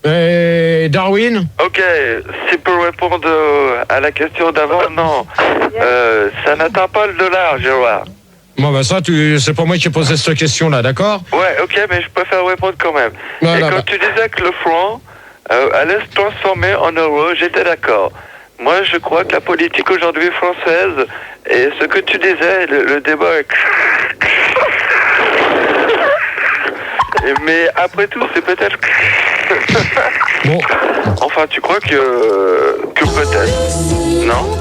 Speaker 1: Et Darwin?
Speaker 3: Ok, c'est pour répondre à la question d'avant, non. Ça n'atteint pas le dollar, Gérard.
Speaker 1: Bon, bah ça, c'est pas moi qui ai posé cette question-là, d'accord?
Speaker 3: Ouais, ok, mais je préfère répondre quand même.
Speaker 1: Voilà,
Speaker 3: et quand tu disais que le franc allait se transformer en euro, j'étais d'accord. Moi, je crois que la politique aujourd'hui française, et ce que tu disais, le débat est... Mais après tout, c'est peut-être...
Speaker 1: Bon.
Speaker 3: Enfin, tu crois que peut-être? Non?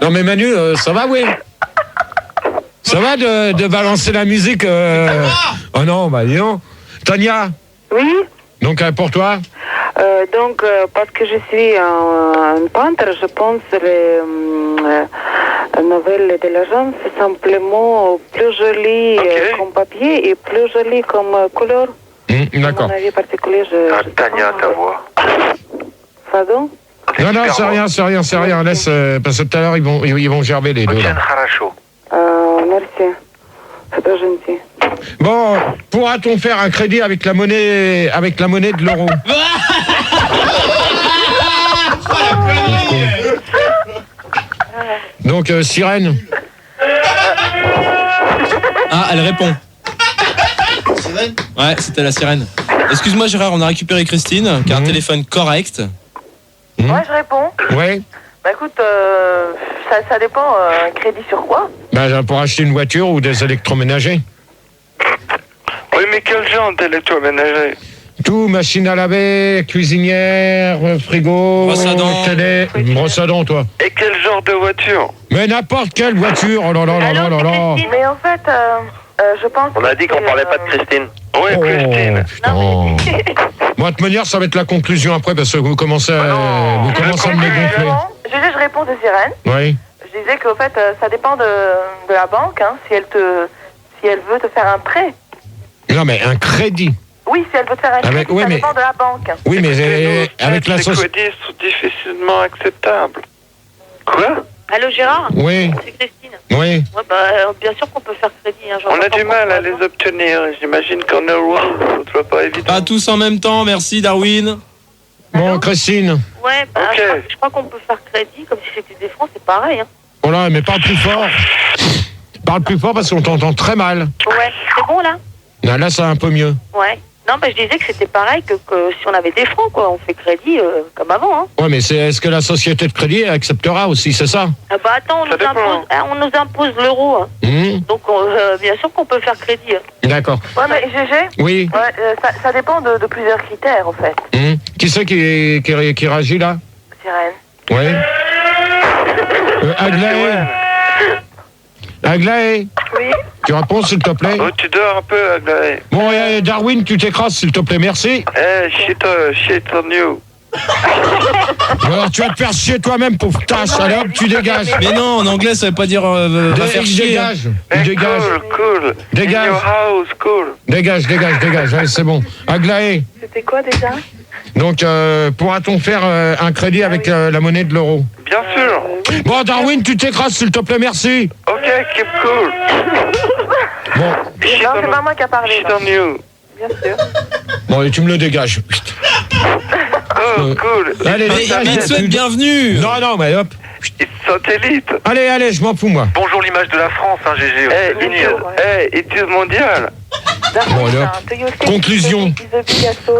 Speaker 1: Non mais Manu, ça va, oui? Ça va de balancer la musique Oh non, bah dis donc. Tania?
Speaker 9: Oui?
Speaker 1: Donc pour toi?
Speaker 9: Parce que je suis un peintre, je pense que les nouvelles de l'agence c'est simplement plus jolies comme papier et plus jolies comme couleur.
Speaker 1: D'accord.
Speaker 9: À mon avis particulier,
Speaker 6: Tania, ta voix.
Speaker 9: Pardon?
Speaker 1: Non, c'est rien. Laisse, parce que tout à l'heure, ils vont gerber les deux. Là.
Speaker 9: Merci. C'est très gentil.
Speaker 1: Bon, pourra-t-on faire un crédit avec la monnaie de l'euro? Donc, Sirène.
Speaker 8: Ah, elle répond. Sirène? Ouais, c'était la sirène. Excuse-moi Gérard, on a récupéré Christine, qui a un téléphone correct.
Speaker 2: Ouais, je réponds.
Speaker 1: Ouais.
Speaker 2: Bah écoute, ça dépend, un crédit sur quoi?
Speaker 1: Bah pour acheter une voiture ou des électroménagers.
Speaker 3: Oui, mais quel genre d'électroménager?
Speaker 1: Tout, machine à laver, cuisinière, frigo,
Speaker 8: brosse à dents.
Speaker 1: télé, brosse à dents, toi.
Speaker 3: Et quel genre de voiture?
Speaker 1: Mais n'importe quelle voiture, oh là là là là là là.
Speaker 2: Mais en fait, je pense...
Speaker 5: On a dit qu'on parlait pas de Christine.
Speaker 3: Oui, Christine.
Speaker 1: Putain. Moi, de toute manière, ça va être la conclusion après, parce que vous commencez à me dégonfler.
Speaker 2: je réponds de Sirène.
Speaker 1: Oui.
Speaker 2: Je disais qu'au fait, ça dépend de la banque, hein, si elle veut te faire un prêt.
Speaker 1: Non, mais un crédit.
Speaker 2: Oui, si elle veut te faire un crédit,
Speaker 1: oui,
Speaker 2: ça
Speaker 1: mais-
Speaker 2: dépend de la banque.
Speaker 1: Oui, mais avec la
Speaker 3: Les
Speaker 1: société.
Speaker 3: crédits sont difficilement acceptables. Quoi?
Speaker 7: Allô Gérard?
Speaker 1: Oui.
Speaker 7: C'est Christine.
Speaker 1: Oui.
Speaker 7: Ouais, bah, bien sûr qu'on peut faire crédit. Hein,
Speaker 3: On a du mal à les obtenir. J'imagine qu'en euros, ce sera pas évident.
Speaker 8: Pas tous en même temps, merci Darwin.
Speaker 1: Bon, Christine.
Speaker 7: Ouais, bah, je crois qu'on peut faire crédit comme si c'était des francs, c'est pareil. Hein.
Speaker 1: Oh là, mais parle plus fort. Parle plus fort parce qu'on t'entend très mal.
Speaker 7: Ouais, c'est bon là?
Speaker 1: Là, ça va un peu mieux.
Speaker 7: Ouais. Non, bah, je disais que c'était pareil que si on avait des francs, quoi. On fait crédit comme avant. Hein.
Speaker 1: Ouais, mais est-ce que la société de crédit acceptera aussi, c'est ça?
Speaker 7: Ah bah attends, on nous impose l'euro. Hein. Donc bien sûr qu'on peut faire crédit. Hein.
Speaker 1: D'accord.
Speaker 2: Ouais, mais GG?
Speaker 1: Oui.
Speaker 2: Ouais, ça dépend de plusieurs critères, en fait.
Speaker 1: Qui c'est qui réagit là?
Speaker 2: Sirène.
Speaker 1: Oui. Aglaé. Aglaé.
Speaker 2: Oui.
Speaker 1: Tu réponds s'il te plaît?
Speaker 3: Oh, tu dors un peu, Aglaé.
Speaker 1: Bon, Darwin, tu t'écrases s'il te plaît, merci.
Speaker 3: Shit on you.
Speaker 1: Alors tu vas te faire chier toi-même, pauvre tache. Allez hop, tu dégages.
Speaker 8: Mais non, en anglais ça veut pas dire va faire chier.
Speaker 1: Dégage.
Speaker 3: Hey,
Speaker 1: Dégage.
Speaker 3: Cool.
Speaker 1: Dégage.
Speaker 3: In your house, cool.
Speaker 1: Dégage. Allez, c'est bon. Aglaé.
Speaker 12: C'était quoi déjà?
Speaker 1: Donc, pourra-t-on faire un crédit avec la monnaie de l'euro?
Speaker 3: Bien sûr.
Speaker 1: Bon, Darwin, tu t'écrases, s'il te plaît, merci.
Speaker 3: Ok, keep cool.
Speaker 1: Bon.
Speaker 2: Non, c'est pas moi qui a parlé.
Speaker 3: Shit on you.
Speaker 2: Bien sûr.
Speaker 1: Bon, et tu me le dégages.
Speaker 3: Oh, cool.
Speaker 1: Allez,
Speaker 8: Mais
Speaker 1: dégage.
Speaker 8: il te souhaite bienvenue.
Speaker 1: Non, mais hop.
Speaker 3: Satellite.
Speaker 1: Allez, je m'en fous, moi.
Speaker 6: Bonjour l'image de la France, hein, GG.
Speaker 3: Étude mondiale.
Speaker 1: Bon, allez, hop.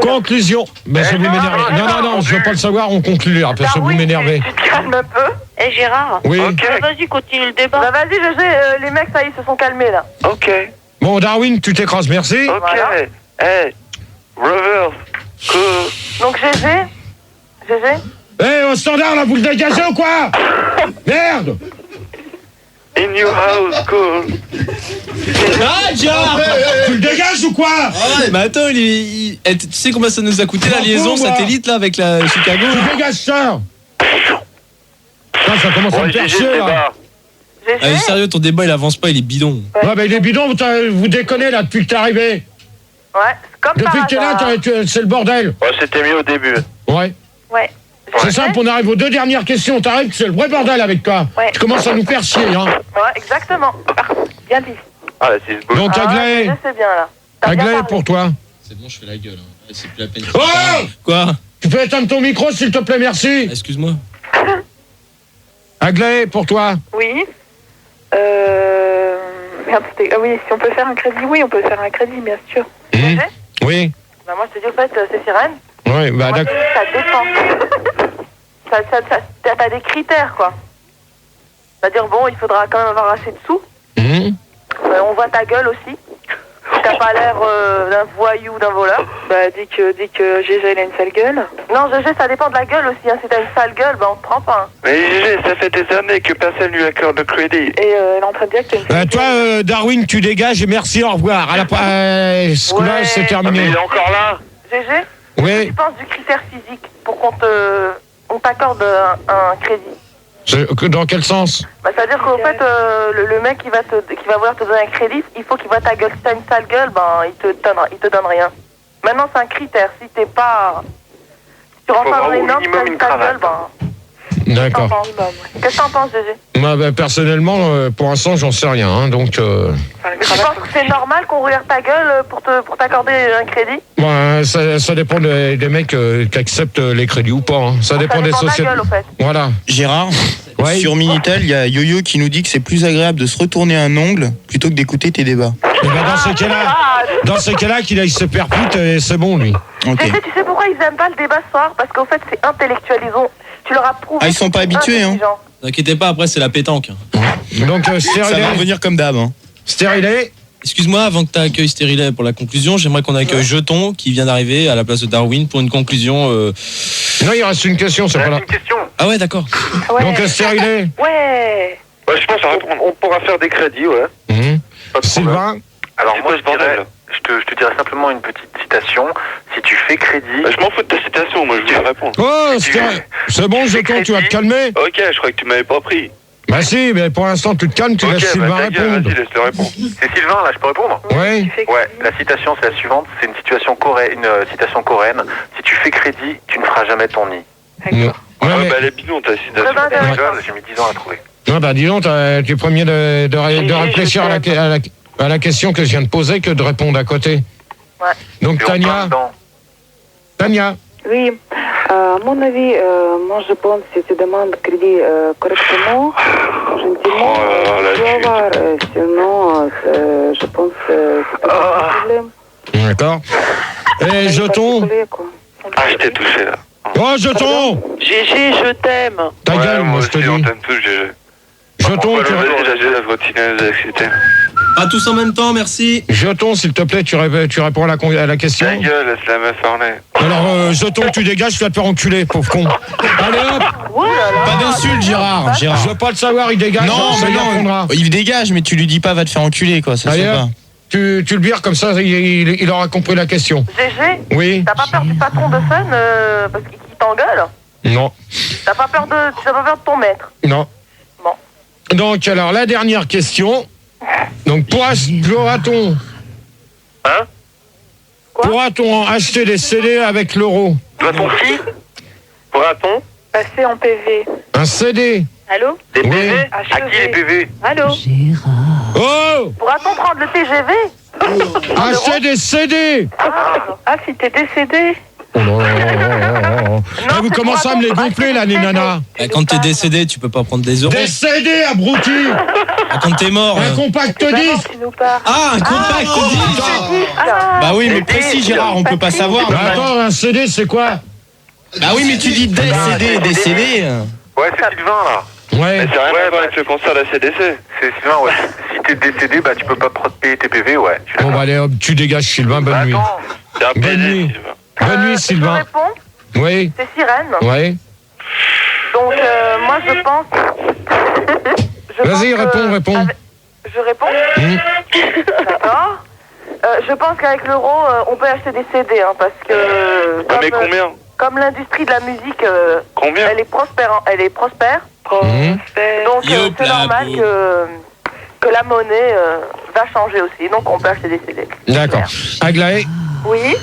Speaker 1: Conclusion. Mais ça vous m'énerve. Non, je veux pas le savoir, on conclut. Parce que vous m'énervez.
Speaker 2: Tu te calmes un peu.
Speaker 7: Eh Gérard.
Speaker 1: Oui.
Speaker 7: Vas-y, continue le débat.
Speaker 2: Bah vas-y, GG, les mecs, ça y est, se sont calmés, là.
Speaker 3: Ok.
Speaker 1: Bon, Darwin, tu t'écrases, merci.
Speaker 3: Ok. Hey, reverse. Cool.
Speaker 2: Donc GG.
Speaker 1: Au standard, là, vous le dégagez ou quoi? Merde.
Speaker 3: In your house, cool.
Speaker 8: Ah, Gérard.
Speaker 1: Tu le dégages ou quoi?
Speaker 8: Ouais, mais attends, tu sais combien ça nous a coûté la liaison satellite là avec la Chicago?
Speaker 1: Tu dégages ça. Ça commence à me faire chier, là.
Speaker 8: Ah, sérieux, ton débat il avance pas, il est bidon.
Speaker 1: Ouais, mais il est bidon, vous déconnez là depuis que t'es arrivé.
Speaker 2: Ouais, comme
Speaker 1: depuis que t'es là, c'est le bordel.
Speaker 3: Ouais, c'était mieux au début.
Speaker 1: Ouais. C'est simple, on arrive aux deux dernières questions, t'arrives, c'est le vrai bordel avec toi.
Speaker 2: Ouais.
Speaker 1: Tu commences à nous faire chier, hein.
Speaker 2: Ouais, exactement. Bien dit.
Speaker 3: Ah, là, c'est beau.
Speaker 1: Donc, Aglaé.
Speaker 2: C'est bien, là.
Speaker 1: Aglaé, pour toi.
Speaker 8: C'est bon, je fais la gueule. Hein. C'est plus la peine.
Speaker 1: Oh!
Speaker 8: Quoi?
Speaker 1: Tu peux éteindre ton micro, s'il te plaît, merci.
Speaker 8: Excuse-moi.
Speaker 1: Aglaé, pour toi.
Speaker 12: Oui. Merde, oui, si on peut faire un crédit, oui, on peut faire un crédit, bien sûr.
Speaker 1: Oui.
Speaker 2: Bah moi, je te dis, en fait, c'est Sirène.
Speaker 1: Oui, bah d'accord.
Speaker 2: Ça dépend. T'as des critères, quoi. C'est-à-dire, bon, il faudra quand même avoir assez de sous. On voit ta gueule aussi. T'as pas l'air d'un voyou, d'un voleur.
Speaker 12: Bah, dis que GG, il a une sale gueule.
Speaker 2: Non, GG, ça dépend de la gueule aussi. Hein. Si t'as une sale gueule, bah on te prend pas. Hein.
Speaker 3: Mais GG, ça fait des années que personne lui accorde de crédit.
Speaker 12: Et elle est en train de dire que t'as une sale
Speaker 1: Toi, Darwin, tu dégages et merci, au revoir. À la ce coup-là, c'est terminé.
Speaker 3: Mais il est encore là.
Speaker 2: GG,
Speaker 1: oui.
Speaker 2: tu penses du critère physique pour qu'on t'accorde un crédit?
Speaker 1: Dans quel sens?
Speaker 2: Bah, c'est-à-dire qu'en fait, le mec qui va vouloir te donner un crédit, il faut qu'il voit ta gueule. Si t'as une sale gueule, ben, il te donne rien. Maintenant, c'est un critère. Si t'es pas... Si tu rentres pas dans les normes, si t'as une sale gueule, ben...
Speaker 1: D'accord.
Speaker 2: Qu'est-ce que t'en penses, GG?
Speaker 1: Moi, personnellement, pour l'instant, j'en sais rien, hein, donc...
Speaker 2: Tu penses que c'est normal qu'on regarde ta gueule pour t'accorder un crédit?
Speaker 1: Ça dépend des mecs qui acceptent les crédits ou pas. Hein. Ça dépend des sociétés.
Speaker 2: De la gueule, au fait.
Speaker 1: Voilà.
Speaker 10: Gérard, sur Minitel, il y a Yo-Yo qui nous dit que c'est plus agréable de se retourner un ongle plutôt que d'écouter tes débats.
Speaker 1: Et dans ces cas-là, qu'il aille se perpute et c'est bon, lui.
Speaker 10: Okay.
Speaker 2: Tu sais pourquoi ils aiment pas le débat ce soir? Parce qu'au fait, c'est intellectualisant. Tu leur as prouvé.
Speaker 10: Ah, ils sont pas habitués, hein.
Speaker 8: T'inquiétez pas, après c'est la pétanque.
Speaker 1: Donc,
Speaker 10: ça va revenir comme d'hab. Hein.
Speaker 1: Stérilé.
Speaker 8: Excuse-moi, avant que tu accueilles Stérilé pour la conclusion, j'aimerais qu'on accueille Jeton qui vient d'arriver à la place de Darwin pour une conclusion.
Speaker 1: Non, il reste une question, c'est pas là.
Speaker 6: Une question.
Speaker 8: Ah ouais, d'accord.
Speaker 2: Ouais.
Speaker 1: Donc, Stérilé.
Speaker 2: Ouais.
Speaker 3: Je pense qu'on pourra faire des crédits, ouais.
Speaker 1: Sylvain.
Speaker 6: Alors moi, je je te dirais simplement une petite citation. Si tu fais crédit...
Speaker 3: Je m'en fous de ta citation, moi je voulais répondre.
Speaker 1: Oh, c'est bon, Jeton, tu vas te calmer?
Speaker 3: Ok, je crois que tu m'avais pas pris.
Speaker 1: Bah si, mais pour l'instant, tu te calmes, tu laisses Sylvain répondre.
Speaker 3: Vas-y, laisse-le répondre.
Speaker 6: C'est Sylvain, là, je peux répondre?
Speaker 1: Oui.
Speaker 6: Ouais, la citation, c'est la suivante. C'est une citation coréenne. Si tu fais crédit, tu ne feras jamais ton nid.
Speaker 1: D'accord.
Speaker 3: Ouais, bah elle est bidon, ta citation.
Speaker 6: J'ai mis 10 ans à la trouver.
Speaker 1: Non, bah dis donc, tu es premier de réfléchir à la question que je viens de poser que de répondre à côté.
Speaker 2: Ouais.
Speaker 1: Donc Tania.
Speaker 9: Oui, à mon avis, moi je pense que si tu demandes crédit correctement, gentiment, tu vas avoir, sinon je pense que c'est pas un problème.
Speaker 1: D'accord. Et Jeton?
Speaker 3: Ah, je t'ai touché là.
Speaker 1: Oh, Jeton!
Speaker 2: GG, je t'aime.
Speaker 1: Ta gueule, moi je te dis.
Speaker 3: On t'aime tous, GG.
Speaker 1: Jeton, tu
Speaker 8: Pas tous en même temps, merci.
Speaker 1: Jeton, s'il te plaît, tu réponds à la question.
Speaker 3: Ta gueule, laisse la meuf parler.
Speaker 1: Alors, Jeton, tu dégages, tu vas te faire enculer, pauvre con. Allez hop!
Speaker 10: Pas d'insulte, Gérard.
Speaker 1: Je veux pas le savoir, il dégage.
Speaker 10: Non, mais non, il dégage, mais tu lui dis pas va te faire enculer, quoi. Ça se fait pas.
Speaker 1: Tu le vires comme ça, il aura compris la question.
Speaker 2: GG,
Speaker 1: oui.
Speaker 2: T'as pas peur du patron de Fun parce qu'il t'engueule?
Speaker 1: Non.
Speaker 2: T'as pas peur de ton maître?
Speaker 1: Non.
Speaker 2: Bon.
Speaker 1: Donc, alors, la dernière question. Donc, pourra-t-on acheter des CD avec l'euro?
Speaker 3: Doit-on qui? Pourra-t-on
Speaker 12: Passer en PV.
Speaker 1: Un CD?
Speaker 2: Allô?
Speaker 3: Des PV?
Speaker 1: Oui.
Speaker 3: À qui les PV?
Speaker 2: Allô?
Speaker 1: Oh!
Speaker 2: Pourra-t-on prendre le TGV?
Speaker 1: Acheter des CD!
Speaker 12: Ah, si t'es décédé?
Speaker 1: Oh non, vous commencez à me les gonfler là, les nanas.
Speaker 8: Quand t'es décédé, tu peux pas prendre des euros.
Speaker 1: Des CD, abruti!
Speaker 8: Quand t'es mort.
Speaker 1: Un compact disque!
Speaker 8: Ah, un compact disque!
Speaker 10: Bah oui, mais précis, Gérard, on peut pas savoir.
Speaker 1: Bah attends, un CD, c'est quoi?
Speaker 10: Bah oui, mais tu dis des CD.
Speaker 6: Ouais, c'est Sylvain, là.
Speaker 1: Ouais.
Speaker 3: Mais c'est rien à voir avec le concert de la CDC.
Speaker 6: C'est Sylvain, ouais. Si t'es décédé, bah tu peux pas payer tes PV, ouais.
Speaker 1: Bon, bah allez, hop, tu dégages, Sylvain, bonne nuit. Bonne nuit. Bonne nuit, Sylvain.
Speaker 2: Je réponds?
Speaker 1: Oui.
Speaker 2: C'est Sirène.
Speaker 1: Oui.
Speaker 2: Donc, moi, je pense...
Speaker 1: Vas-y, réponds.
Speaker 2: Je réponds? D'accord. Je pense qu'avec l'euro, on peut acheter des CD, hein, parce que...
Speaker 3: mais combien?
Speaker 2: Comme l'industrie de la musique,
Speaker 3: combien?
Speaker 2: Elle est prospère. Donc, c'est normal que la monnaie va changer aussi. Donc, on peut acheter des CD.
Speaker 1: D'accord. Aglaé?
Speaker 12: Oui.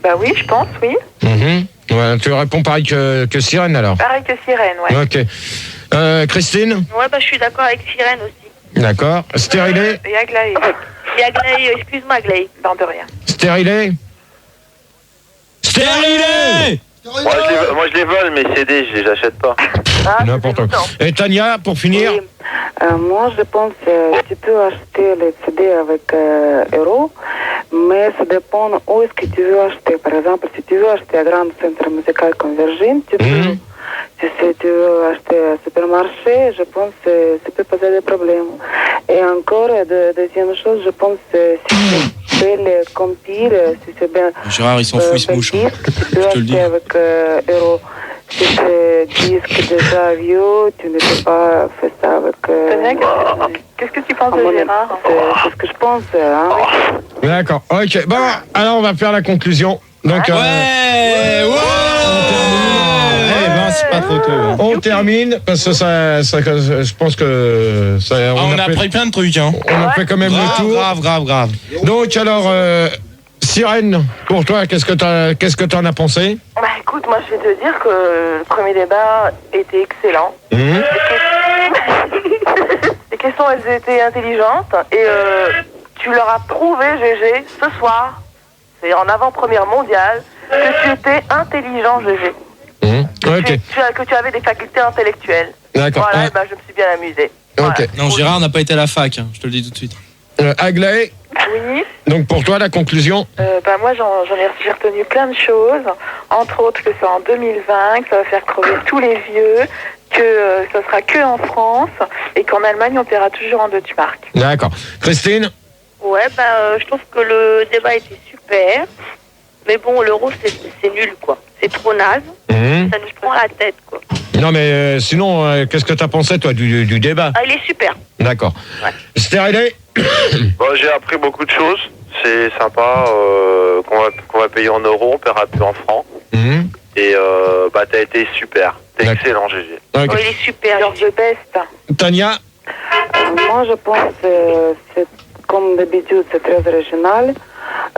Speaker 12: Bah oui, je pense, oui.
Speaker 1: Ouais, tu réponds pareil que Sirène, alors?
Speaker 12: Pareil que Sirène, ouais.
Speaker 1: Ok. Christine?
Speaker 7: Ouais, bah je suis d'accord avec Sirène aussi.
Speaker 1: D'accord. Stérilé?
Speaker 12: Et Aglaé.
Speaker 7: Et Aglaé, excuse-moi Aglaé.
Speaker 12: Non, de rien.
Speaker 1: Stérilé? Stérilé!
Speaker 3: Moi je les vole, mes CD, je les achète pas.
Speaker 1: N'importe quoi. Et Tania, pour finir?
Speaker 9: Oui. Moi, je pense que tu peux acheter les CD avec euros, mais ça dépend où est-ce que tu veux acheter. Par exemple, si tu veux acheter à Grand Centre Musical comme Virgin, tu peux. Si tu veux acheter à supermarché, je pense que ça peut poser des problèmes. Et encore, deuxième chose, je pense que si tu fais les compiles, si c'est bien...
Speaker 8: Gérard, il s'en fout, il se mouche.
Speaker 9: Tu peux acheter avec euros. Si c'est disque déjà vieux, tu ne peux pas faire ça avec...
Speaker 12: Qu'est-ce que tu penses de Gérard?
Speaker 9: C'est ce que je pense. Hein.
Speaker 1: D'accord. Ok. Bon, alors on va faire la conclusion. Donc,
Speaker 10: c'est pas trop tôt.
Speaker 1: On termine parce que je pense que
Speaker 10: on a pris plein de trucs. Hein.
Speaker 1: On a fait quand même le tour.
Speaker 10: Grave.
Speaker 1: Donc alors, Sirène, pour toi, qu'est-ce que t'en as pensé?
Speaker 2: Bah écoute, moi je vais te dire que le premier débat était excellent. Les questions, elles étaient intelligentes et tu leur as prouvé, GG, ce soir, c'est en avant-première mondiale, que tu étais intelligent, GG.
Speaker 1: Okay.
Speaker 2: Que tu avais des facultés intellectuelles.
Speaker 1: D'accord.
Speaker 2: Voilà, bah, je me suis bien amusée.
Speaker 1: Ok.
Speaker 2: Voilà.
Speaker 8: Non, Gérard n'a pas été à la fac, je te le dis tout de suite.
Speaker 1: Aglaé?
Speaker 12: Oui.
Speaker 1: Donc pour toi, la conclusion?
Speaker 12: Bah moi, j'ai retenu plein de choses. Entre autres, que c'est en 2020, que ça va faire crever tous les vieux, que ça sera que en France, et qu'en Allemagne, on paiera toujours en Deutschmark.
Speaker 1: D'accord. Christine?
Speaker 7: Ouais, bah je trouve que le débat était super. Mais bon, l'euro, c'est nul, quoi. C'est trop naze. Ça nous prend la tête, quoi.
Speaker 1: Non, mais sinon, qu'est-ce que t'as pensé, toi, du débat?
Speaker 7: Ah, il est super.
Speaker 1: D'accord. Stérilé?
Speaker 3: Bon, j'ai appris beaucoup de choses
Speaker 5: c'est sympa, qu'on va payer en euros, on paiera plus en francs. Et t'as été super. T'es excellent, GG.
Speaker 2: Okay. Oh, il est super, the best.
Speaker 1: Tania?
Speaker 9: Moi, je pense c'est comme d'habitude, c'est très original.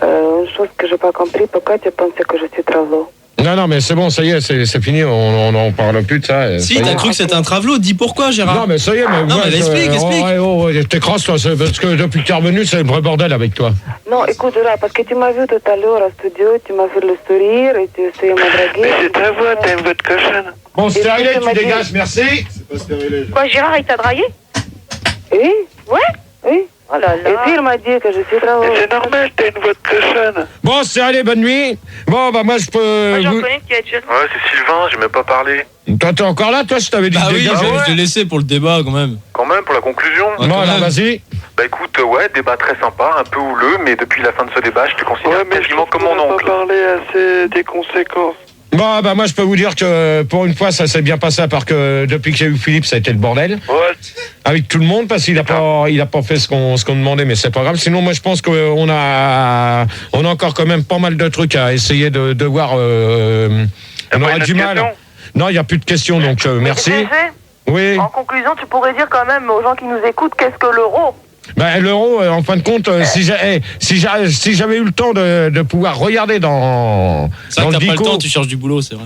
Speaker 9: Une chose que je n'ai pas compris, pourquoi tu pensais que je suis travelot?
Speaker 1: Non, mais c'est bon, ça y est, c'est fini, on n'en parle plus de ça.
Speaker 8: Si, t'as cru que c'était un travelot, dis pourquoi, Gérard?
Speaker 1: Non, mais ça y est, mais...
Speaker 8: Non, mais explique.
Speaker 1: T'écrases, toi, parce que depuis que t'es revenu, c'est le vrai bordel avec toi.
Speaker 9: Non, écoute, Gérard, parce que tu m'as vu tout à l'heure au studio, tu m'as fait le sourire et tu essayais de me draguer.
Speaker 5: Mais c'est ta voix, t'aimes votre cochonne.
Speaker 1: Bon, stérilé, tu dégages, merci.
Speaker 5: C'est pas stérilé.
Speaker 2: Quoi, Gérard, il t'a dragué?
Speaker 9: Oui.
Speaker 2: Ouais?
Speaker 9: Oui.
Speaker 2: Oh là là.
Speaker 9: Et puis il m'a dit que je suis travelot.
Speaker 5: C'est normal, t'as une voix de cochonne.
Speaker 1: Bon, stérilé, bonne nuit. Bon, moi, je peux...
Speaker 2: Moi, j'en connais qui a déjà...
Speaker 6: Ouais, c'est Sylvain, j'ai même pas parlé.
Speaker 1: Toi, t'es encore là, toi, je t'avais dit
Speaker 8: de
Speaker 1: dégager.
Speaker 8: je l'ai laissé pour le débat, quand même.
Speaker 6: Quand même, pour la conclusion.
Speaker 1: Bon, alors, vas-y.
Speaker 6: Bah écoute, débat très sympa, un peu houleux, mais depuis la fin de ce débat, je te considère quasiment comme mon oncle.
Speaker 5: On va parler assez des conséquences.
Speaker 1: Bon, moi, je peux vous dire que pour une fois, ça s'est bien passé, à part que depuis que j'ai eu Philippe, ça a été le bordel.
Speaker 5: Ouais.
Speaker 1: Avec tout le monde, parce qu'il a pas fait ce qu'on demandait, mais c'est pas grave. Sinon, moi, je pense qu'on a encore quand même pas mal de trucs à essayer de voir. On aura du mal. Non, il n'y a plus de questions, donc merci. Oui.
Speaker 2: En conclusion, tu pourrais dire quand même aux gens qui nous écoutent, qu'est-ce que l'euro?
Speaker 1: L'euro, en fin de compte, si j'avais eu le temps de pouvoir regarder dans
Speaker 8: c'est vrai que t'as pas le temps, tu cherches du boulot, c'est vrai.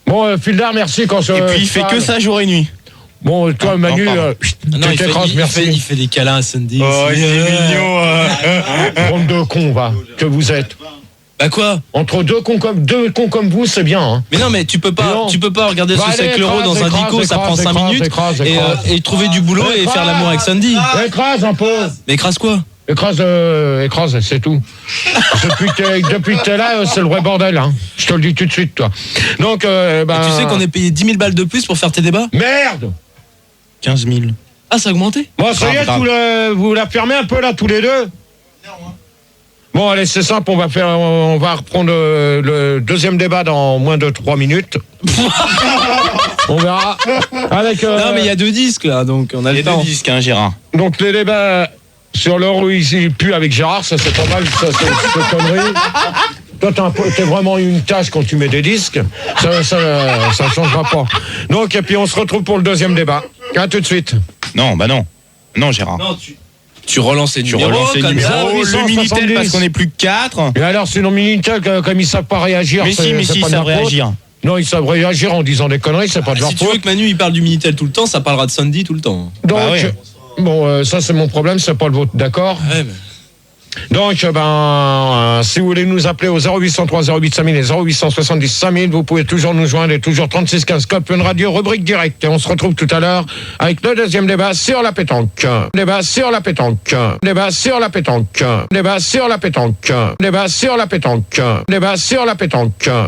Speaker 1: Bon, Fildar, merci.
Speaker 10: Et puis il fait que ça jour et nuit.
Speaker 1: Bon, toi, Manu,
Speaker 8: il fait des câlins à Sandy.
Speaker 10: Oh, il est mignon.
Speaker 1: Bande de cons, que vous êtes.
Speaker 8: Bah quoi?
Speaker 1: Entre deux cons comme vous, c'est bien. Hein.
Speaker 8: Mais non, mais tu peux pas regarder ce que c'est que l'euro dans un dico, ça prend 5 minutes. Et trouver du boulot et faire l'amour avec Sandy.
Speaker 1: Écrase un peu.
Speaker 8: Mais écrase quoi?
Speaker 1: Écrase, c'est tout. Depuis que t'es là, c'est le vrai bordel. Hein. Je te le dis tout de suite, toi. Donc,
Speaker 8: tu sais qu'on est payé 10 000 balles de plus pour faire tes débats?
Speaker 1: Merde!
Speaker 10: 15 000.
Speaker 8: Ah, ça a augmenté?
Speaker 1: Bon, ça y est, vous la fermez un peu là, tous les deux? Bon, allez, c'est simple, on va reprendre le deuxième débat dans moins de 3 minutes. On verra. Avec,
Speaker 8: non, mais il y a 2 disques là, donc on a le temps.
Speaker 10: Il y a 2 disques, hein, Gérard.
Speaker 1: Donc les débats sur l'euro ici, plus avec Gérard, ça c'est pas mal, ça c'est connerie. Toi, t'as vraiment une tâche quand tu mets des disques. Ça changera pas. Donc, et puis on se retrouve pour le deuxième débat. À tout de suite.
Speaker 10: Non, non. Non, Gérard.
Speaker 8: Non, tu relances les numéros,
Speaker 10: le Minitel parce qu'on est plus que 4.
Speaker 1: Et alors, sinon, Minitel, comme ils savent pas réagir,
Speaker 10: mais si, ils savent réagir.
Speaker 1: Non, ils savent réagir en disant des conneries, c'est pas de leur faute.
Speaker 8: Si tu veux que Manu il parle du Minitel tout le temps, ça parlera de Sandy tout le temps.
Speaker 1: Donc, bon, ça c'est mon problème, c'est pas le vôtre, d'accord?
Speaker 8: Ouais, mais...
Speaker 1: Donc, si vous voulez nous appeler au 0803 08 5000 et 0870 5000, vous pouvez toujours nous joindre et toujours 36 15 code Fun Radio, rubrique directe. Et on se retrouve tout à l'heure avec le deuxième débat sur la pétanque. Débat sur la pétanque. Débat sur la pétanque. Débat sur la pétanque. Débat sur la pétanque. Débat sur la pétanque.